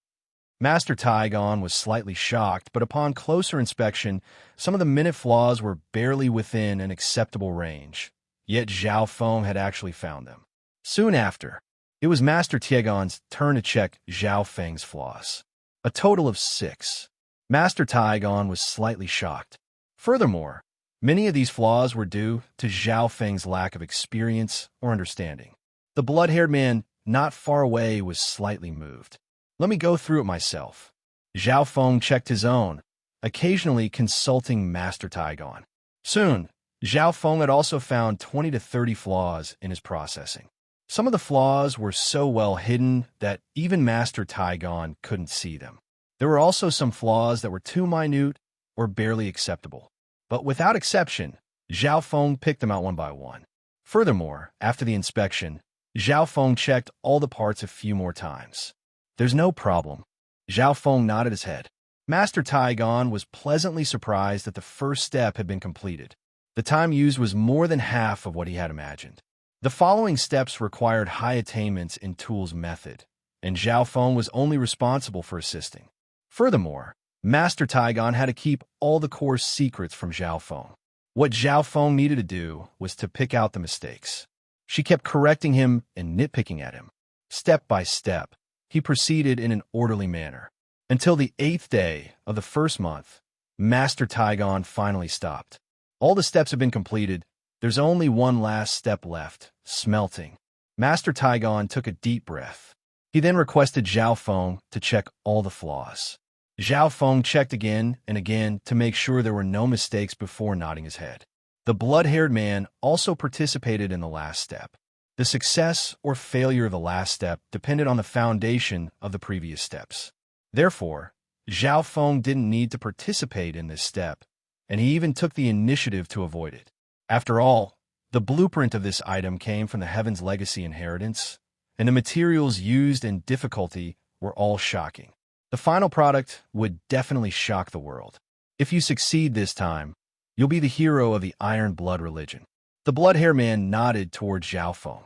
Master Taigon was slightly shocked, but upon closer inspection, some of the minute flaws were barely within an acceptable range. Yet Zhao Feng had actually found them. Soon after, it was Master Taigon's turn to check Zhao Feng's flaws. A total of 6. Master Taigon was slightly shocked. Furthermore, many of these flaws were due to Zhao Feng's lack of experience or understanding. The blood-haired man not far away was slightly moved. Let me go through it myself. Zhao Feng checked his own, occasionally consulting Master Taigon. Soon, Zhao Feng had also found 20 to 30 flaws in his processing. Some of the flaws were so well hidden that even Master Taigon couldn't see them. There were also some flaws that were too minute or barely acceptable. But without exception, Zhao Feng picked them out one by one. Furthermore, after the inspection, Zhao Feng checked all the parts a few more times. There's no problem. Zhao Feng nodded his head. Master Taigon was pleasantly surprised that the first step had been completed. The time used was more than half of what he had imagined. The following steps required high attainments in Tool's method, and Zhao Feng was only responsible for assisting. Furthermore, Master Taigon had to keep all the core secrets from Zhao Feng. What Zhao Feng needed to do was to pick out the mistakes. She kept correcting him and nitpicking at him. Step by step, he proceeded in an orderly manner. Until the 8th day of the first month, Master Taigon finally stopped. All the steps have been completed. There's only one last step left, smelting. Master Taigon took a deep breath. He then requested Zhao Feng to check all the flaws. Zhao Feng checked again and again to make sure there were no mistakes before nodding his head. The blood-haired man also participated in the last step. The success or failure of the last step depended on the foundation of the previous steps. Therefore, Zhao Feng didn't need to participate in this step, and he even took the initiative to avoid it. After all, the blueprint of this item came from the Heaven's Legacy inheritance, and the materials used and difficulty were all shocking. The final product would definitely shock the world. If you succeed this time, you'll be the hero of the Iron Blood religion. The blood-haired man nodded towards Zhao Feng.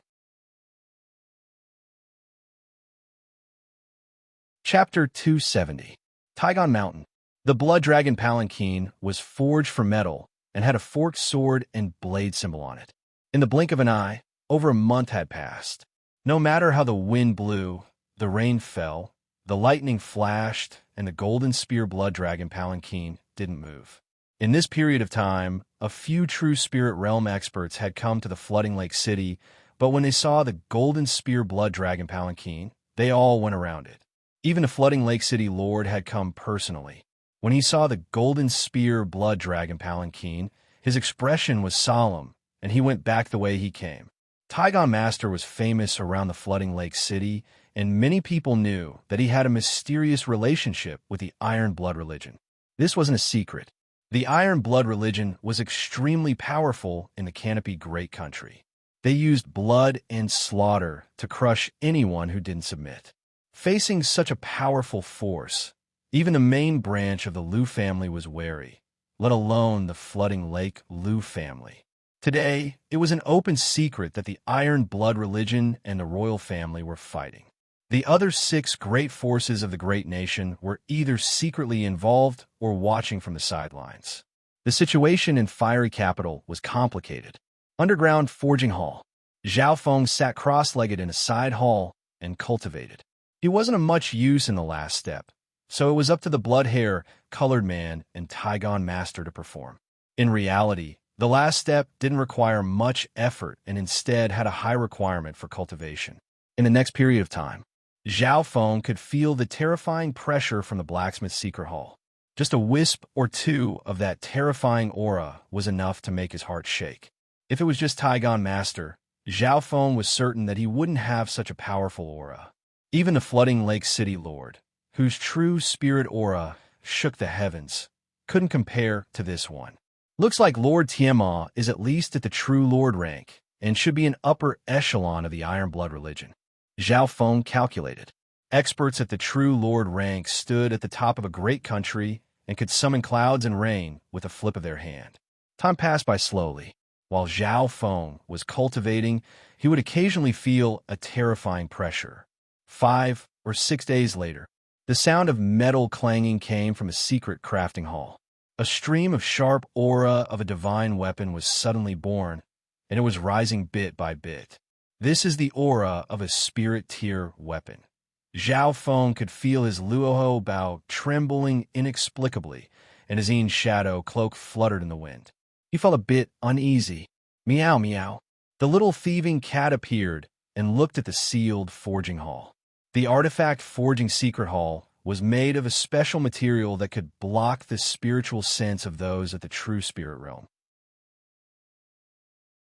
Chapter 270. Taigon Mountain. The Blood Dragon Palanquin was forged from metal and had a forked sword and blade symbol on it. In the blink of an eye, over a month had passed. No matter how the wind blew, the rain fell, the lightning flashed, and the golden spear Blood Dragon Palanquin didn't move. In this period of time, a few true Spirit Realm experts had come to the Flooding Lake City, but when they saw the golden spear Blood Dragon Palanquin, they all went around it. Even the Flooding Lake City Lord had come personally. When he saw the golden spear Blood Dragon Palanquin, his expression was solemn, and he went back the way he came. Taigon Master was famous around the Flooding Lake City, and many people knew that he had a mysterious relationship with the Iron Blood religion. This wasn't a secret. The Iron Blood religion was extremely powerful in the Canopy Great Country. They used blood and slaughter to crush anyone who didn't submit. Facing such a powerful force, even the main branch of the Liu family was wary, let alone the flooding Lake Liu family. Today, it was an open secret that the Iron Blood religion and the royal family were fighting. The other 6 great forces of the great nation were either secretly involved or watching from the sidelines. The situation in Fiery Capital was complicated. Underground forging hall. Zhao Feng sat cross-legged in a side hall and cultivated. He wasn't of much use in the last step, so it was up to the blood-hair, colored man, and Taigon master to perform. In reality, the last step didn't require much effort and instead had a high requirement for cultivation. In the next period of time, Zhao Feng could feel the terrifying pressure from the blacksmith's secret hall. Just a wisp or two of that terrifying aura was enough to make his heart shake. If it was just Taigon master, Zhao Feng was certain that he wouldn't have such a powerful aura. Even the flooding Lake City Lord, whose true spirit aura shook the heavens, couldn't compare to this one. Looks like Lord Tianma is at least at the true Lord rank and should be an upper echelon of the Iron Blood religion. Zhao Feng calculated. Experts at the true Lord rank stood at the top of a great country and could summon clouds and rain with a flip of their hand. Time passed by slowly. While Zhao Feng was cultivating, he would occasionally feel a terrifying pressure. 5 or 6 days later, the sound of metal clanging came from a secret crafting hall. A stream of sharp aura of a divine weapon was suddenly born, and it was rising bit by bit. This is the aura of a spirit-tier weapon. Zhao Feng could feel his Luoho Bao trembling inexplicably, and his Yin shadow cloak fluttered in the wind. He felt a bit uneasy. Meow, meow. The little thieving cat appeared and looked at the sealed forging hall. The artifact forging secret hall was made of a special material that could block the spiritual sense of those at the true spirit realm.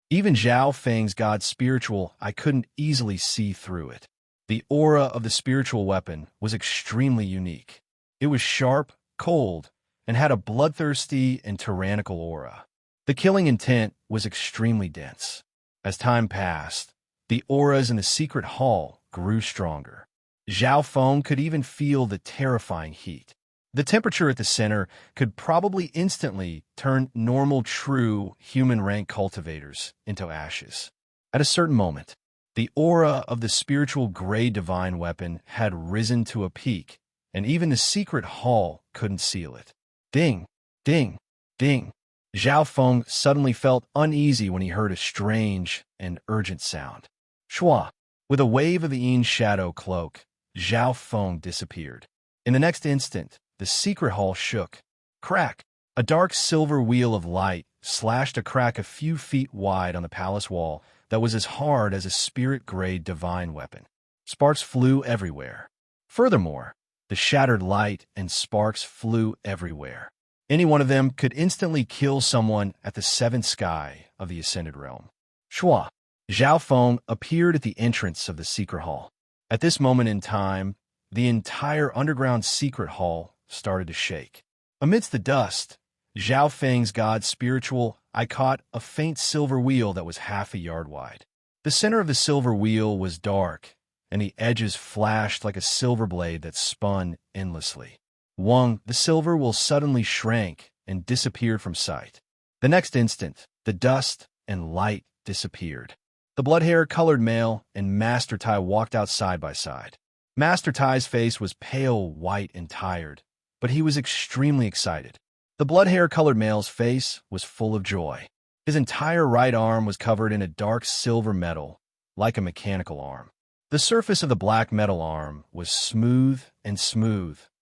Even Zhao Feng's god spiritual eye couldn't easily see through it. The aura of the spiritual weapon was extremely unique. It was sharp, cold, and had a bloodthirsty and tyrannical aura. The killing intent was extremely dense. As time passed, the auras in the secret hall grew stronger. Zhao Feng could even feel the terrifying heat. The temperature at the center could probably instantly turn normal, true, human-rank cultivators into ashes. At a certain moment, the aura of the spiritual gray divine weapon had risen to a peak, and even the secret hall couldn't seal it. Ding, ding, ding. Zhao Feng suddenly felt uneasy when he heard a strange and urgent sound. Shua! With a wave of the Yin shadow cloak, Zhao Feng disappeared. In the next instant, the secret hall shook. Crack! A dark silver wheel of light slashed a crack a few feet wide on the palace wall that was as hard as a spirit-grade divine weapon. Sparks flew everywhere. Furthermore, the shattered light and sparks flew everywhere. Any one of them could instantly kill someone at the seventh sky of the Ascended Realm. Shua! Zhao Feng appeared at the entrance of the secret hall. At this moment in time, the entire underground secret hall started to shake. Amidst the dust, Zhao Feng's god spiritual eye caught a faint silver wheel that was half a yard wide. The center of the silver wheel was dark, and the edges flashed like a silver blade that spun endlessly. The silver wheel suddenly shrank and disappeared from sight. The next instant, the dust and light disappeared. The blood-hair-colored male and Master Tai walked out side by side. Master Tai's face was pale, white, and tired, but he was extremely excited. The blood-hair-colored male's face was full of joy. His entire right arm was covered in a dark silver metal, like a mechanical arm. The surface of the black metal arm was smooth,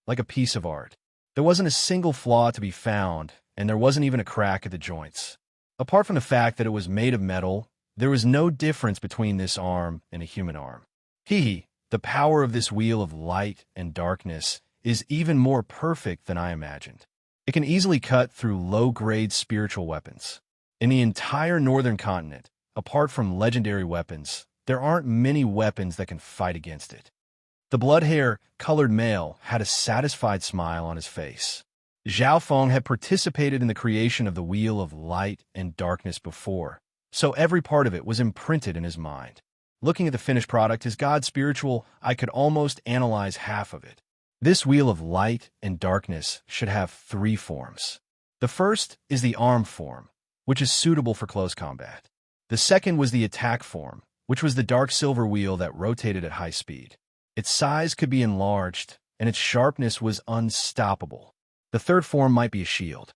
like a piece of art. There wasn't a single flaw to be found, and there wasn't even a crack at the joints. Apart from the fact that it was made of metal, there was no difference between this arm and a human arm. The power of this wheel of light and darkness is even more perfect than I imagined. It can easily cut through low-grade spiritual weapons. In the entire northern continent, apart from legendary weapons, there aren't many weapons that can fight against it. The blood-hair-colored male had a satisfied smile on his face. Zhao Feng had participated in the creation of the Wheel of Light and Darkness before, so every part of it was imprinted in his mind. Looking at the finished product, his God spiritual, I could almost analyze half of it. This wheel of light and darkness should have three forms. The first is the arm form, which is suitable for close combat. The second was the attack form, which was the dark silver wheel that rotated at high speed. Its size could be enlarged, and its sharpness was unstoppable. The third form might be a shield.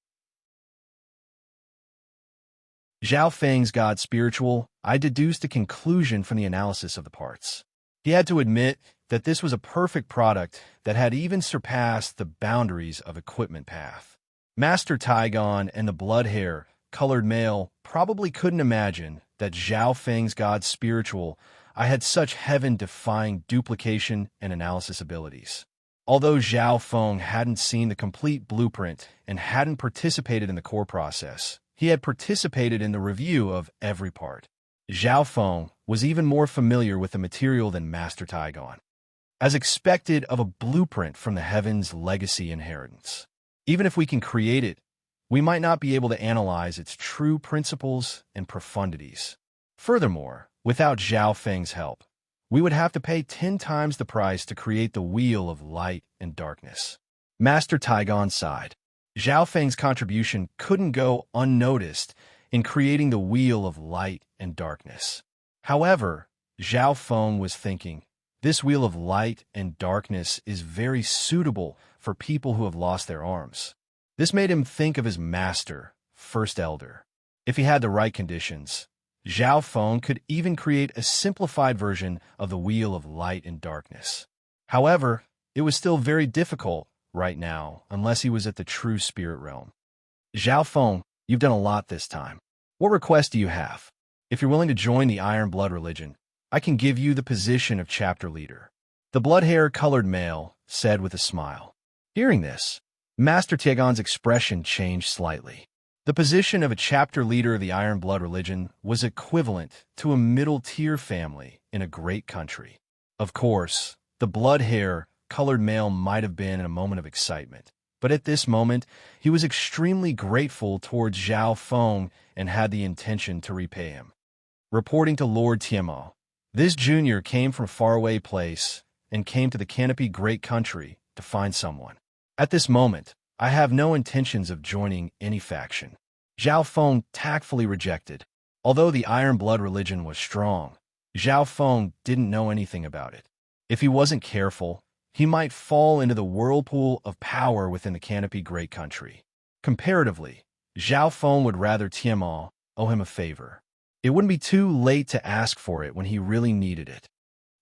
Zhao Feng's God spiritual, I deduced a conclusion from the analysis of the parts. He had to admit that this was a perfect product that had even surpassed the boundaries of equipment path. Master Taigon and the blood-hair, colored male probably couldn't imagine that Zhao Feng's God spiritual, I had such heaven-defying duplication and analysis abilities. Although Zhao Feng hadn't seen the complete blueprint and hadn't participated in the core process, he had participated in the review of every part. Zhao Feng was even more familiar with the material than Master Taigon. As expected of a blueprint from the Heaven's legacy inheritance. Even if we can create it, we might not be able to analyze its true principles and profundities. Furthermore, without Zhao Feng's help, we would have to pay 10 times the price to create the wheel of light and darkness. Master Taigon sighed. Zhao Feng's contribution couldn't go unnoticed in creating the wheel of light and darkness. However, Zhao Feng was thinking, this wheel of light and darkness is very suitable for people who have lost their arms. This made him think of his master, First Elder. If he had the right conditions, Zhao Feng could even create a simplified version of the wheel of light and darkness. However, it was still very difficult right now unless he was at the true spirit realm. Zhao Feng, you've done a lot this time. What request do you have? If you're willing to join the Iron Blood religion, I can give you the position of chapter leader. The blood-hair-colored male said with a smile. Hearing this, Master Taigon's expression changed slightly. The position of a chapter leader of the Iron Blood religion was equivalent to a middle-tier family in a great country. Of course, the blood-hair-colored male might have been in a moment of excitement, but at this moment, he was extremely grateful towards Zhao Feng and had the intention to repay him. Reporting to Lord Tiamo, this junior came from a faraway place and came to the Canopy Great Country to find someone. At this moment, I have no intentions of joining any faction. Zhao Feng tactfully rejected. Although the Iron Blood religion was strong, Zhao Feng didn't know anything about it. If he wasn't careful, he might fall into the whirlpool of power within the Canopy Great Country. Comparatively, Zhao Feng would rather Tiamo owe him a favor. It wouldn't be too late to ask for it when he really needed it.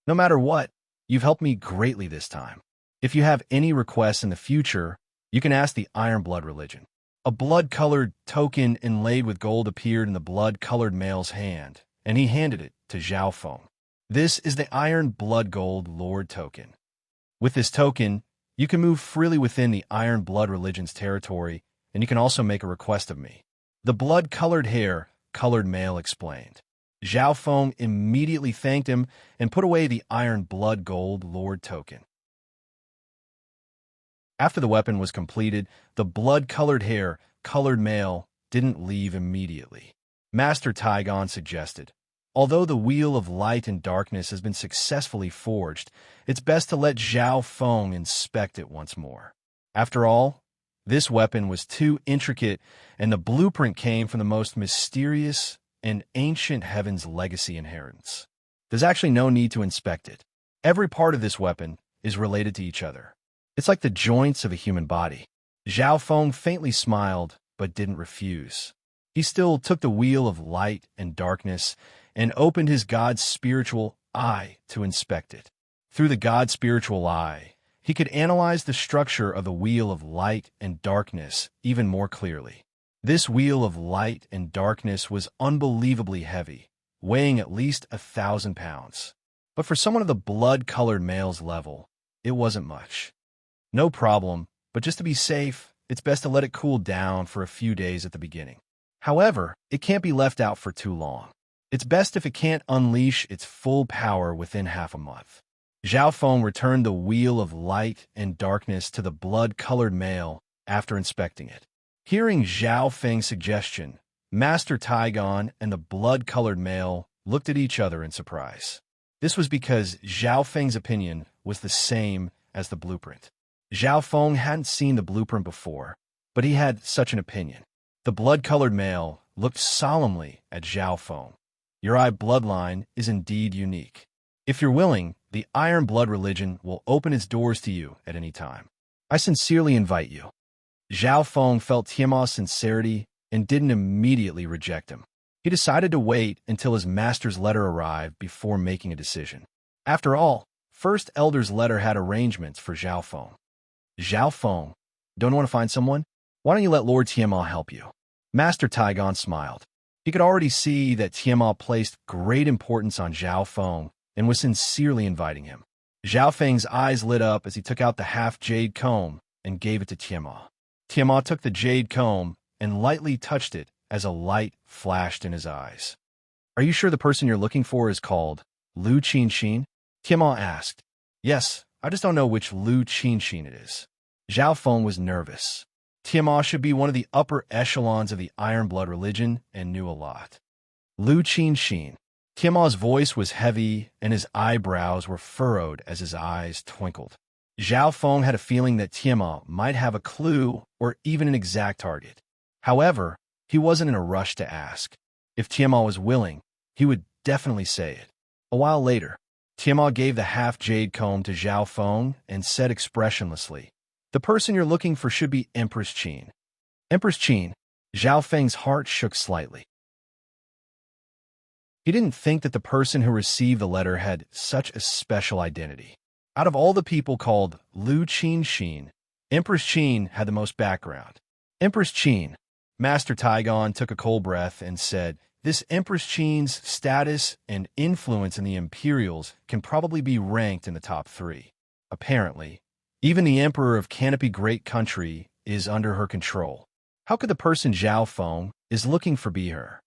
No matter what, you've helped me greatly this time. If you have any requests in the future, you can ask the Iron Blood religion. A blood-colored token inlaid with gold appeared in the blood-colored male's hand, and he handed it to Zhao Feng. This is the Iron Blood Gold Lord token. With this token, you can move freely within the Iron Blood religion's territory, and you can also make a request of me. The blood-colored hair-colored male explained. Zhao Feng immediately thanked him and put away the Iron Blood Gold Lord token. After the weapon was completed, the blood-colored hair-colored male didn't leave immediately. Master Taigon suggested, although the wheel of light and darkness has been successfully forged, it's best to let Zhao Feng inspect it once more. After all, this weapon was too intricate, and the blueprint came from the most mysterious and ancient Heaven's legacy inheritance. There's actually no need to inspect it. Every part of this weapon is related to each other. It's like the joints of a human body. Zhao Feng faintly smiled, but didn't refuse. He still took the wheel of light and darkness and opened his God's spiritual eye to inspect it. Through the God's spiritual eye, he could analyze the structure of the wheel of light and darkness even more clearly. This wheel of light and darkness was unbelievably heavy, weighing at least 1,000 pounds. But for someone of the blood-colored male's level, it wasn't much. No problem, but just to be safe, it's best to let it cool down for a few days at the beginning. However, it can't be left out for too long. It's best if it can't unleash its full power within half a month. Zhao Feng returned the wheel of light and darkness to the blood-colored male after inspecting it. Hearing Zhao Feng's suggestion, Master Taigon and the blood-colored male looked at each other in surprise. This was because Zhao Feng's opinion was the same as the blueprint. Zhao Feng hadn't seen the blueprint before, but he had such an opinion. The blood-colored male looked solemnly at Zhao Feng. Your eye bloodline is indeed unique. If you're willing, the Iron Blood religion will open its doors to you at any time. I sincerely invite you. Zhao Feng felt Tiamat's sincerity and didn't immediately reject him. He decided to wait until his master's letter arrived before making a decision. After all, First Elder's letter had arrangements for Zhao Feng. Zhao Feng, don't want to find someone? Why don't you let Lord Tiamat help you? Master Taigon smiled. He could already see that Tiamat placed great importance on Zhao Feng and was sincerely inviting him. Zhao Feng's eyes lit up as he took out the half-jade comb and gave it to Tiamat. Tiamat took the jade comb and lightly touched it as a light flashed in his eyes. Are you sure the person you're looking for is called Lu Qinxin? Tiamat asked. Yes, I just don't know which Lu Qinxin it is. Zhao Feng was nervous. Tiamat should be one of the upper echelons of the Iron Blood religion and knew a lot. Lu Qinxin. Tiamat's voice was heavy and his eyebrows were furrowed as his eyes twinkled. Zhao Feng had a feeling that Tiamat might have a clue or even an exact target. However, he wasn't in a rush to ask. If Tiamat was willing, he would definitely say it. A while later, Tiamat gave the half-jade comb to Zhao Feng and said expressionlessly, the person you're looking for should be Empress Qin. Empress Qin. Zhao Feng's heart shook slightly. He didn't think that the person who received the letter had such a special identity. Out of all the people called Lu Qinxin, Empress Qin had the most background. Empress Qin. Master Taigon took a cold breath and said, this Empress Qin's status and influence in the Imperials can probably be ranked in the top 3. Apparently, even the Emperor of Canopy Great Country is under her control. How could the person Zhao Feng is looking for be her?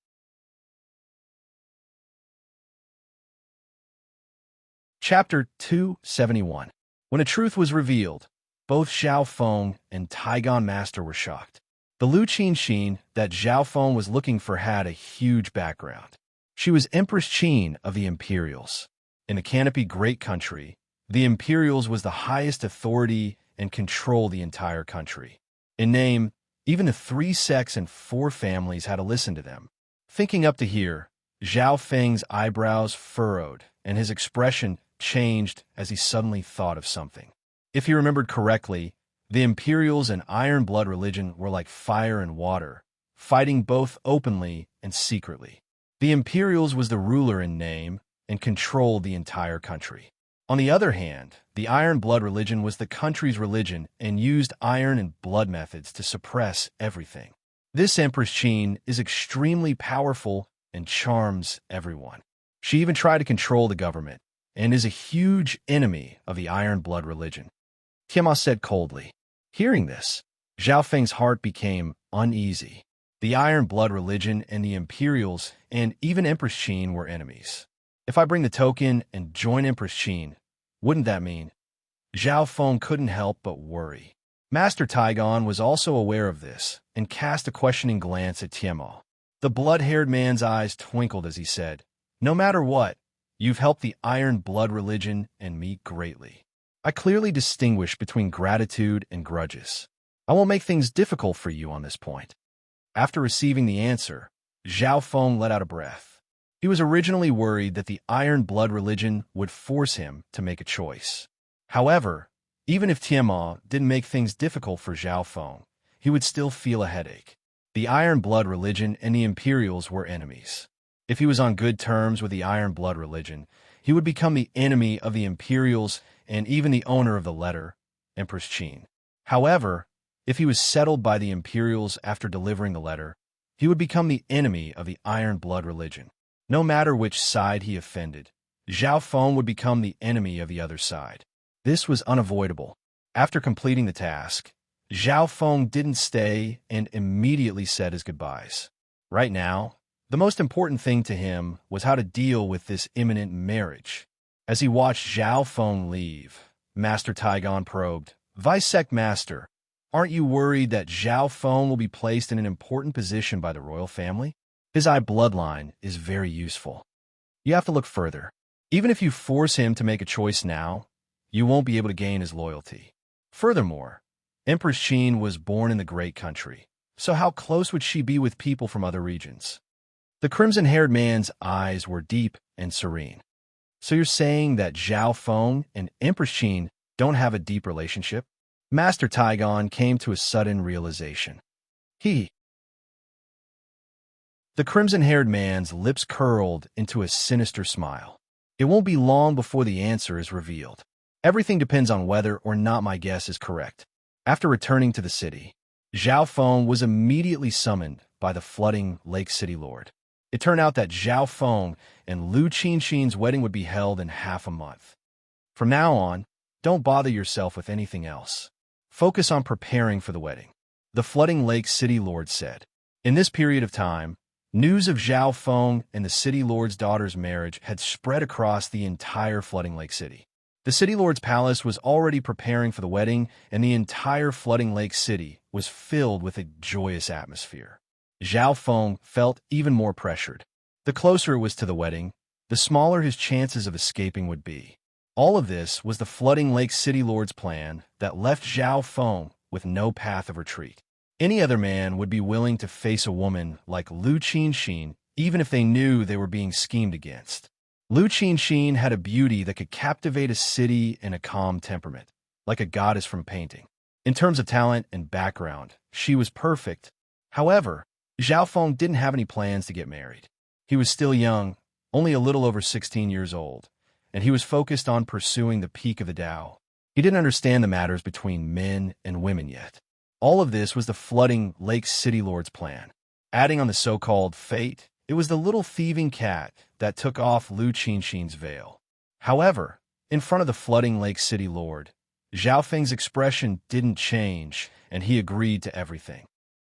Chapter 271. When a truth was revealed, both Zhao Feng and Taigon Master were shocked. The Lu Qinxin that Zhao Feng was looking for had a huge background. She was Empress Qin of the Imperials. In the Canopy Great Country, the Imperials was the highest authority and controlled the entire country. In name, even the 3 sects and 4 families had to listen to them. Thinking up to here, Zhao Feng's eyebrows furrowed and his expression changed as he suddenly thought of something. If he remembered correctly, the Imperials and Iron Blood religion were like fire and water, fighting both openly and secretly. The Imperials was the ruler in name and controlled the entire country. On the other hand, the Iron Blood religion was the country's religion and used iron and blood methods to suppress everything. This Empress Qin is extremely powerful and charms everyone. She even tried to control the government and is a huge enemy of the Iron Blood religion. Tiamat said coldly. Hearing this, Zhao Feng's heart became uneasy. The Iron Blood religion and the Imperials and even Empress Qin were enemies. If I bring the token and join Empress Qin, wouldn't that mean? Zhao Feng couldn't help but worry. Master Taigon was also aware of this and cast a questioning glance at Tiamat. The blood-haired man's eyes twinkled as he said, no matter what, you've helped the Iron Blood religion and me greatly. I clearly distinguish between gratitude and grudges. I won't make things difficult for you on this point. After receiving the answer, Zhao Feng let out a breath. He was originally worried that the Iron Blood religion would force him to make a choice. However, even if Tiamat didn't make things difficult for Zhao Feng, he would still feel a headache. The Iron Blood religion and the Imperials were enemies. If he was on good terms with the Iron Blood religion, he would become the enemy of the Imperials and even the owner of the letter, Empress Qin. However, if he was settled by the Imperials after delivering the letter, he would become the enemy of the Iron Blood religion. No matter which side he offended, Zhao Feng would become the enemy of the other side. This was unavoidable. After completing the task, Zhao Feng didn't stay and immediately said his goodbyes. Right now, the most important thing to him was how to deal with this imminent marriage. As he watched Zhao Feng leave, Master Taigon probed, Vice Sect Master, aren't you worried that Zhao Feng will be placed in an important position by the royal family? His eye bloodline is very useful. You have to look further. Even if you force him to make a choice now, you won't be able to gain his loyalty. Furthermore, Empress Qin was born in the Great Country, so how close would she be with people from other regions? The crimson-haired man's eyes were deep and serene. So you're saying that Zhao Feng and Empress Qin don't have a deep relationship? Master Taigon came to a sudden realization. The crimson-haired man's lips curled into a sinister smile. It won't be long before the answer is revealed. Everything depends on whether or not my guess is correct. After returning to the city, Zhao Feng was immediately summoned by the flooding Lake City Lord. It turned out that Zhao Feng and Lu Qinxin's wedding would be held in half a month. From now on, don't bother yourself with anything else. Focus on preparing for the wedding, the flooding Lake City Lord said. In this period of time, news of Zhao Feng and the City Lord's daughter's marriage had spread across the entire flooding Lake City. The City Lord's palace was already preparing for the wedding, and the entire flooding Lake City was filled with a joyous atmosphere. Zhao Feng felt even more pressured. The closer it was to the wedding, the smaller his chances of escaping would be. All of this was the flooding Lake City Lord's plan that left Zhao Feng with no path of retreat. Any other man would be willing to face a woman like Lu Qinxin, even if they knew they were being schemed against. Lu Qinxin had a beauty that could captivate a city and a calm temperament, like a goddess from painting. In terms of talent and background, she was perfect. However, Zhao Feng didn't have any plans to get married. He was still young, only a little over 16 years old, and he was focused on pursuing the peak of the Tao. He didn't understand the matters between men and women yet. All of this was the flooding Lake City Lord's plan. Adding on the so-called fate, it was the little thieving cat that took off Lu Qinxin's veil. However, in front of the flooding Lake City Lord, Zhao Feng's expression didn't change, and he agreed to everything.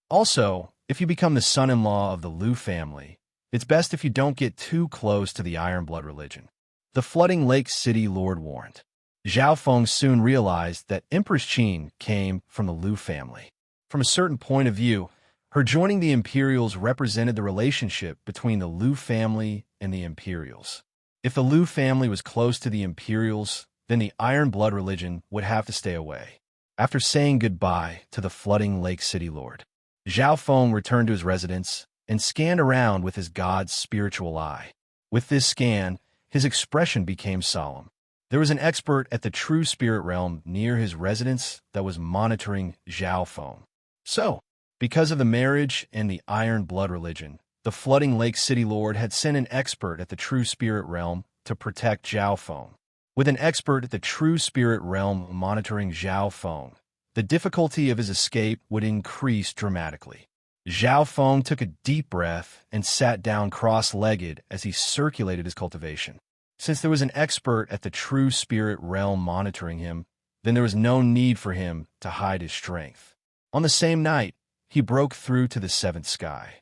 Also, if you become the son-in-law of the Lu family, it's best if you don't get too close to the Iron Blood religion. The flooding Lake City Lord warned. Zhao Feng soon realized that Empress Qin came from the Lu family. From a certain point of view, her joining the Imperials represented the relationship between the Lu family and the Imperials. If the Lu family was close to the Imperials, then the Iron Blood religion would have to stay away. After saying goodbye to the flooding Lake City Lord, Zhao Feng returned to his residence and scanned around with his god's spiritual eye. With this scan, his expression became solemn. There was an expert at the True Spirit Realm near his residence that was monitoring Zhao Feng. So, because of the marriage and the Iron Blood religion, the flooding Lake City Lord had sent an expert at the True Spirit Realm to protect Zhao Feng. With an expert at the True Spirit Realm monitoring Zhao Feng, the difficulty of his escape would increase dramatically. Zhao Feng took a deep breath and sat down cross-legged as he circulated his cultivation. Since there was an expert at the True Spirit Realm monitoring him, then there was no need for him to hide his strength. On the same night, he broke through to the seventh sky.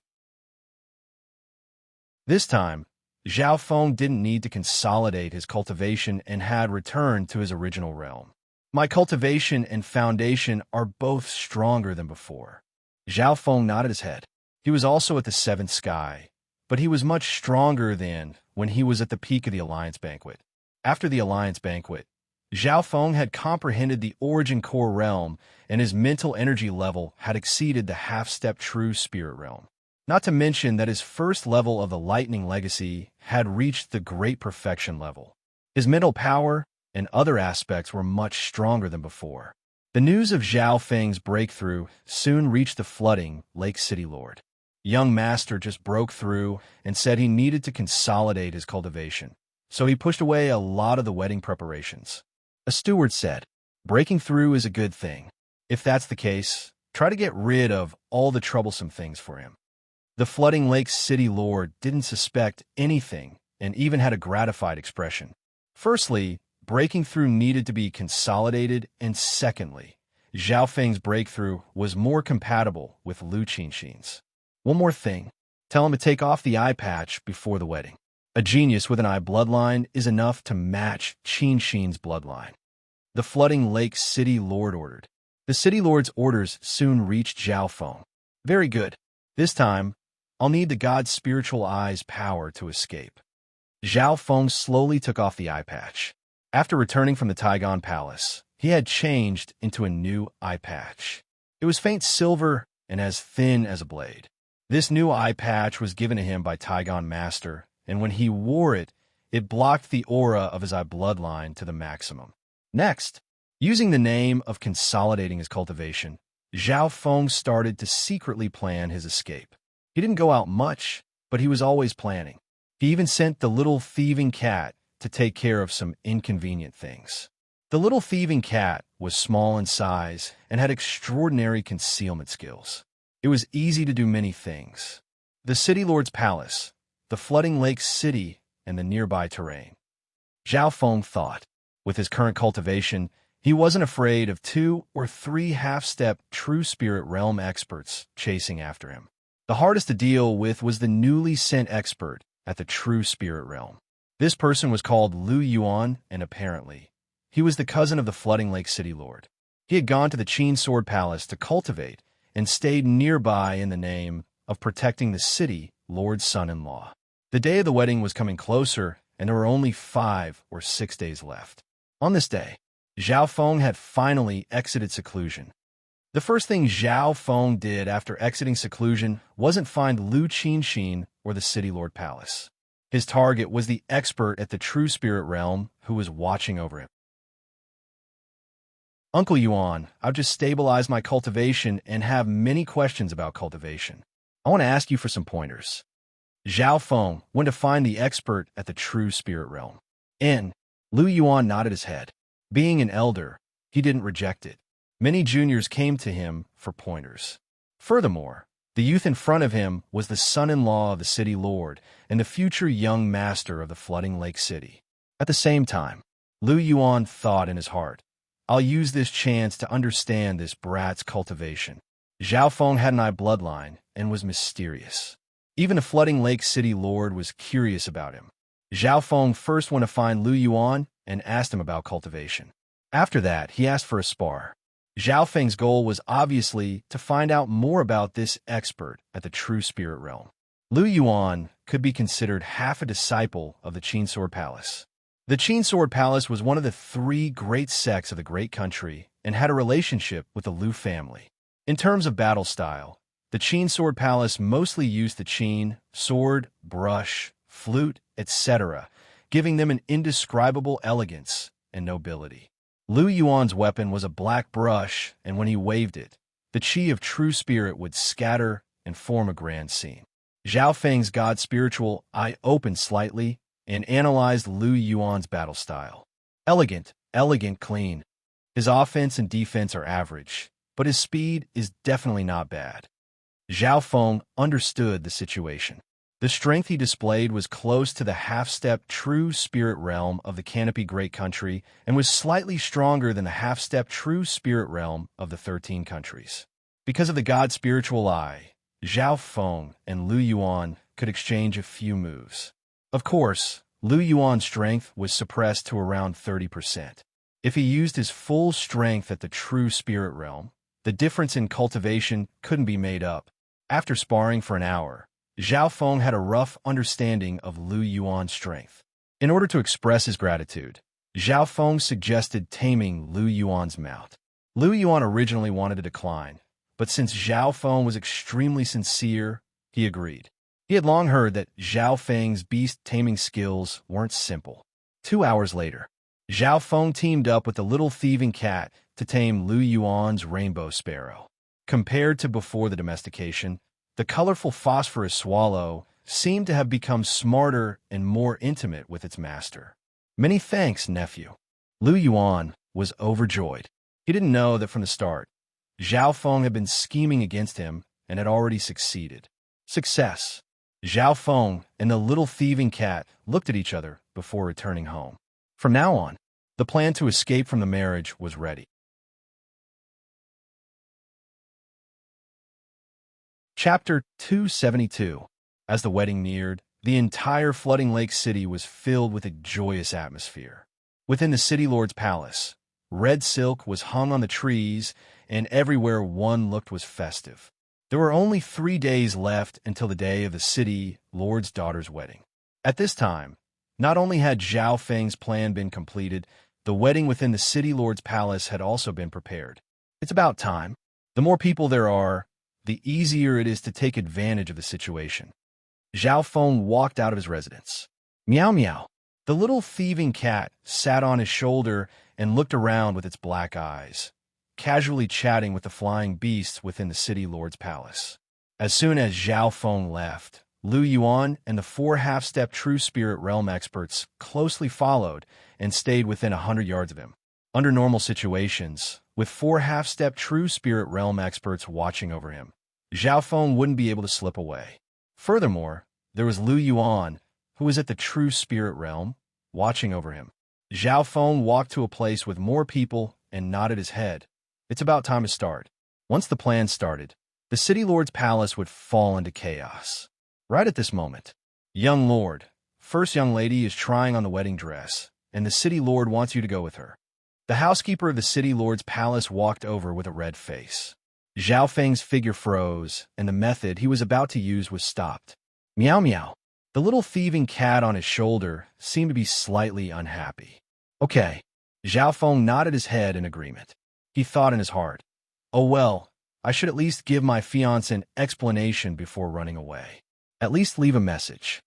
This time, Zhao Feng didn't need to consolidate his cultivation and had returned to his original realm. My cultivation and foundation are both stronger than before. Zhao Feng nodded his head. He was also at the seventh sky, but he was much stronger than when he was at the peak of the Alliance Banquet. After the Alliance Banquet, Zhao Feng had comprehended the origin core realm, and his mental energy level had exceeded the half-step True Spirit Realm. Not to mention that his first level of the Lightning Legacy had reached the Great Perfection level. His mental power and other aspects were much stronger than before. The news of Zhao Feng's breakthrough soon reached the flooding Lake City Lord. Young Master just broke through and said he needed to consolidate his cultivation, so he pushed away a lot of the wedding preparations. A steward said, "Breaking through is a good thing. If that's the case, try to get rid of all the troublesome things for him." The flooding Lake City Lord didn't suspect anything and even had a gratified expression. Firstly, breaking through needed to be consolidated, and secondly, Zhao Feng's breakthrough was more compatible with Lu Qinxin's. One more thing, tell him to take off the eye patch before the wedding. A genius with an eye bloodline is enough to match Qinxin's bloodline. The flooding Lake City Lord ordered. The City Lord's orders soon reached Zhao Feng. Very good. This time, I'll need the god's spiritual eye's power to escape. Zhao Feng slowly took off the eye patch. After returning from the Taigon Palace, he had changed into a new eye patch. It was faint silver and as thin as a blade. This new eye patch was given to him by Taigon Master, and when he wore it, it blocked the aura of his eye bloodline to the maximum. Next, using the name of consolidating his cultivation, Zhao Feng started to secretly plan his escape. He didn't go out much, but he was always planning. He even sent the little thieving cat to take care of some inconvenient things. The little thieving cat was small in size and had extraordinary concealment skills. It was easy to do many things. The city lord's palace, the flooding lake city, and the nearby terrain. Zhao Feng thought, with his current cultivation, he wasn't afraid of 2 or 3 half-step true spirit realm experts chasing after him. The hardest to deal with was the newly sent expert at the true spirit realm. This person was called Lu Yuan, and apparently, he was the cousin of the flooding lake city lord. He had gone to the Qin Sword Palace to cultivate and stayed nearby in the name of protecting the city lord's son-in-law. The day of the wedding was coming closer, and there were only 5 or 6 days left. On this day, Zhao Feng had finally exited seclusion. The first thing Zhao Feng did after exiting seclusion wasn't find Lu Qinxin or the City Lord Palace. His target was the expert at the True Spirit Realm who was watching over him. Uncle Yuan, I've just stabilized my cultivation and have many questions about cultivation. I want to ask you for some pointers. Zhao Feng went to find the expert at the True Spirit Realm. Lu Yuan nodded his head. Being an elder, he didn't reject it. Many juniors came to him for pointers. Furthermore, the youth in front of him was the son-in-law of the city lord and the future young master of the flooding lake city. At the same time, Lu Yuan thought in his heart, I'll use this chance to understand this brat's cultivation. Zhao Feng had an eye bloodline and was mysterious. Even the flooding lake city lord was curious about him. Zhao Feng first went to find Lu Yuan and asked him about cultivation. After that, he asked for a spar. Zhao Feng's goal was obviously to find out more about this expert at the True Spirit Realm. Lu Yuan could be considered half a disciple of the Qin Sword Palace. The Qin Sword Palace was one of the 3 great sects of the Great Country and had a relationship with the Lu family. In terms of battle style, the Qin Sword Palace mostly used the Qin, sword, brush, flute, etc., giving them an indescribable elegance and nobility. Lu Yuan's weapon was a black brush, and when he waved it, the qi of true spirit would scatter and form a grand scene. Zhao Feng's god spiritual eye opened slightly and analyzed Lu Yuan's battle style. Elegant, clean. His offense and defense are average, but his speed is definitely not bad. Zhao Feng understood the situation. The strength he displayed was close to the half-step true spirit realm of the Canopy Great Country and was slightly stronger than the half-step true spirit realm of the 13 countries. Because of the god spiritual eye, Zhao Feng and Lu Yuan could exchange a few moves. Of course, Lu Yuan's strength was suppressed to around 30%. If he used his full strength at the true spirit realm, the difference in cultivation couldn't be made up. After sparring for an hour, Zhao Feng had a rough understanding of Lu Yuan's strength. In order to express his gratitude, Zhao Feng suggested taming Lu Yuan's mount. Lu Yuan originally wanted to decline, but since Zhao Feng was extremely sincere, he agreed. He had long heard that Zhao Feng's beast-taming skills weren't simple. 2 hours later, Zhao Feng teamed up with the little thieving cat to tame Lu Yuan's rainbow sparrow. Compared to before the domestication, the colorful phosphorus swallow seemed to have become smarter and more intimate with its master. Many thanks, nephew. Lu Yuan was overjoyed. He didn't know that from the start, Zhao Feng had been scheming against him and had already succeeded. Success. Zhao Feng and the little thieving cat looked at each other before returning home. From now on, the plan to escape from the marriage was ready. Chapter 272. As the wedding neared, the entire flooding lake city was filled with a joyous atmosphere. Within the city lord's palace, red silk was hung on the trees, and everywhere one looked was festive. There were only 3 days left until the day of the city lord's daughter's wedding. At this time, Not only had Zhao Feng's plan been completed, the wedding within the city lord's palace had also been prepared. It's about time. The more people there are, the easier it is to take advantage of the situation. Zhao Feng walked out of his residence. Meow meow. The little thieving cat sat on his shoulder and looked around with its black eyes, casually chatting with the flying beasts within the city lord's palace. As soon as Zhao Feng left, Lu Yuan and the 4 half-step True Spirit Realm experts closely followed and stayed within 100 yards of him. Under normal situations, with 4 half-step True Spirit Realm experts watching over him, Zhao Feng wouldn't be able to slip away. Furthermore, there was Lu Yuan, who was at the True Spirit Realm, watching over him. Zhao Feng walked to a place with more people and nodded his head. It's about time to start. Once the plan started, the city lord's palace would fall into chaos. Right at this moment, young lord, first young lady is trying on the wedding dress, and the city lord wants you to go with her. The housekeeper of the city lord's palace walked over with a red face. Zhao Feng's figure froze, and the method he was about to use was stopped. Meow meow. The little thieving cat on his shoulder seemed to be slightly unhappy. Okay. Zhao Feng nodded his head in agreement. He thought in his heart, oh well, I should at least give my fiancé an explanation before running away. At least leave a message.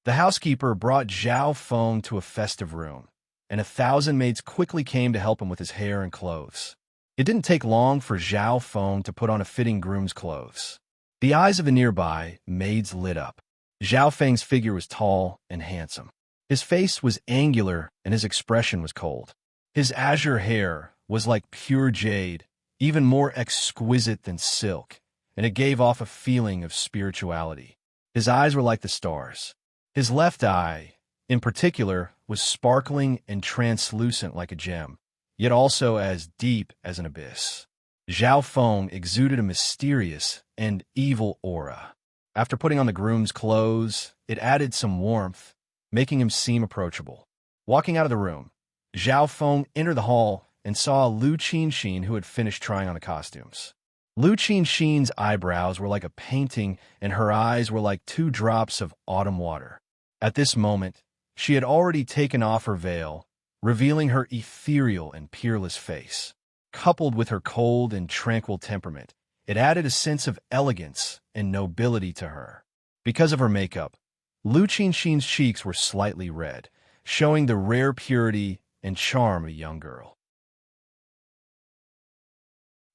The housekeeper brought Zhao Feng to a festive room, and 1,000 maids quickly came to help him with his hair and clothes. It didn't take long for Zhao Feng to put on a fitting groom's clothes. The eyes of the nearby maids lit up. Zhao Feng's figure was tall and handsome. His face was angular and his expression was cold. His azure hair was like pure jade, even more exquisite than silk, and it gave off a feeling of spirituality. His eyes were like the stars. His left eye, in particular, was sparkling and translucent like a gem, yet also as deep as an abyss. Zhao Feng exuded a mysterious and evil aura. After putting on the groom's clothes, it added some warmth, making him seem approachable. Walking out of the room, Zhao Feng entered the hall and saw Lu Qinxin, who had finished trying on the costumes. Lu Qinxin's eyebrows were like a painting and her eyes were like 2 drops of autumn water. At this moment, she had already taken off her veil, revealing her ethereal and peerless face. Coupled with her cold and tranquil temperament, it added a sense of elegance and nobility to her. Because of her makeup, Lu Qinxin's cheeks were slightly red, showing the rare purity and charm of a young girl.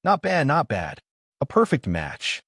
Not bad, not bad. A perfect match.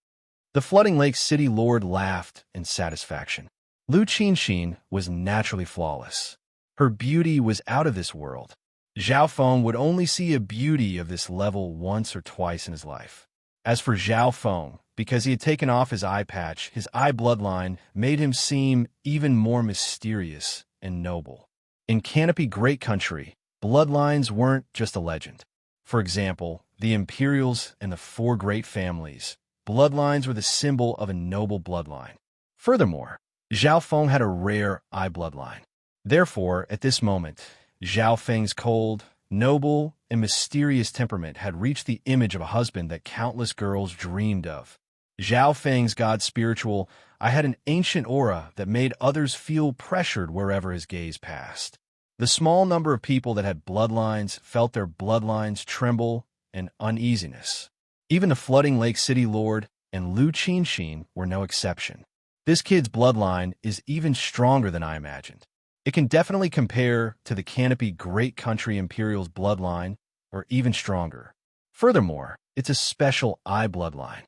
The Flooding Lake City Lord laughed in satisfaction. Lu Qinxin was naturally flawless. Her beauty was out of this world. Zhao Feng would only see a beauty of this level once or twice in his life. As for Zhao Feng, because he had taken off his eye patch, his eye bloodline made him seem even more mysterious and noble. In Canopy Great Country, bloodlines weren't just a legend. For example, the Imperials and the 4 great families, bloodlines were the symbol of a noble bloodline. Furthermore, Zhao Feng had a rare eye bloodline. Therefore, at this moment, Zhao Feng's cold, noble, and mysterious temperament had reached the image of a husband that countless girls dreamed of. Zhao Feng's god spiritual, I had an ancient aura that made others feel pressured wherever his gaze passed. The small number of people that had bloodlines felt their bloodlines tremble and uneasiness. Even the Flooding Lake City Lord and Lu Qinxin were no exception. This kid's bloodline is even stronger than I imagined. It can definitely compare to the Canopy Great Country Imperial's bloodline, or even stronger. Furthermore, it's a special eye bloodline.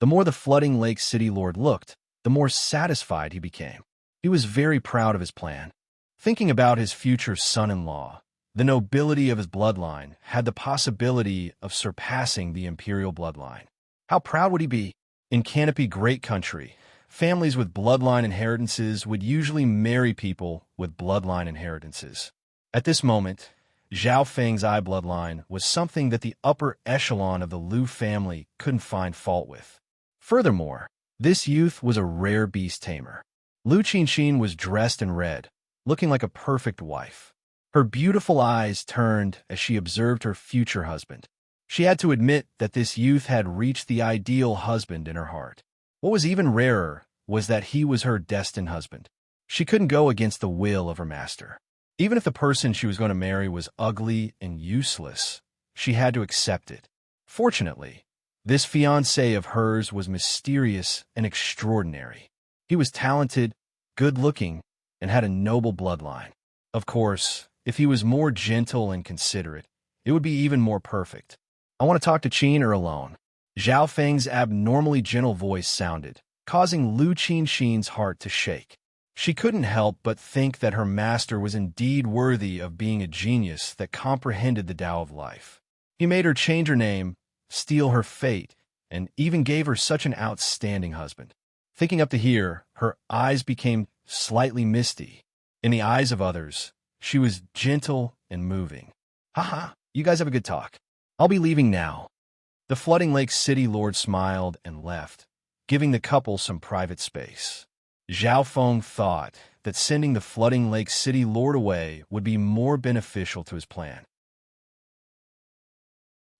The more the Flooding Lake City Lord looked, the more satisfied he became. He was very proud of his plan. Thinking about his future son-in-law, the nobility of his bloodline had the possibility of surpassing the imperial bloodline. How proud would he be? In Canopy Great Country, families with bloodline inheritances would usually marry people with bloodline inheritances. At this moment, Zhao Feng's eye bloodline was something that the upper echelon of the Lu family couldn't find fault with. Furthermore, this youth was a rare beast tamer. Lu Qinxin was dressed in red, looking like a perfect wife. Her beautiful eyes turned as she observed her future husband. She had to admit that this youth had reached the ideal husband in her heart. What was even rarer was that he was her destined husband. She couldn't go against the will of her master. Even if the person she was going to marry was ugly and useless, she had to accept it. Fortunately, this fiancé of hers was mysterious and extraordinary. He was talented, good-looking, and had a noble bloodline. Of course, if he was more gentle and considerate, it would be even more perfect. "I want to talk to Qin or alone." Zhao Feng's abnormally gentle voice sounded, causing Lu Qinxin's heart to shake. She couldn't help but think that her master was indeed worthy of being a genius that comprehended the Tao of life. He made her change her name, steal her fate, and even gave her such an outstanding husband. Thinking up to here, her eyes became slightly misty. In the eyes of others, she was gentle and moving. "Haha, you guys have a good talk. I'll be leaving now." The Flooding Lake City Lord smiled and left, giving the couple some private space. Zhao Feng thought that sending the Flooding Lake City Lord away would be more beneficial to his plan.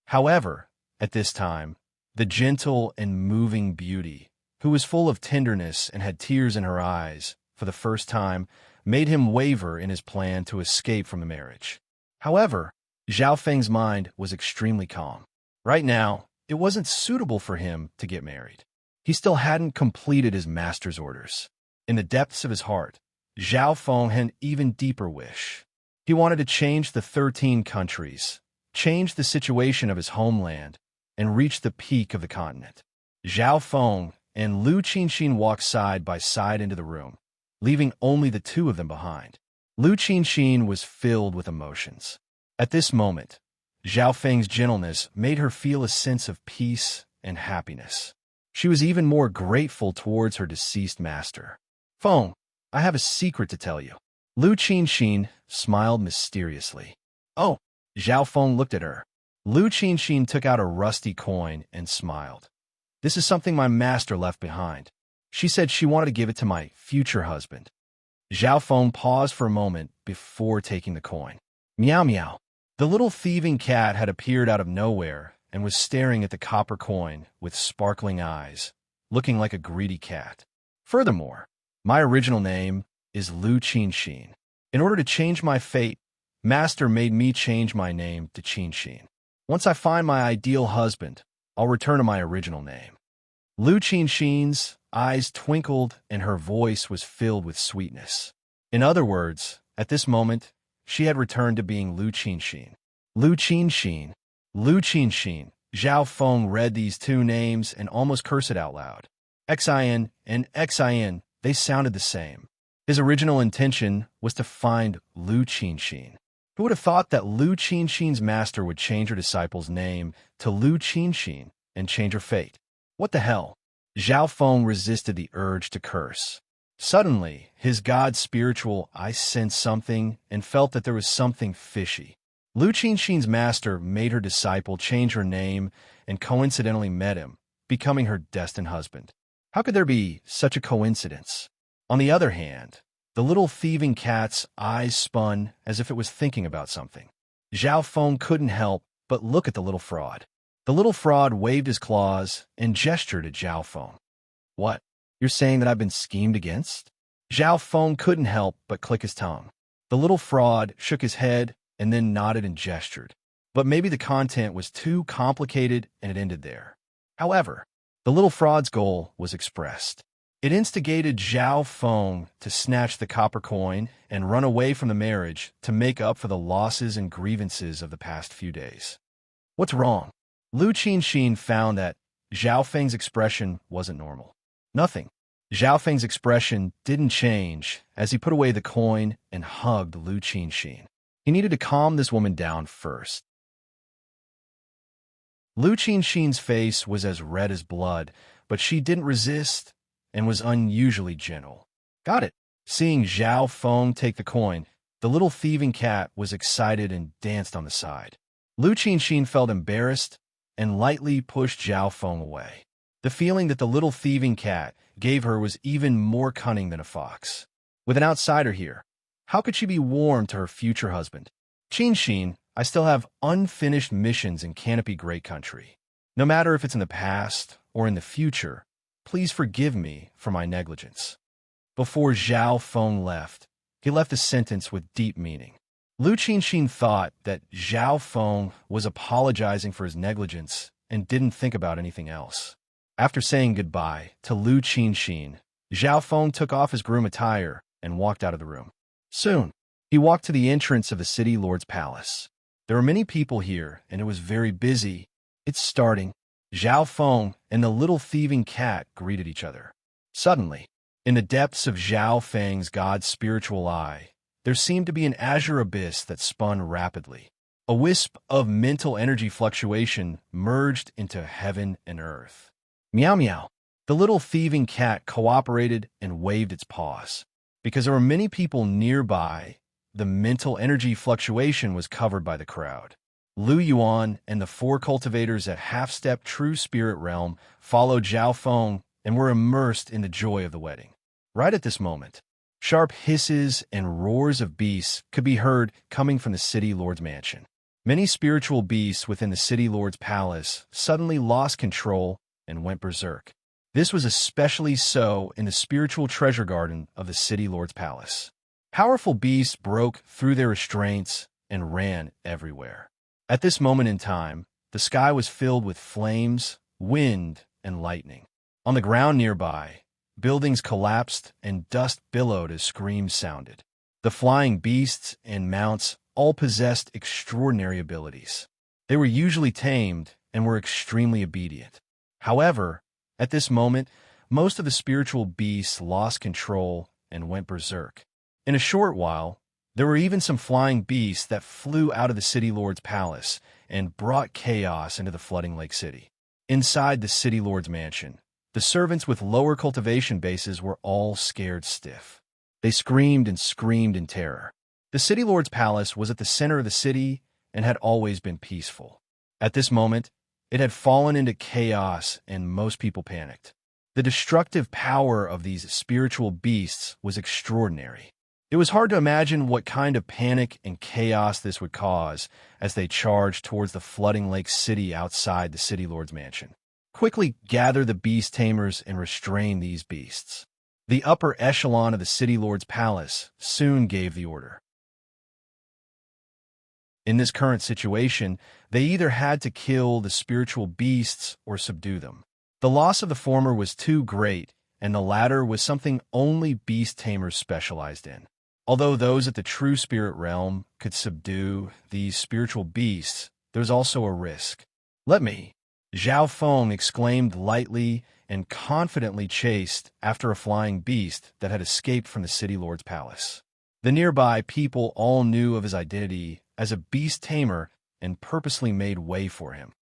However, at this time, the gentle and moving beauty, who was full of tenderness and had tears in her eyes, for the first time, made him waver in his plan to escape from the marriage. However, Zhao Feng's mind was extremely calm. Right now, it wasn't suitable for him to get married. He still hadn't completed his master's orders. In the depths of his heart, Zhao Feng had an even deeper wish. He wanted to change the 13 countries, change the situation of his homeland, and reach the peak of the continent. Zhao Feng and Lu Qinxin walked side by side into the room, leaving only the two of them behind. Lu Qinxin was filled with emotions. At this moment, Zhao Feng's gentleness made her feel a sense of peace and happiness. She was even more grateful towards her deceased master. "Feng, I have a secret to tell you." Lu Qinxin smiled mysteriously. "Oh." Zhao Feng looked at her. Lu Qinxin took out a rusty coin and smiled. "This is something my master left behind. She said she wanted to give it to my future husband." Zhao Feng paused for a moment before taking the coin. Meow meow. The little thieving cat had appeared out of nowhere and was staring at the copper coin with sparkling eyes, looking like a greedy cat. "Furthermore, my original name is Lu Qinxin. In order to change my fate, Master made me change my name to Qinxin. Once I find my ideal husband, I'll return to my original name." Lu Qinxin's eyes twinkled and her voice was filled with sweetness. In other words, at this moment, she had returned to being Lu Qinxin. Lu Qinxin. Lu Qinxin. Zhao Feng read these two names and almost cursed it out loud. Xin and Xin, they sounded the same. His original intention was to find Lu Qinxin. Who would have thought that Lu Qinxin's master would change her disciple's name to Lu Qinxin and change her fate? What the hell? Zhao Feng resisted the urge to curse. Suddenly, his god spiritual eye sensed something and felt that there was something fishy. Lu Qinxin's master made her disciple change her name and coincidentally met him, becoming her destined husband. How could there be such a coincidence? On the other hand, the little thieving cat's eyes spun as if it was thinking about something. Zhao Feng couldn't help but look at the little fraud. The little fraud waved his claws and gestured at Zhao Feng. "What? You're saying that I've been schemed against?" Zhao Feng couldn't help but click his tongue. The little fraud shook his head and then nodded and gestured. But maybe the content was too complicated and it ended there. However, the little fraud's goal was expressed. It instigated Zhao Feng to snatch the copper coin and run away from the marriage to make up for the losses and grievances of the past few days. What's wrong? Lu Qinxin found that Zhao Feng's expression wasn't normal. Nothing. Zhao Feng's expression didn't change as he put away the coin and hugged Lu Qinxin. He needed to calm this woman down first. Lu Qinxin's face was as red as blood, but she didn't resist and was unusually gentle. "Got it." Seeing Zhao Feng take the coin, the little thieving cat was excited and danced on the side. Lu Qinxin felt embarrassed and lightly pushed Zhao Feng away. The feeling that the little thieving cat gave her was even more cunning than a fox. With an outsider here, how could she be warm to her future husband? "Qinxin, I still have unfinished missions in Canopy Great Country. No matter if it's in the past or in the future, please forgive me for my negligence." Before Zhao Feng left, he left the sentence with deep meaning. Lu Qinxin thought that Zhao Feng was apologizing for his negligence and didn't think about anything else. After saying goodbye to Lu Qinxin, Zhao Feng took off his groom attire and walked out of the room. Soon, he walked to the entrance of the city lord's palace. There were many people here, and it was very busy. It's starting. Zhao Feng and the little thieving cat greeted each other. Suddenly, in the depths of Zhao Feng's god's spiritual eye, there seemed to be an azure abyss that spun rapidly. A wisp of mental energy fluctuation merged into heaven and earth. Meow meow. The little thieving cat cooperated and waved its paws. Because there were many people nearby, the mental energy fluctuation was covered by the crowd. Lu Yuan and the 4 cultivators at Half-Step True Spirit Realm followed Zhao Feng and were immersed in the joy of the wedding. Right at this moment, sharp hisses and roars of beasts could be heard coming from the city lord's mansion. Many spiritual beasts within the city lord's palace suddenly lost control and went berserk. This was especially so in the spiritual treasure garden of the city lord's palace. Powerful beasts broke through their restraints and ran everywhere. At this moment in time, the sky was filled with flames, wind, and lightning. On the ground nearby, buildings collapsed and dust billowed as screams sounded. The flying beasts and mounts all possessed extraordinary abilities. They were usually tamed and were extremely obedient. However, at this moment, most of the spiritual beasts lost control and went berserk. In a short while, there were even some flying beasts that flew out of the city lord's palace and brought chaos into the flooding lake city. Inside the city lord's mansion, the servants with lower cultivation bases were all scared stiff. They screamed in terror. The city lord's palace was at the center of the city and had always been peaceful. At this moment, it had fallen into chaos and most people panicked. The destructive power of these spiritual beasts was extraordinary. It was hard to imagine what kind of panic and chaos this would cause as they charged towards the flooding lake city outside the city lord's mansion. Quickly gather the beast tamers and restrain these beasts. The upper echelon of the city lord's palace soon gave the order. In this current situation, they either had to kill the spiritual beasts or subdue them. The loss of the former was too great, and the latter was something only beast tamers specialized in. Although those at the true spirit realm could subdue these spiritual beasts, there's also a risk. Let me, Zhao Feng exclaimed lightly and confidently chased after a flying beast that had escaped from the city lord's palace. The nearby people all knew of his identity as a beast tamer and purposely made way for him.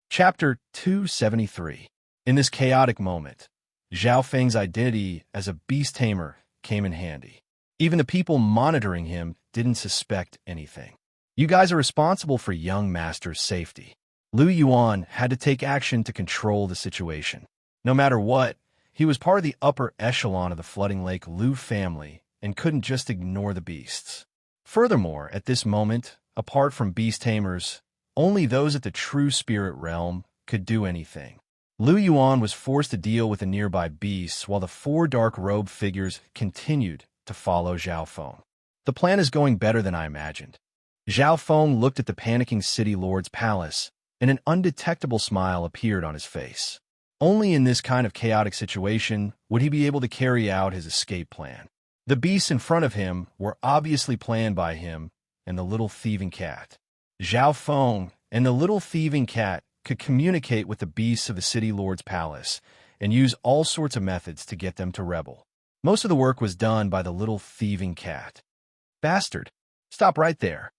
Chapter 273. In this chaotic moment, Zhao Feng's identity as a beast tamer came in handy. Even the people monitoring him didn't suspect anything. You guys are responsible for young master's safety. Lu Yuan had to take action to control the situation. No matter what, he was part of the upper echelon of the flooding lake Lu family and couldn't just ignore the beasts. Furthermore, at this moment, apart from beast tamers, only those at the true spirit realm could do anything. Lu Yuan was forced to deal with the nearby beasts while the 4 dark-robed figures continued to follow Zhao Feng. The plan is going better than I imagined. Zhao Feng looked at the panicking city lord's palace, and an undetectable smile appeared on his face. Only in this kind of chaotic situation would he be able to carry out his escape plan. The beasts in front of him were obviously planned by him and the little thieving cat. Zhao Feng and the little thieving cat could communicate with the beasts of the city lord's palace and use all sorts of methods to get them to rebel. Most of the work was done by the little thieving cat. Bastard! Stop right there!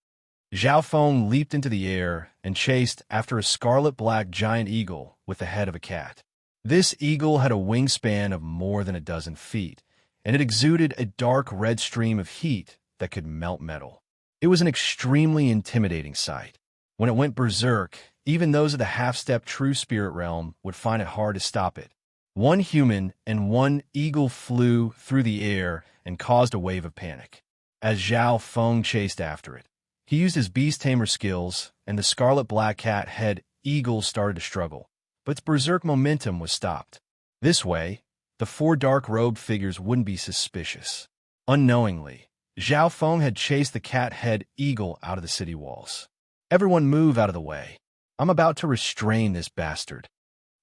Zhao Feng leaped into the air and chased after a scarlet-black giant eagle with the head of a cat. This eagle had a wingspan of more than a dozen feet, and it exuded a dark red stream of heat that could melt metal. It was an extremely intimidating sight. When it went berserk, even those of the half-step true spirit realm would find it hard to stop it. 1 human and 1 eagle flew through the air and caused a wave of panic. As Zhao Feng chased after it, he used his beast tamer skills, and the scarlet black cat head eagle started to struggle. but its berserk momentum was stopped. This way, the four dark-robed figures wouldn't be suspicious. Unknowingly, Zhao Feng had chased the cat-head eagle out of the city walls. "Everyone move out of the way. I'm about to restrain this bastard,"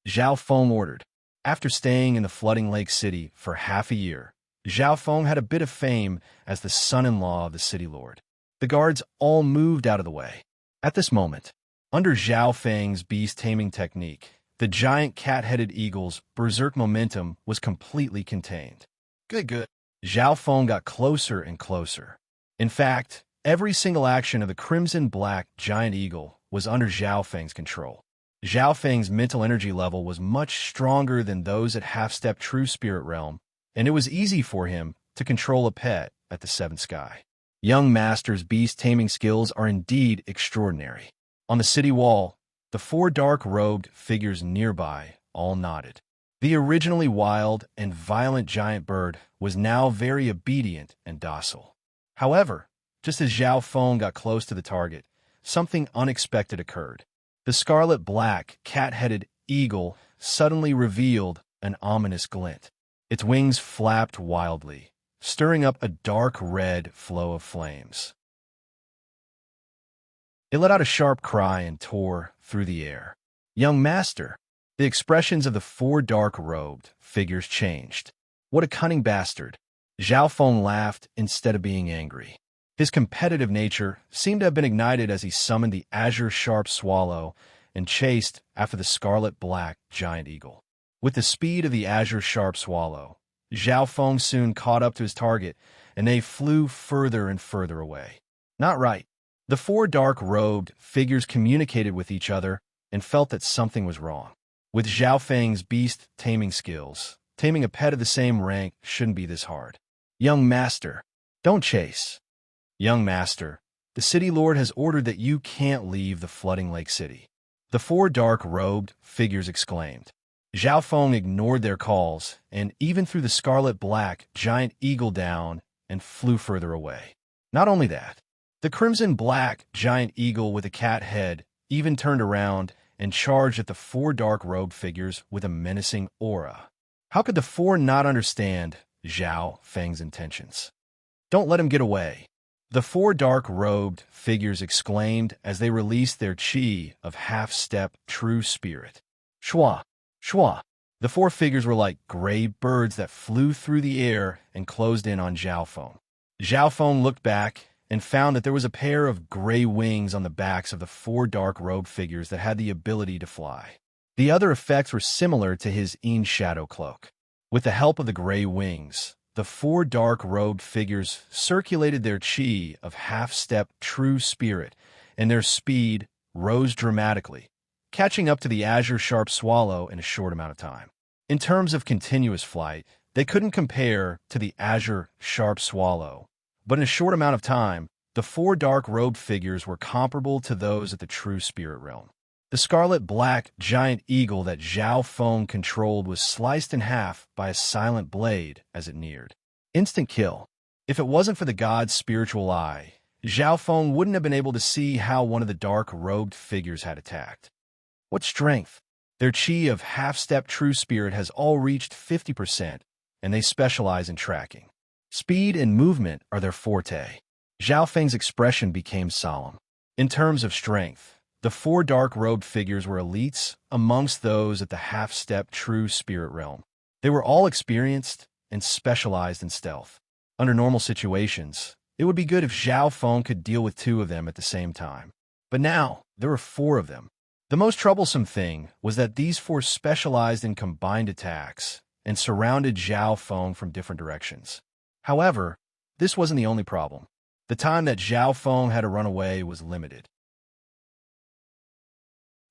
Zhao Feng ordered. After staying in the flooding lake city for half a year, Zhao Feng had a bit of fame as the son-in-law of the city lord. The guards all moved out of the way. At this moment, under Zhao Feng's beast-taming technique, the giant cat-headed eagle's berserk momentum was completely contained. Good. Zhao Feng got closer and closer. In fact, every single action of the crimson-black giant eagle was under Zhao Feng's control. Zhao Feng's mental energy level was much stronger than those at half-step true spirit realm, and it was easy for him to control a pet at the seventh sky. Young Master's beast-taming skills are indeed extraordinary. On the city wall, the four dark-robed figures nearby all nodded. The originally wild and violent giant bird was now very obedient and docile. However, just as Zhao Feng got close to the target, something unexpected occurred. The scarlet-black, cat-headed eagle suddenly revealed an ominous glint. Its wings flapped wildly, stirring up a dark red flow of flames. It let out a sharp cry and tore through the air. "Young Master!" The expressions of the four dark-robed figures changed. "What a cunning bastard!" Zhao Feng laughed instead of being angry. His competitive nature seemed to have been ignited as he summoned the azure sharp swallow and chased after the scarlet-black giant eagle. With the speed of the azure sharp swallow, Zhao Feng soon caught up to his target, and they flew further and further away. Not right. The four dark-robed figures communicated with each other and felt that something was wrong. With Zhao Feng's beast-taming skills, taming a pet of the same rank shouldn't be this hard. "Young Master, don't chase." "Young Master, the city lord has ordered that you can't leave the flooding lake city," the four dark-robed figures exclaimed. Zhao Feng ignored their calls and even threw the scarlet-black giant eagle down and flew further away. Not only that, the crimson-black giant eagle with a cat head even turned around and charged at the four dark-robed figures with a menacing aura. How could the four not understand Zhao Feng's intentions? "Don't let him get away," the four dark-robed figures exclaimed as they released their chi of half-step true spirit. Shua! Shua! The four figures were like gray birds that flew through the air and closed in on Zhao Feng. Zhao Feng looked back and found that there was a pair of gray wings on the backs of the four dark-robed figures that had the ability to fly. The other effects were similar to his Yin shadow cloak. With the help of the gray wings, the four dark-robed figures circulated their chi of half-step true spirit, and their speed rose dramatically, catching up to the azure sharp swallow in a short amount of time. In terms of continuous flight, they couldn't compare to the azure sharp swallow, but in a short amount of time, the four dark-robed figures were comparable to those at the true spirit realm. The scarlet-black giant eagle that Zhao Feng controlled was sliced in half by a silent blade as it neared. Instant kill. If it wasn't for the god's spiritual eye, Zhao Feng wouldn't have been able to see how one of the dark-robed figures had attacked. What strength! Their chi of half-step true spirit has all reached 50%, and they specialize in tracking. Speed and movement are their forte. Zhao Feng's expression became solemn. In terms of strength, the four dark-robed figures were elites amongst those at the half-step true spirit realm. They were all experienced and specialized in stealth. Under normal situations, it would be good if Zhao Feng could deal with two of them at the same time. But now, there were four of them. The most troublesome thing was that these four specialized in combined attacks and surrounded Zhao Feng from different directions. However, this wasn't the only problem. The time that Zhao Feng had to run away was limited.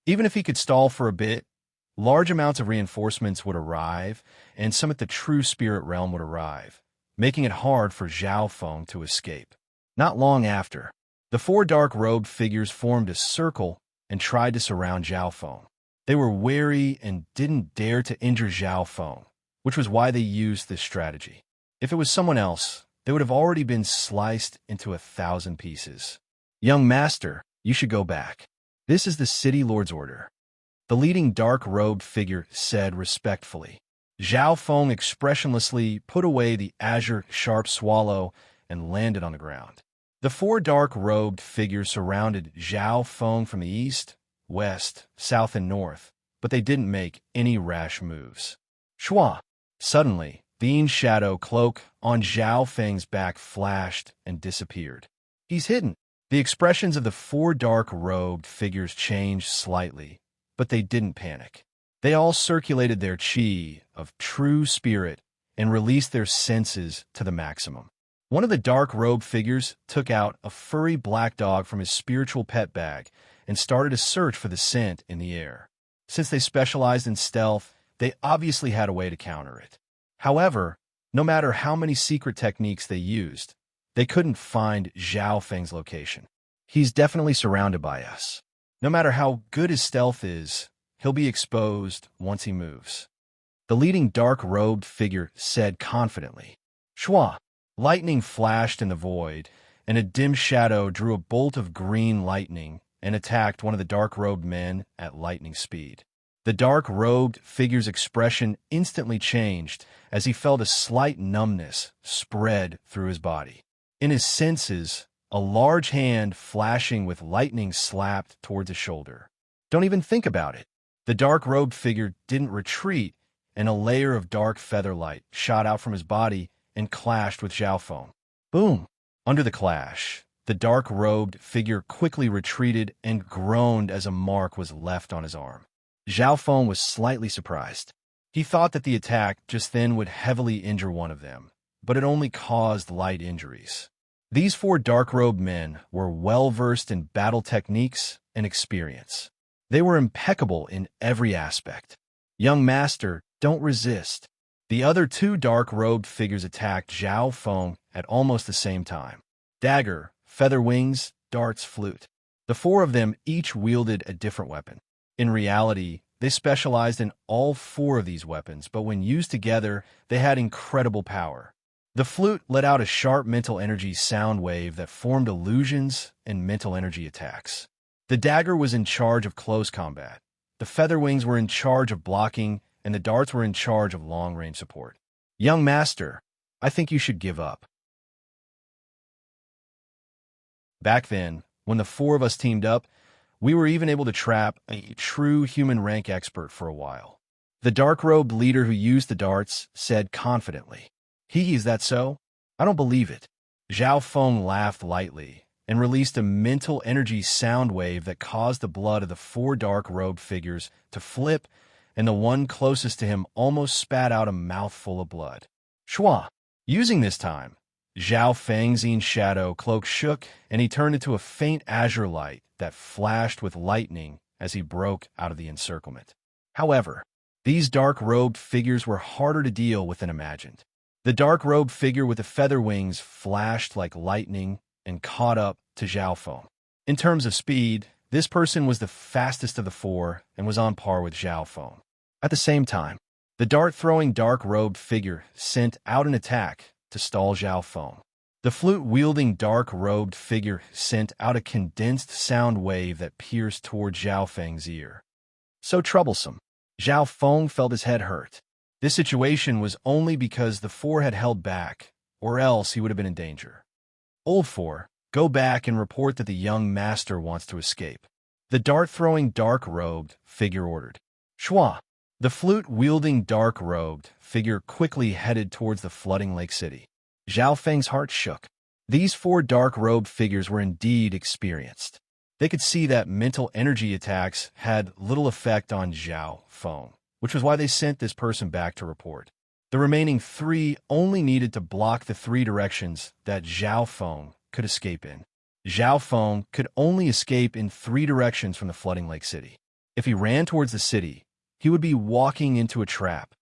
Even if he could stall for a bit, large amounts of reinforcements would arrive, and some at the true spirit realm would arrive, making it hard for Zhao Feng to escape. Not long after, the four dark-robed figures formed a circle and tried to surround Zhao Feng. They were wary and didn't dare to injure Zhao Feng, which was why they used this strategy. If it was someone else, they would have already been sliced into 1,000 pieces. "Young Master, you should go back. This is the city lord's order." the leading dark-robed figure said respectfully. Zhao Feng expressionlessly put away the azure sharp swallow and landed on the ground. The four dark-robed figures surrounded Zhao Feng from the east, west, south, and north, but they didn't make any rash moves. Shua! Suddenly, Bean's shadow cloak on Zhao Feng's back flashed and disappeared. He's hidden. The expressions of the four dark-robed figures changed slightly, but they didn't panic. They all circulated their qi of true spirit and released their senses to the maximum. One of the dark-robed figures took out a furry black dog from his spiritual pet bag and started a search for the scent in the air. Since they specialized in stealth, they obviously had a way to counter it. However, no matter how many secret techniques they used, they couldn't find Zhao Feng's location. He's definitely surrounded by us. No matter how good his stealth is, he'll be exposed once he moves. The leading dark-robed figure said confidently. Shua! Lightning flashed in the void, and a dim shadow drew a bolt of green lightning and attacked one of the dark-robed men at lightning speed. The dark-robed figure's expression instantly changed as he felt a slight numbness spread through his body. In his senses, a large hand flashing with lightning slapped towards his shoulder. Don't even think about it. The dark-robed figure didn't retreat, and a layer of dark feather light shot out from his body and clashed with Zhao Feng. Boom! Under the clash, the dark-robed figure quickly retreated and groaned as a mark was left on his arm. Zhao Feng was slightly surprised. He thought that the attack just then would heavily injure one of them, but it only caused light injuries. These four dark-robed men were well-versed in battle techniques and experience. They were impeccable in every aspect. Young master, don't resist. The other two dark-robed figures attacked Zhao Feng at almost the same time. Dagger, feather wings, darts, flute. The four of them each wielded a different weapon. In reality, they specialized in all four of these weapons, but when used together, they had incredible power. The flute let out a sharp mental energy sound wave that formed illusions and mental energy attacks. The dagger was in charge of close combat. The feather wings were in charge of blocking, and the darts were in charge of long-range support. Young master, I think you should give up. Back then, when the four of us teamed up, we were even able to trap a true human rank expert for a while. The dark-robed leader who used the darts said confidently. Is that so? I don't believe it. Zhao Feng laughed lightly and released a mental energy sound wave that caused the blood of the four dark-robed figures to flip, and the one closest to him almost spat out a mouthful of blood. Shua! Using this time, Zhao Feng's shadow cloak shook, and he turned into a faint azure light that flashed with lightning as he broke out of the encirclement. However, these dark-robed figures were harder to deal with than imagined. The dark-robed figure with the feather wings flashed like lightning and caught up to Zhao Feng. In terms of speed, this person was the fastest of the four and was on par with Zhao Feng. At the same time, the dart-throwing dark-robed figure sent out an attack to stall Zhao Feng. The flute-wielding dark-robed figure sent out a condensed sound wave that pierced toward Zhao Feng's ear. So troublesome. Zhao Feng felt his head hurt. This situation was only because the four had held back, or else he would have been in danger. Old four, go back and report that the young master wants to escape. The dart-throwing dark-robed figure ordered. Shua! The flute-wielding dark-robed figure quickly headed towards the flooding lake city. Zhao Feng's heart shook. These four dark-robed figures were indeed experienced. They could see that mental energy attacks had little effect on Zhao Feng, which was why they sent this person back to report. The remaining three only needed to block the three directions that Zhao Feng could escape in. Zhao Feng could only escape in three directions from the flooding lake city. If he ran towards the city, he would be walking into a trap.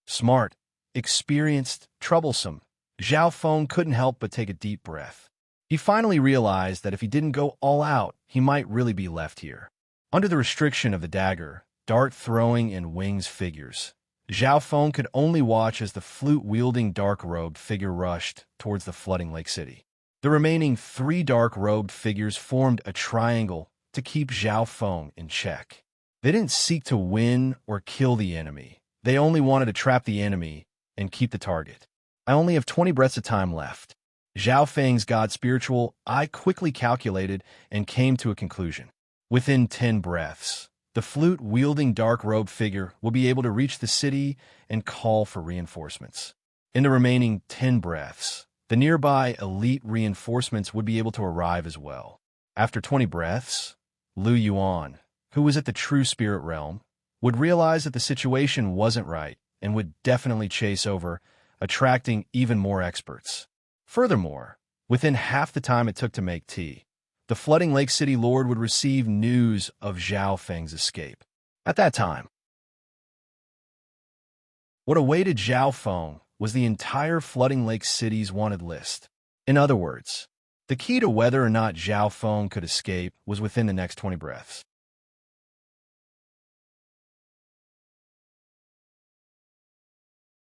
Smart, experienced, troublesome, Zhao Feng couldn't help but take a deep breath. He finally realized that if he didn't go all out, he might really be left here. Under the restriction of the dagger, dart-throwing, and wings figures, Zhao Feng could only watch as the flute-wielding dark-robed figure rushed towards the flooding lake city. The remaining three dark-robed figures formed a triangle to keep Zhao Feng in check. They didn't seek to win or kill the enemy. They only wanted to trap the enemy and keep the target. I only have 20 breaths of time left. Zhao Feng's God Spiritual, I quickly calculated and came to a conclusion. Within 10 breaths, the flute-wielding dark-robed figure will be able to reach the city and call for reinforcements. In the remaining 10 breaths, the nearby elite reinforcements would be able to arrive as well. After 20 breaths, Lu Yuan, who was at the true spirit realm, would realize that the situation wasn't right and would definitely chase over, attracting even more experts. Furthermore, within half the time it took to make tea, the flooding Lake City Lord would receive news of Zhao Feng's escape. At that time, what awaited Zhao Feng was the entire flooding Lake City's wanted list. In other words, the key to whether or not Zhao Feng could escape was within the next 20 breaths.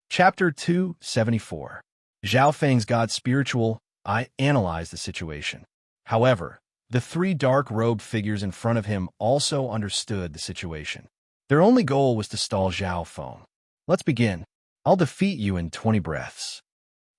Chapter 274. Zhao Feng's God Spiritual, I analyzed the situation. However, the three dark-robed figures in front of him also understood the situation. Their only goal was to stall Zhao Feng. Let's begin. I'll defeat you in 20 breaths.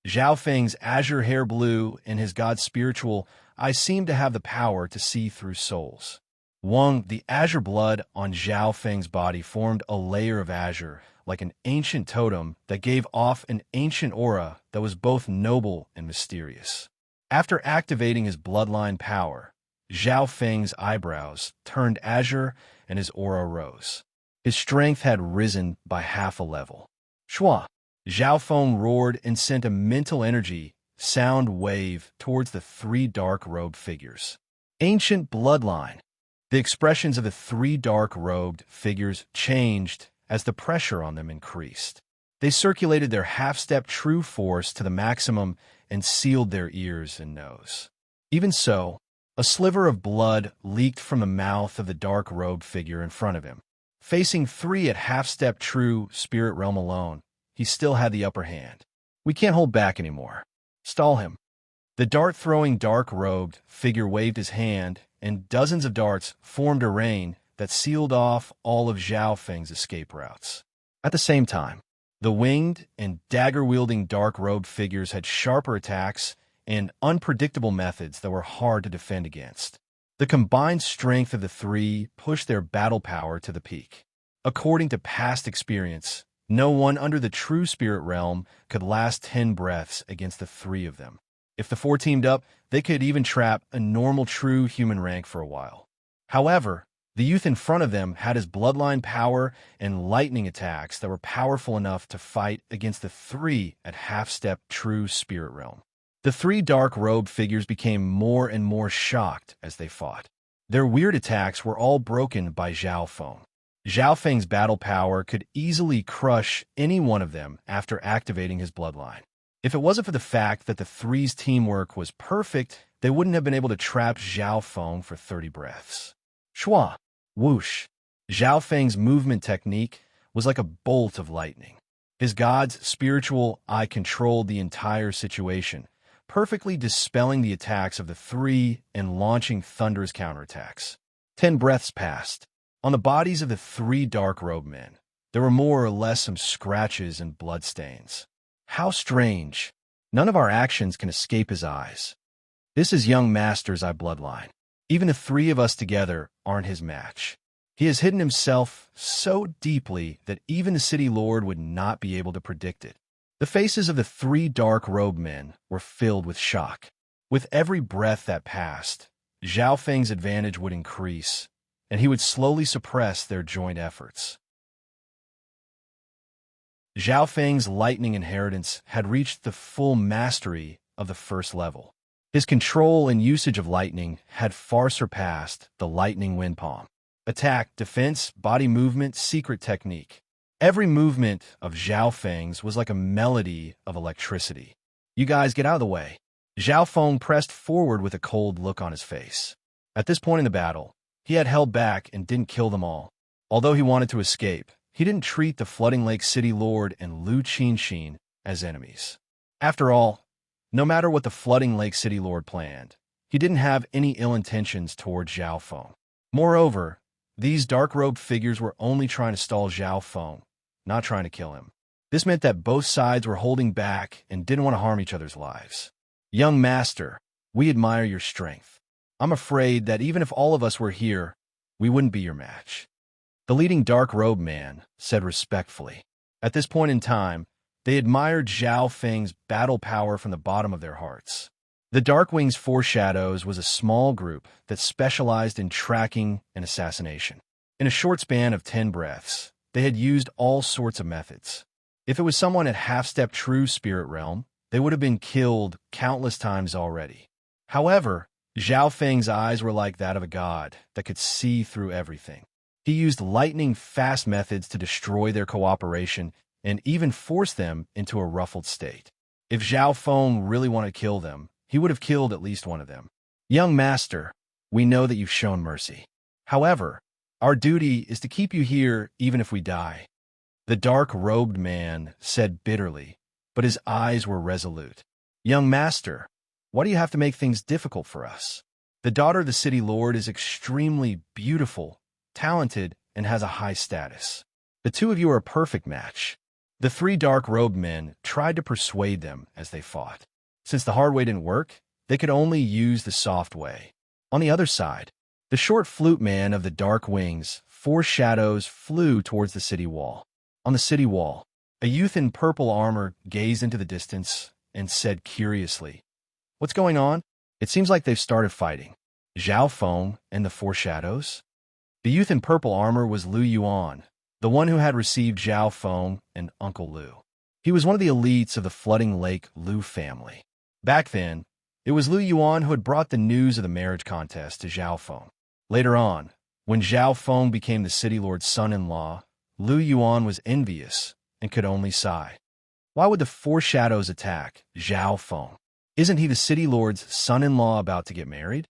Zhao Feng's azure hair blew, and his God Spiritual, I seemed to have the power to see through souls. Wang, the azure blood on Zhao Feng's body formed a layer of azure, like an ancient totem that gave off an ancient aura that was both noble and mysterious. After activating his bloodline power, Zhao Feng's eyebrows turned azure and his aura rose. His strength had risen by half a level. Shua! Zhao Feng roared and sent a mental energy sound wave towards the three dark-robed figures. Ancient bloodline. The expressions of the three dark-robed figures changed as the pressure on them increased. They circulated their half-step true force to the maximum and sealed their ears and nose. Even so, a sliver of blood leaked from the mouth of the dark-robed figure in front of him. Facing three at half-step true spirit realm alone, he still had the upper hand. We can't hold back anymore. Stall him. The dart-throwing dark-robed figure waved his hand, and dozens of darts formed a rain that sealed off all of Zhao Feng's escape routes. At the same time, the winged and dagger-wielding dark-robed figures had sharper attacks and unpredictable methods that were hard to defend against. The combined strength of the three pushed their battle power to the peak. According to past experience, no one under the true spirit realm could last 10 breaths against the three of them. If the four teamed up, they could even trap a normal true human rank for a while. However, the youth in front of them had his bloodline power and lightning attacks that were powerful enough to fight against the three at half-step true spirit realm. The three dark-robed figures became more and more shocked as they fought. Their weird attacks were all broken by Zhao Feng. Zhao Feng's battle power could easily crush any one of them after activating his bloodline. If it wasn't for the fact that the three's teamwork was perfect, they wouldn't have been able to trap Zhao Feng for 30 breaths. Shua! Whoosh! Zhao Feng's movement technique was like a bolt of lightning. His God's spiritual eye controlled the entire situation, perfectly dispelling the attacks of the three and launching thunderous counterattacks. 10 breaths passed. On the bodies of the three dark-robed men, there were more or less some scratches and bloodstains. How strange. None of our actions can escape his eyes. This is young master's eye bloodline. Even the three of us together aren't his match. He has hidden himself so deeply that even the city lord would not be able to predict it. The faces of the three dark-robed men were filled with shock. With every breath that passed, Zhao Feng's advantage would increase, and he would slowly suppress their joint efforts. Zhao Feng's lightning inheritance had reached the full mastery of the first level. His control and usage of lightning had far surpassed the lightning wind palm. Attack, defense, body movement, secret technique. Every movement of Zhao Feng's was like a melody of electricity. You guys get out of the way. Zhao Feng pressed forward with a cold look on his face. At this point in the battle, he had held back and didn't kill them all. Although he wanted to escape, he didn't treat the Flooding Lake City Lord and Lu Qinxin as enemies. After all, no matter what the Flooding Lake City Lord planned, he didn't have any ill intentions toward Zhao Feng. Moreover, These dark-robed figures were only trying to stall Zhao Feng, not trying to kill him. This meant that both sides were holding back and didn't want to harm each other's lives. Young master, we admire your strength. I'm afraid that even if all of us were here, we wouldn't be your match. The leading dark-robed man said respectfully. At this point in time, they admired Zhao Feng's battle power from the bottom of their hearts. The Darkwing's Foreshadows was a small group that specialized in tracking and assassination. In a short span of 10 breaths, they had used all sorts of methods. If it was someone at half-step true spirit realm, they would have been killed countless times already. However, Zhao Feng's eyes were like that of a god that could see through everything. He used lightning-fast methods to destroy their cooperation and even force them into a ruffled state. If Zhao Feng really wanted to kill them, he would have killed at least one of them. Young master, we know that you've shown mercy. However, our duty is to keep you here even if we die. The dark-robed man said bitterly, but his eyes were resolute. Young master, why do you have to make things difficult for us? The daughter of the city lord is extremely beautiful, talented, and has a high status. The two of you are a perfect match. The three dark-robed men tried to persuade them as they fought. Since the hard way didn't work, they could only use the soft way. On the other side, the short flute man of the dark wings, Foreshadows, flew towards the city wall. On the city wall, a youth in purple armor gazed into the distance and said curiously, "What's going on? It seems like they've started fighting. Zhao Feng and the Foreshadows?" The youth in purple armor was Lu Yuan, the one who had received Zhao Feng and Uncle Lu. He was one of the elites of the Flooding Lake Lu family. Back then, it was Lu Yuan who had brought the news of the marriage contest to Zhao Feng. Later on, when Zhao Feng became the city lord's son-in-law, Lu Yuan was envious and could only sigh. Why would the Foreshadows attack Zhao Feng? Isn't he the city lord's son-in-law about to get married?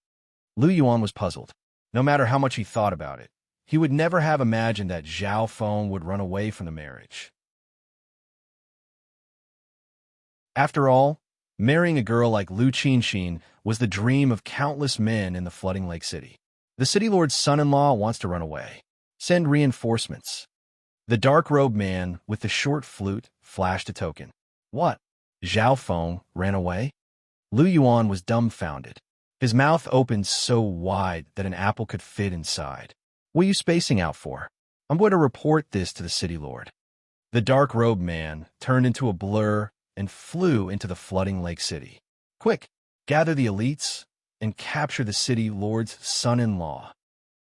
Lu Yuan was puzzled. No matter how much he thought about it, he would never have imagined that Zhao Feng would run away from the marriage. After all, marrying a girl like Lu Qinxin was the dream of countless men in the Flooding Lake City. The city lord's son-in-law wants to run away. Send reinforcements. The dark-robed man with the short flute flashed a token. What? Zhao Feng ran away? Lu Yuan was dumbfounded. His mouth opened so wide that an apple could fit inside. What are you spacing out for? I'm going to report this to the city lord. The dark-robed man turned into a blur and flew into the Flooding Lake City. Quick, gather the elites and capture the city lord's son-in-law.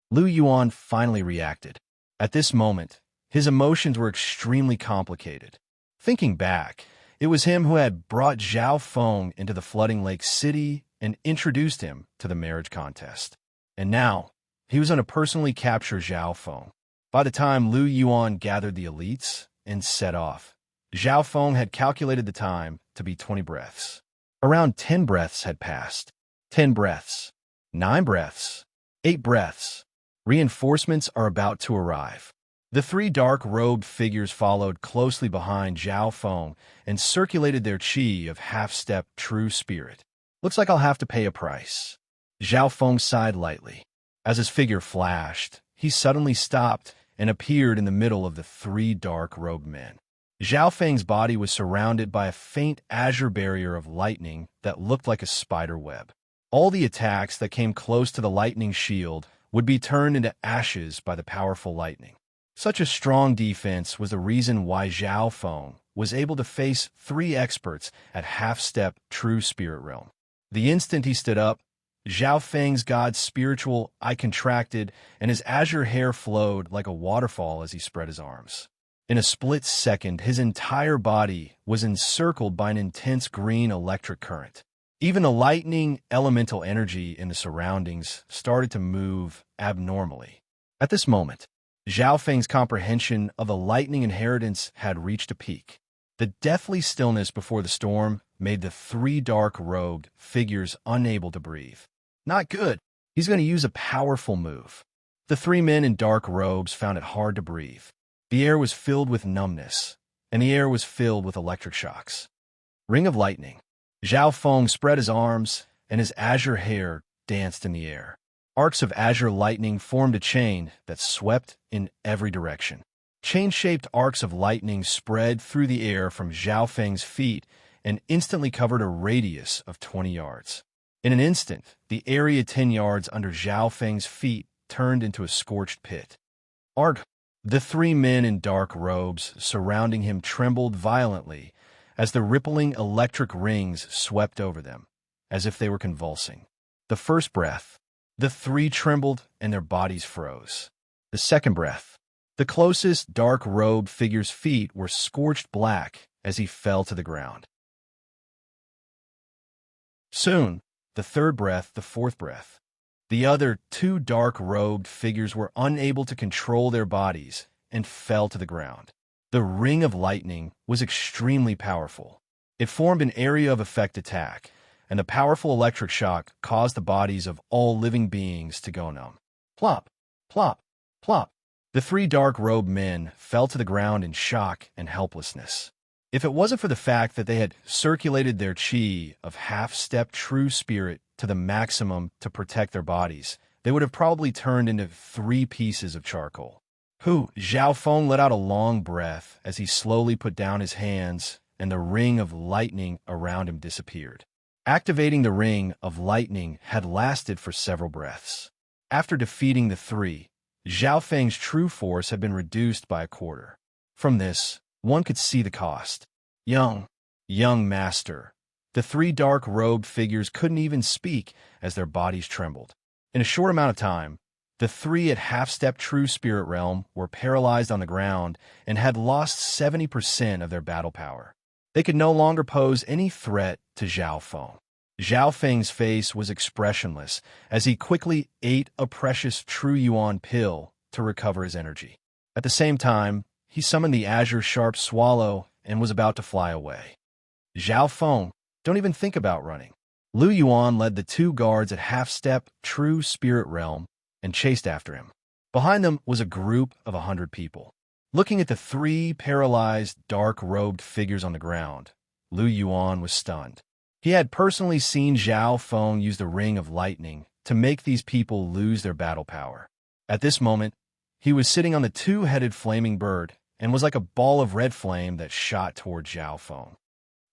Lu Yuan finally reacted. At this moment, his emotions were extremely complicated. Thinking back, it was him who had brought Zhao Feng into the Flooding Lake City and introduced him to the marriage contest. And now, he was going to personally capture Zhao Feng. By the time Lu Yuan gathered the elites and set off, Zhao Feng had calculated the time to be 20 breaths. Around 10 breaths had passed. 10 breaths. 9 breaths. 8 breaths. Reinforcements are about to arrive. The three dark-robed figures followed closely behind Zhao Feng and circulated their qi of half-step true spirit. Looks like I'll have to pay a price. Zhao Feng sighed lightly. As his figure flashed, he suddenly stopped and appeared in the middle of the three dark-robed men. Zhao Feng's body was surrounded by a faint azure barrier of lightning that looked like a spider web. All the attacks that came close to the lightning shield would be turned into ashes by the powerful lightning. Such a strong defense was the reason why Zhao Feng was able to face 3 experts at half-step true spirit realm. The instant he stood up, Zhao Feng's god's spiritual eye contracted and his azure hair flowed like a waterfall as he spread his arms. In a split second, his entire body was encircled by an intense green electric current. Even the lightning elemental energy in the surroundings started to move abnormally. At this moment, Zhao Feng's comprehension of the lightning inheritance had reached a peak. The deathly stillness before the storm made the 3 dark-robed figures unable to breathe. Not good. He's going to use a powerful move. The 3 men in dark robes found it hard to breathe. The air was filled with numbness, and the air was filled with electric shocks. Ring of lightning. Zhao Feng spread his arms, and his azure hair danced in the air. Arcs of azure lightning formed a chain that swept in every direction. Chain-shaped arcs of lightning spread through the air from Zhao Feng's feet and instantly covered a radius of 20 yards. In an instant, the area 10 yards under Zhao Feng's feet turned into a scorched pit. Arg! The three men in dark robes surrounding him trembled violently as the rippling electric rings swept over them, as if they were convulsing. The first breath, the three trembled and their bodies froze. The second breath, the closest dark-robed figure's feet were scorched black as he fell to the ground. Soon, the third breath, the fourth breath. The other two dark-robed figures were unable to control their bodies and fell to the ground. The ring of lightning was extremely powerful. It formed an area of effect attack, and the powerful electric shock caused the bodies of all living beings to go numb. Plop, plop, plop. The three dark-robed men fell to the ground in shock and helplessness. If it wasn't for the fact that they had circulated their chi of half-step true spirit to the maximum to protect their bodies, they would have probably turned into 3 pieces of charcoal. Zhao Feng let out a long breath as he slowly put down his hands, and the ring of lightning around him disappeared. Activating the ring of lightning had lasted for several breaths. After defeating the 3, Zhao Feng's true force had been reduced by a quarter. From this, one could see the cost. Young master. The 3 dark-robed figures couldn't even speak as their bodies trembled. In a short amount of time, the 3 at half-step true spirit realm were paralyzed on the ground and had lost 70% of their battle power. They could no longer pose any threat to Zhao Feng. Zhao Feng's face was expressionless as he quickly ate a precious True Yuan pill to recover his energy. At the same time, he summoned the azure sharp swallow and was about to fly away. Zhao Feng, don't even think about running. Lu Yuan led the 2 guards at half-step true spirit realm and chased after him. Behind them was a group of 100 people. Looking at the 3 paralyzed, dark-robed figures on the ground, Lu Yuan was stunned. He had personally seen Zhao Feng use the Ring of Lightning to make these people lose their battle power. At this moment, he was sitting on the 2-headed flaming bird and was like a ball of red flame that shot toward Zhao Feng.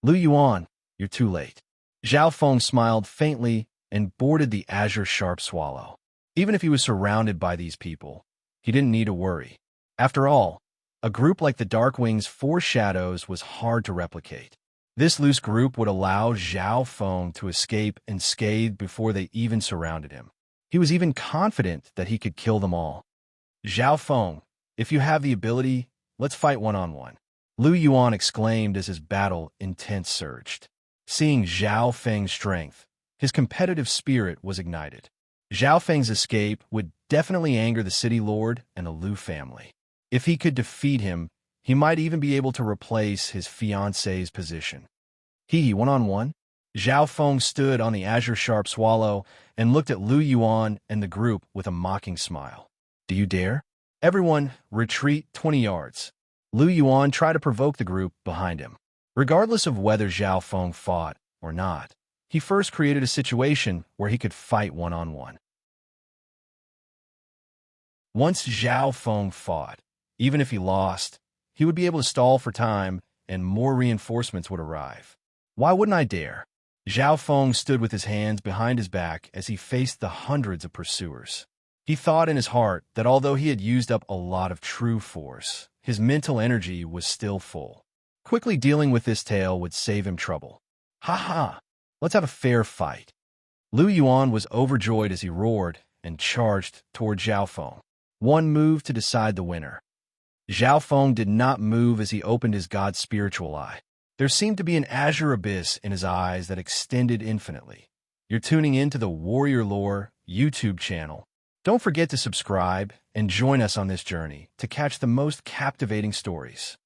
Lu Yuan, you're too late. Zhao Feng smiled faintly and boarded the azure sharp swallow. Even if he was surrounded by these people, he didn't need to worry. After all, a group like the Darkwing's 4 shadows was hard to replicate. This loose group would allow Zhao Feng to escape unscathed before they even surrounded him. He was even confident that he could kill them all. Zhao Feng, if you have the ability, let's fight one-on-one. Lu Yuan exclaimed as his battle intent surged. Seeing Zhao Feng's strength, his competitive spirit was ignited. Zhao Feng's escape would definitely anger the city lord and the Lu family. If he could defeat him, he might even be able to replace his fiancée's position. One-on-one? Zhao Feng stood on the azure sharp swallow and looked at Lu Yuan and the group with a mocking smile. Do you dare? Everyone, retreat 20 yards. Lu Yuan tried to provoke the group behind him. Regardless of whether Zhao Feng fought or not, he first created a situation where he could fight one-on-one. Once Zhao Feng fought, even if he lost, he would be able to stall for time and more reinforcements would arrive. Why wouldn't I dare? Zhao Feng stood with his hands behind his back as he faced the hundreds of pursuers. He thought in his heart that although he had used up a lot of true force, his mental energy was still full. Quickly dealing with this tale would save him trouble. Ha! Let's have a fair fight. Lu Yuan was overjoyed as he roared and charged toward Zhao Feng. One move to decide the winner. Zhao Feng did not move as he opened his god's spiritual eye. There seemed to be an azure abyss in his eyes that extended infinitely. You're tuning in to the Warrior Lore YouTube channel. Don't forget to subscribe and join us on this journey to catch the most captivating stories.